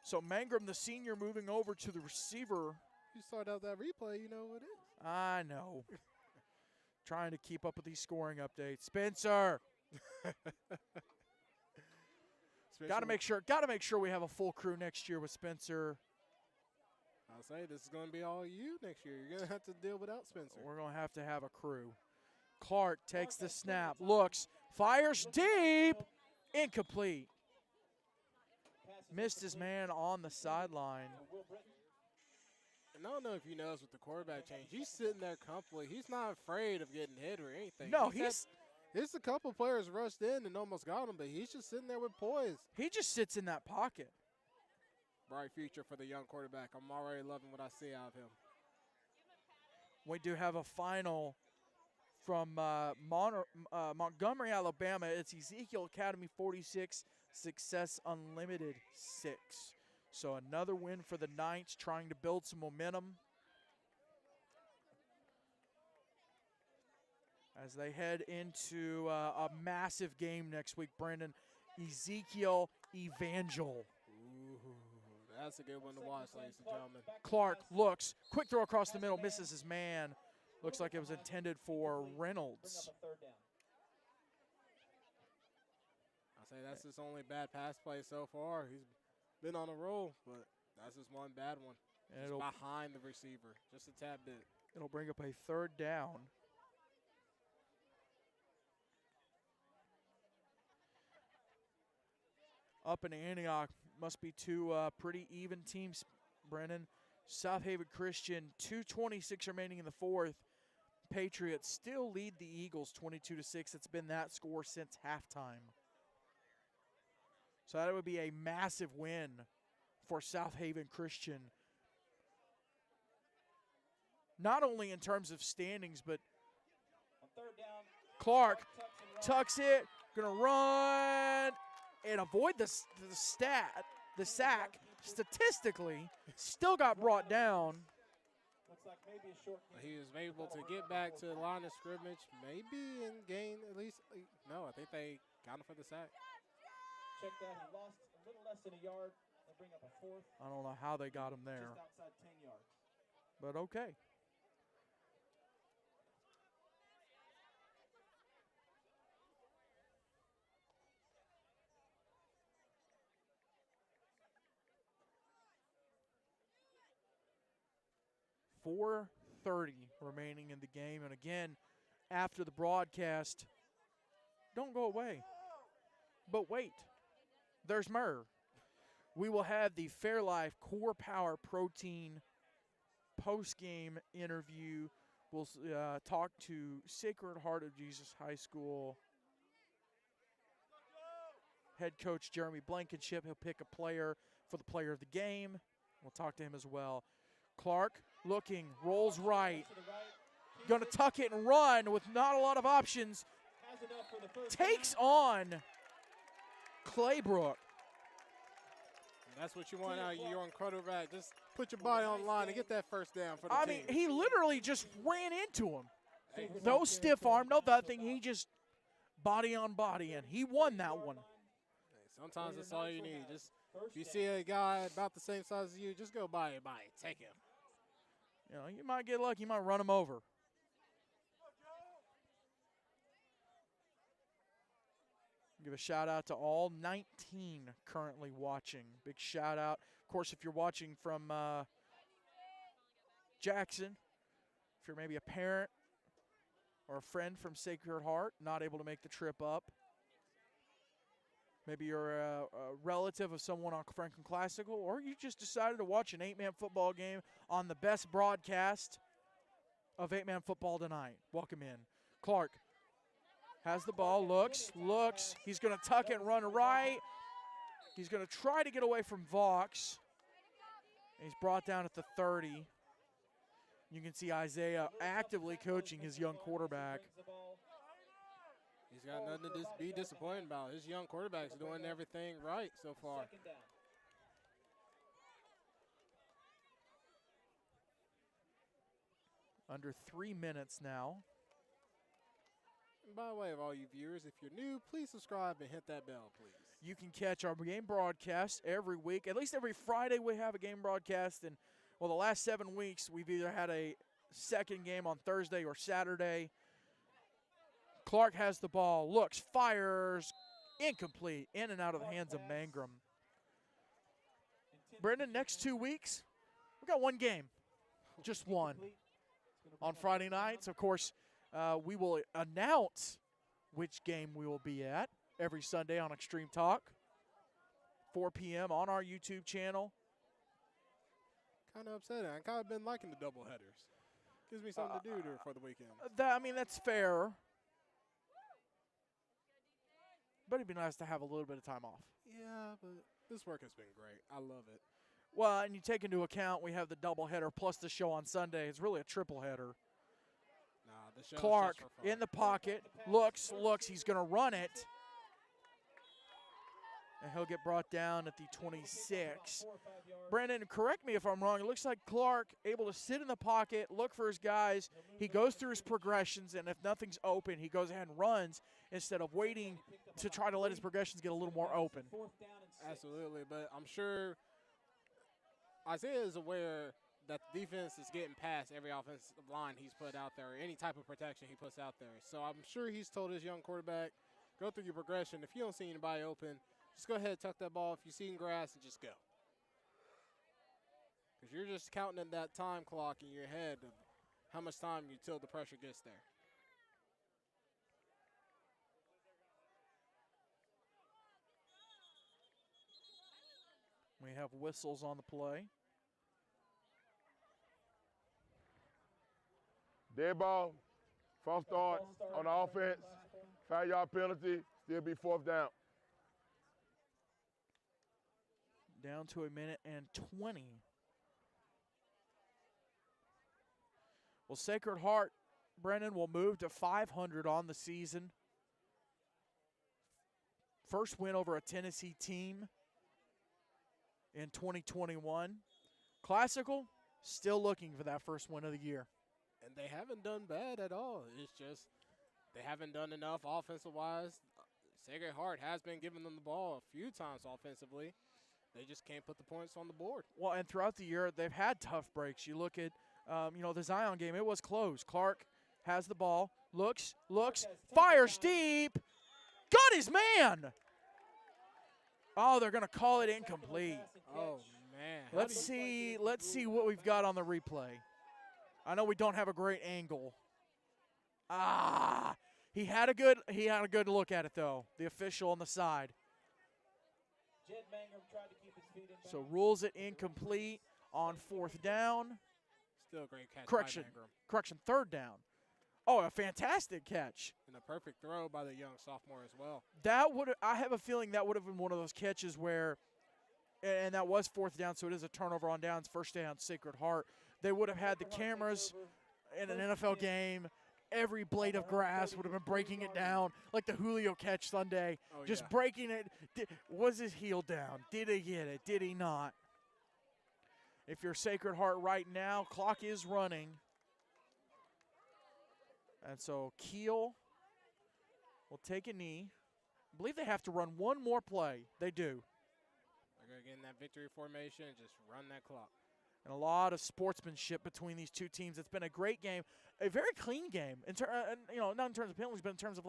So Mangrum, the senior, moving over to the receiver. You start out that replay, you know what it is. I know. Trying to keep up with these scoring updates. Spencer. Got to make sure we have a full crew next year with Spencer. I'll say this is going to be all you next year. You're going to have to deal without Spencer. We're going to have a crew. Clark takes the snap, looks, fires deep, incomplete. Missed his man on the sideline. And I don't know if you noticed with the quarterback change, he's sitting there comfortably. He's not afraid of getting hit or anything. No, There's a couple players rushed in and almost got him, but he's just sitting there with poise. He just sits in that pocket. Bright future for the young quarterback. I'm already loving what I see out of him. We do have a final from Montgomery, Alabama. It's Ezekiel Academy 46, Success Unlimited 6. So another win for the Knights, trying to build some momentum as they head into a massive game next week. Brendan, Ezekiel Evangel. Ooh, that's a good one to watch, ladies and gentlemen. Clark looks, quick throw across the middle, misses his man. Looks like it was intended for Reynolds. I'll say that's his only bad pass play so far. He's been on a roll, but that's just one bad one. And it's behind the receiver, just a tad bit. It'll bring up a third down. Up in Antioch, must be two pretty even teams, Brennan. South Haven Christian, 2:26 remaining in the fourth. Patriots still lead the Eagles 22-6. It's been that score since halftime. So that would be a massive win for South Haven Christian. Not only in terms of standings, but Clark tucks it, gonna run and avoid the sack. Statistically, still got brought down. He was able to get back to the line of scrimmage, maybe, and gain at least. No, I think they got him for the sack. Check that. He lost a little less than a yard. They bring up a fourth. I don't know how they got him there. Just outside 10 yards. But okay. .430 remaining in the game. And again, after the broadcast, don't go away. But wait, there's Murr. We will have the Fairlife Core Power Protein post-game interview. We'll talk to Sacred Heart of Jesus High School head coach Jeremy Blankenship. He'll pick a player for the player of the game. We'll talk to him as well. Clark looking, rolls right. Going to tuck it and run with not a lot of options. Takes on Claybrook. That's what you want out of your young quarterback. Just put your body on the line and get that first down for the team. I mean, he literally just ran into him. No stiff arm, no nothing. He just body on body, and he won that one. Sometimes that's all you need. Just if you see a guy about the same size as you, just go by your body. Take him. You know, you might get lucky. You might run him over. Give a shout out to all 19 currently watching. Big shout out. Of course, if you're watching from Jackson, if you're maybe a parent or a friend from Sacred Heart, not able to make the trip up. Maybe you're a relative of someone on Franklin Classical, or you just decided to watch an 8-man football game on the best broadcast of 8-man football tonight. Welcome in. Clark has the ball, looks. He's going to tuck it and run right. He's going to try to get away from Vox. He's brought down at the 30. You can see Isaiah actively coaching his young quarterback. He's got nothing to be disappointed about. His young quarterback's doing everything right so far. Under 3 minutes now. And by the way, of all you viewers, if you're new, please subscribe and hit that bell, please. You can catch our game broadcast every week. At least every Friday we have a game broadcast. And, well, the last 7 weeks we've either had a second game on Thursday or Saturday. Clark has the ball, looks, fires, incomplete, in and out of the hands of Mangrum. Brendan, next 2 weeks, we got one game, just one. On Friday nights, of course, we will announce which game we will be at every Sunday on Extreme Talk, 4 p.m. on our YouTube channel. Kind of upsetting. I kind of been liking the doubleheaders. Gives me something to do for the weekend. That's fair. But it'd be nice to have a little bit of time off. Yeah, but this work has been great. I love it. Well, and you take into account we have the doubleheader plus the show on Sunday. It's really a triple header. Nah, the show Clark in the pocket, looks. He's going to run it. And he'll get brought down at the 26. Brandon, correct me if I'm wrong. It looks like Clark able to sit in the pocket, look for his guys. He goes through his progressions, and if nothing's open, he goes ahead and runs instead of waiting to try to let his progressions get a little more open. Absolutely, but I'm sure Isaiah is aware that the defense is getting past every offensive line he's put out there, or any type of protection he puts out there. So I'm sure he's told his young quarterback, go through your progression. If you don't see anybody open, just go ahead, tuck that ball. If you see grass, and just go. Because you're just counting in that time clock in your head of how much time until the pressure gets there. We have whistles on the play. Dead ball, false start on offense, 5-yard penalty, still be 4th down. Down to 1 minute and 20. Well, Sacred Heart, Brennan, will move to 500 on the season. First win over a Tennessee team in 2021. Classical, still looking for that first win of the year. And they haven't done bad at all. It's just they haven't done enough offensive-wise. Sacred Heart has been giving them the ball a few times offensively. They just can't put the points on the board. Well, and throughout the year, they've had tough breaks. You look at, the Zion game, it was close. Clark has the ball, looks, fires deep, got his man. Oh, they're going to call it incomplete. Oh, man. Let's see what we've got on the replay. I know we don't have a great angle. He had a good look at it though. The official on the side. So rules it incomplete on 4th down. Still a great catch. Correction, 3rd down. Oh, a fantastic catch. And a perfect throw by the young sophomore as well. I have a feeling that would have been one of those catches where, and that was 4th down, so it is a turnover on downs, 1st down, Sacred Heart. They would have had the cameras in an NFL game. Every blade of grass would have been breaking it down, like the Julio catch Sunday. Just breaking it. Was his heel down? Did he get it? Did he not? If you're Sacred Heart right now, clock is running. And so Keel will take a knee. I believe they have to run one more play. They do. They're going to get in that victory formation and just run that clock. And a lot of sportsmanship between these two teams. It's been a great game, a very clean game. Not in terms of penalties, but in terms of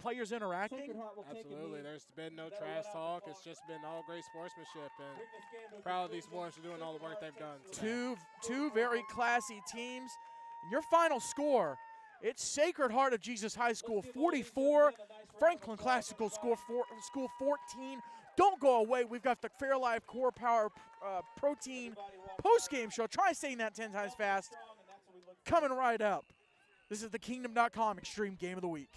players interacting? Sacred Heart will take a Absolutely. knee. There's been no That'll trash run out the talk. It's clock. just been all great sportsmanship, and Bring this game to a proud of these conclusion. boys for doing all the work they've done. Two very classy teams. Your final score, it's Sacred Heart of Jesus High School 44, Franklin Classical School 14. Don't go away. We've got the Fairlife Core Power Protein post-game show. Try saying that 10 times fast. Coming right up. This is the Kingdom.com Extreme Game of the Week.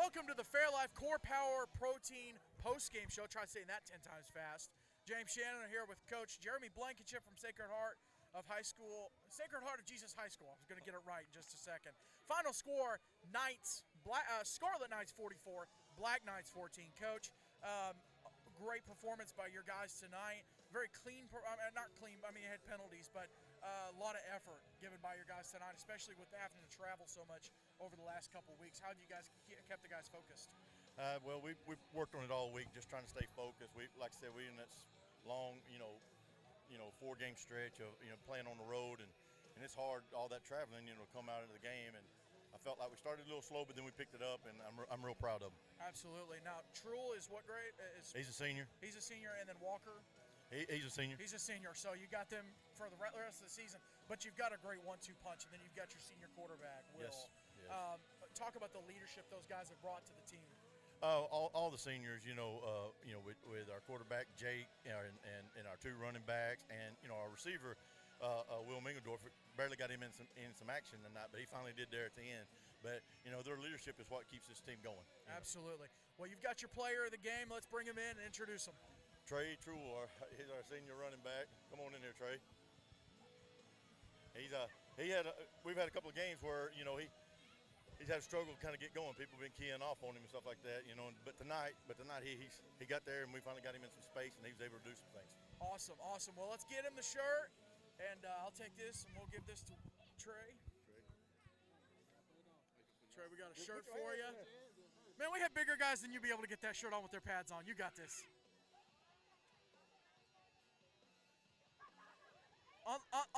Welcome to the Fairlife Core Power Protein post-game show. Try saying that 10 times fast. James Shannon here with Coach Jeremy Blankenship from Sacred Heart of Jesus High School. I was going to get it right in just a second. Final score, Scarlet Knights 44, Black Knights 14. Coach, great performance by your guys tonight. Very clean, not clean, I mean, you had penalties, but a lot of effort given by your guys tonight, especially with having to travel so much over the last couple of weeks. How did you guys kept the guys focused? Well, we worked on it all week, just trying to stay focused. Like I said, we in this long, 4-game stretch of playing on the road, and it's hard all that traveling, to come out of the game. And I felt like we started a little slow, but then we picked it up, and I'm real proud of him. Absolutely. Now, Truel is what grade? He's a senior. He's a senior, and then Walker. He's a senior. He's a senior. So you got them for the rest of the season, but you've got a great 1-2 punch, and then you've got your senior quarterback, Will. Yes. Talk about the leadership those guys have brought to the team. All the seniors, with our quarterback Jake and our 2 running backs, and our receiver Will Mingendorf, barely got him in some action tonight, but he finally did there at the end. But their leadership is what keeps this team going. Absolutely. Well, you've got your player of the game. Let's bring him in and introduce him. Trey Truel, he's our senior running back. Come on in here, Trey. We've had a couple of games where he's had a struggle to kind of get going. People have been keying off on him and stuff like that, But tonight he got there, and we finally got him in some space, and he was able to do some things. Awesome. Well, let's get him the shirt, and I'll take this, and we'll give this to Trey. Trey, we got a shirt for you. Man, we have bigger guys than you be able to get that shirt on with their pads on. You got this.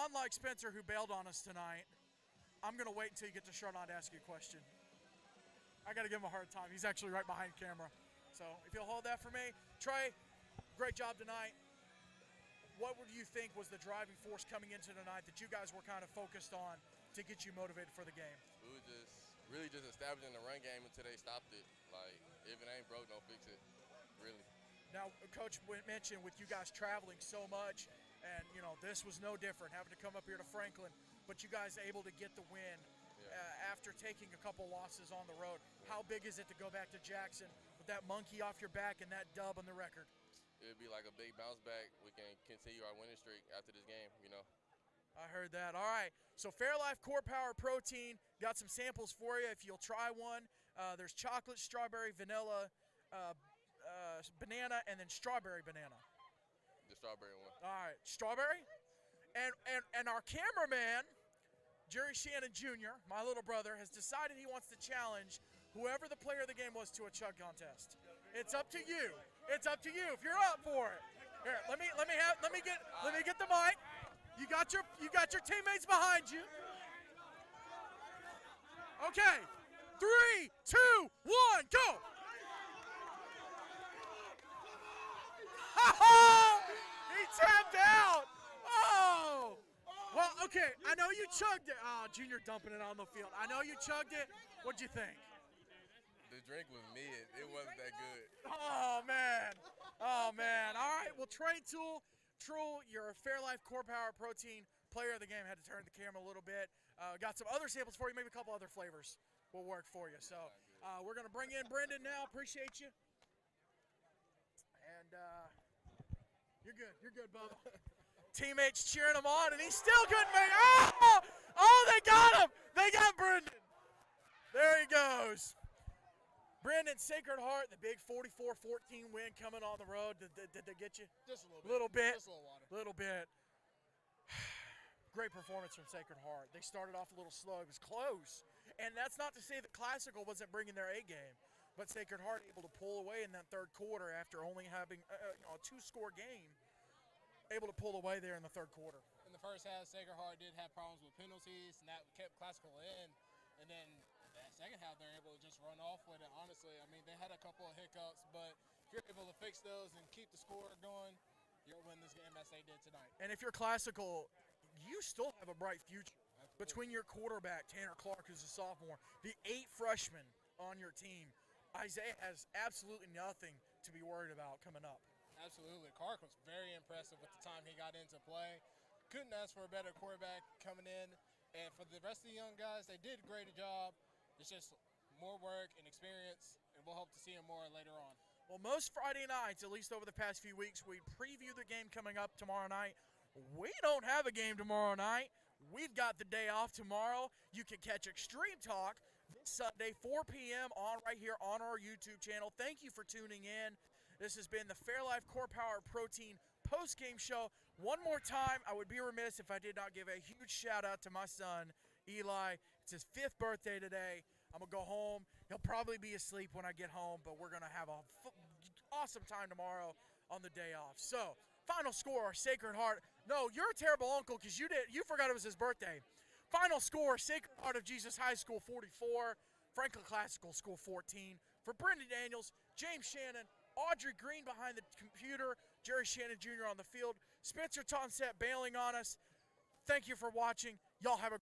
Unlike Spencer, who bailed on us tonight, I'm going to wait until you get the shirt on to ask you a question. I got to give him a hard time. He's actually right behind camera. So if you'll hold that for me. Trey, great job tonight. What do you think was the driving force coming into tonight that you guys were kind of focused on to get you motivated for the game? We were just establishing the run game until they stopped it. Like, if it ain't broke, don't fix it, really. Now, Coach mentioned with you guys traveling so much, and, this was no different, having to come up here to Franklin, but you guys able to get the win after taking a couple losses on the road. How big is it to go back to Jackson with that monkey off your back and that dub on the record? It'd be like a big bounce back. We can continue our winning streak after this game, I heard that. All right, so Fairlife Core Power Protein, got some samples for you if you'll try one. There's chocolate, strawberry, vanilla, banana, and then strawberry banana. The strawberry one. All right, strawberry? And our cameraman, Jerry Shannon Jr., my little brother, has decided he wants to challenge whoever the player of the game was to a chug contest. It's up to you. It's up to you if you're up for it. Here, let me get the mic. You got your teammates behind you. Okay. 3, 2, 1, go. He tapped out. Oh. Well, okay, I know you chugged it. Oh, Junior dumping it on the field. I know you chugged it. What'd you think? The drink was mid. It wasn't that good. Oh, man. All right, well, Trey Truel, you're a Fairlife Core Power Protein player of the game. Had to turn the camera a little bit. Got some other samples for you, maybe a couple other flavors will work for you. So we're going to bring in Brendan now. Appreciate you. And you're good, Bubba. Teammates cheering him on, and he's still couldn't make it. Oh, they got him. They got Brendan. There he goes. Brendan, Sacred Heart, the big 44-14 win coming on the road. Did they get you? Just a little bit. Just a little water. Little bit. Great performance from Sacred Heart. They started off a little slow. It was close. And that's not to say that Classical wasn't bringing their A game, but Sacred Heart able to pull away in that third quarter after only having a 2-score game, able to pull away there in the third quarter. In the first half, Sacred Heart did have problems with penalties, and that kept Classical in. And then that second half, they're able to just run off with it, honestly. I mean, they had a couple of hiccups, but if you're able to fix those and keep the score going, you'll win this game as they did tonight. And if you're Classical, you still have a bright future. Absolutely. Between your quarterback, Tanner Clark, who's a sophomore, the 8 freshmen on your team, Isaiah has absolutely nothing to be worried about coming up. Absolutely. Clark was very impressive with the time he got into play. Couldn't ask for a better quarterback coming in. And for the rest of the young guys, they did a great job. It's just more work and experience, and we'll hope to see him more later on. Well, most Friday nights, at least over the past few weeks, we preview the game coming up tomorrow night. We don't have a game tomorrow night. We've got the day off tomorrow. You can catch Extreme Talk this Sunday, 4 p.m. right here on our YouTube channel. Thank you for tuning in. This has been the Fairlife Core Power Protein post-game show. One more time, I would be remiss if I did not give a huge shout-out to my son, Eli. It's his 5th birthday today. I'm going to go home. He'll probably be asleep when I get home, but we're going to have an awesome time tomorrow on the day off. So, final score, Sacred Heart. No, you're a terrible uncle because you forgot it was his birthday. Final score, Sacred Heart of Jesus High School 44, Franklin Classical School 14. For Brendan Daniels, James Shannon, Audrey Green behind the computer, Jerry Shannon Jr. on the field, Spencer Tonsett bailing on us. Thank you for watching. Y'all have a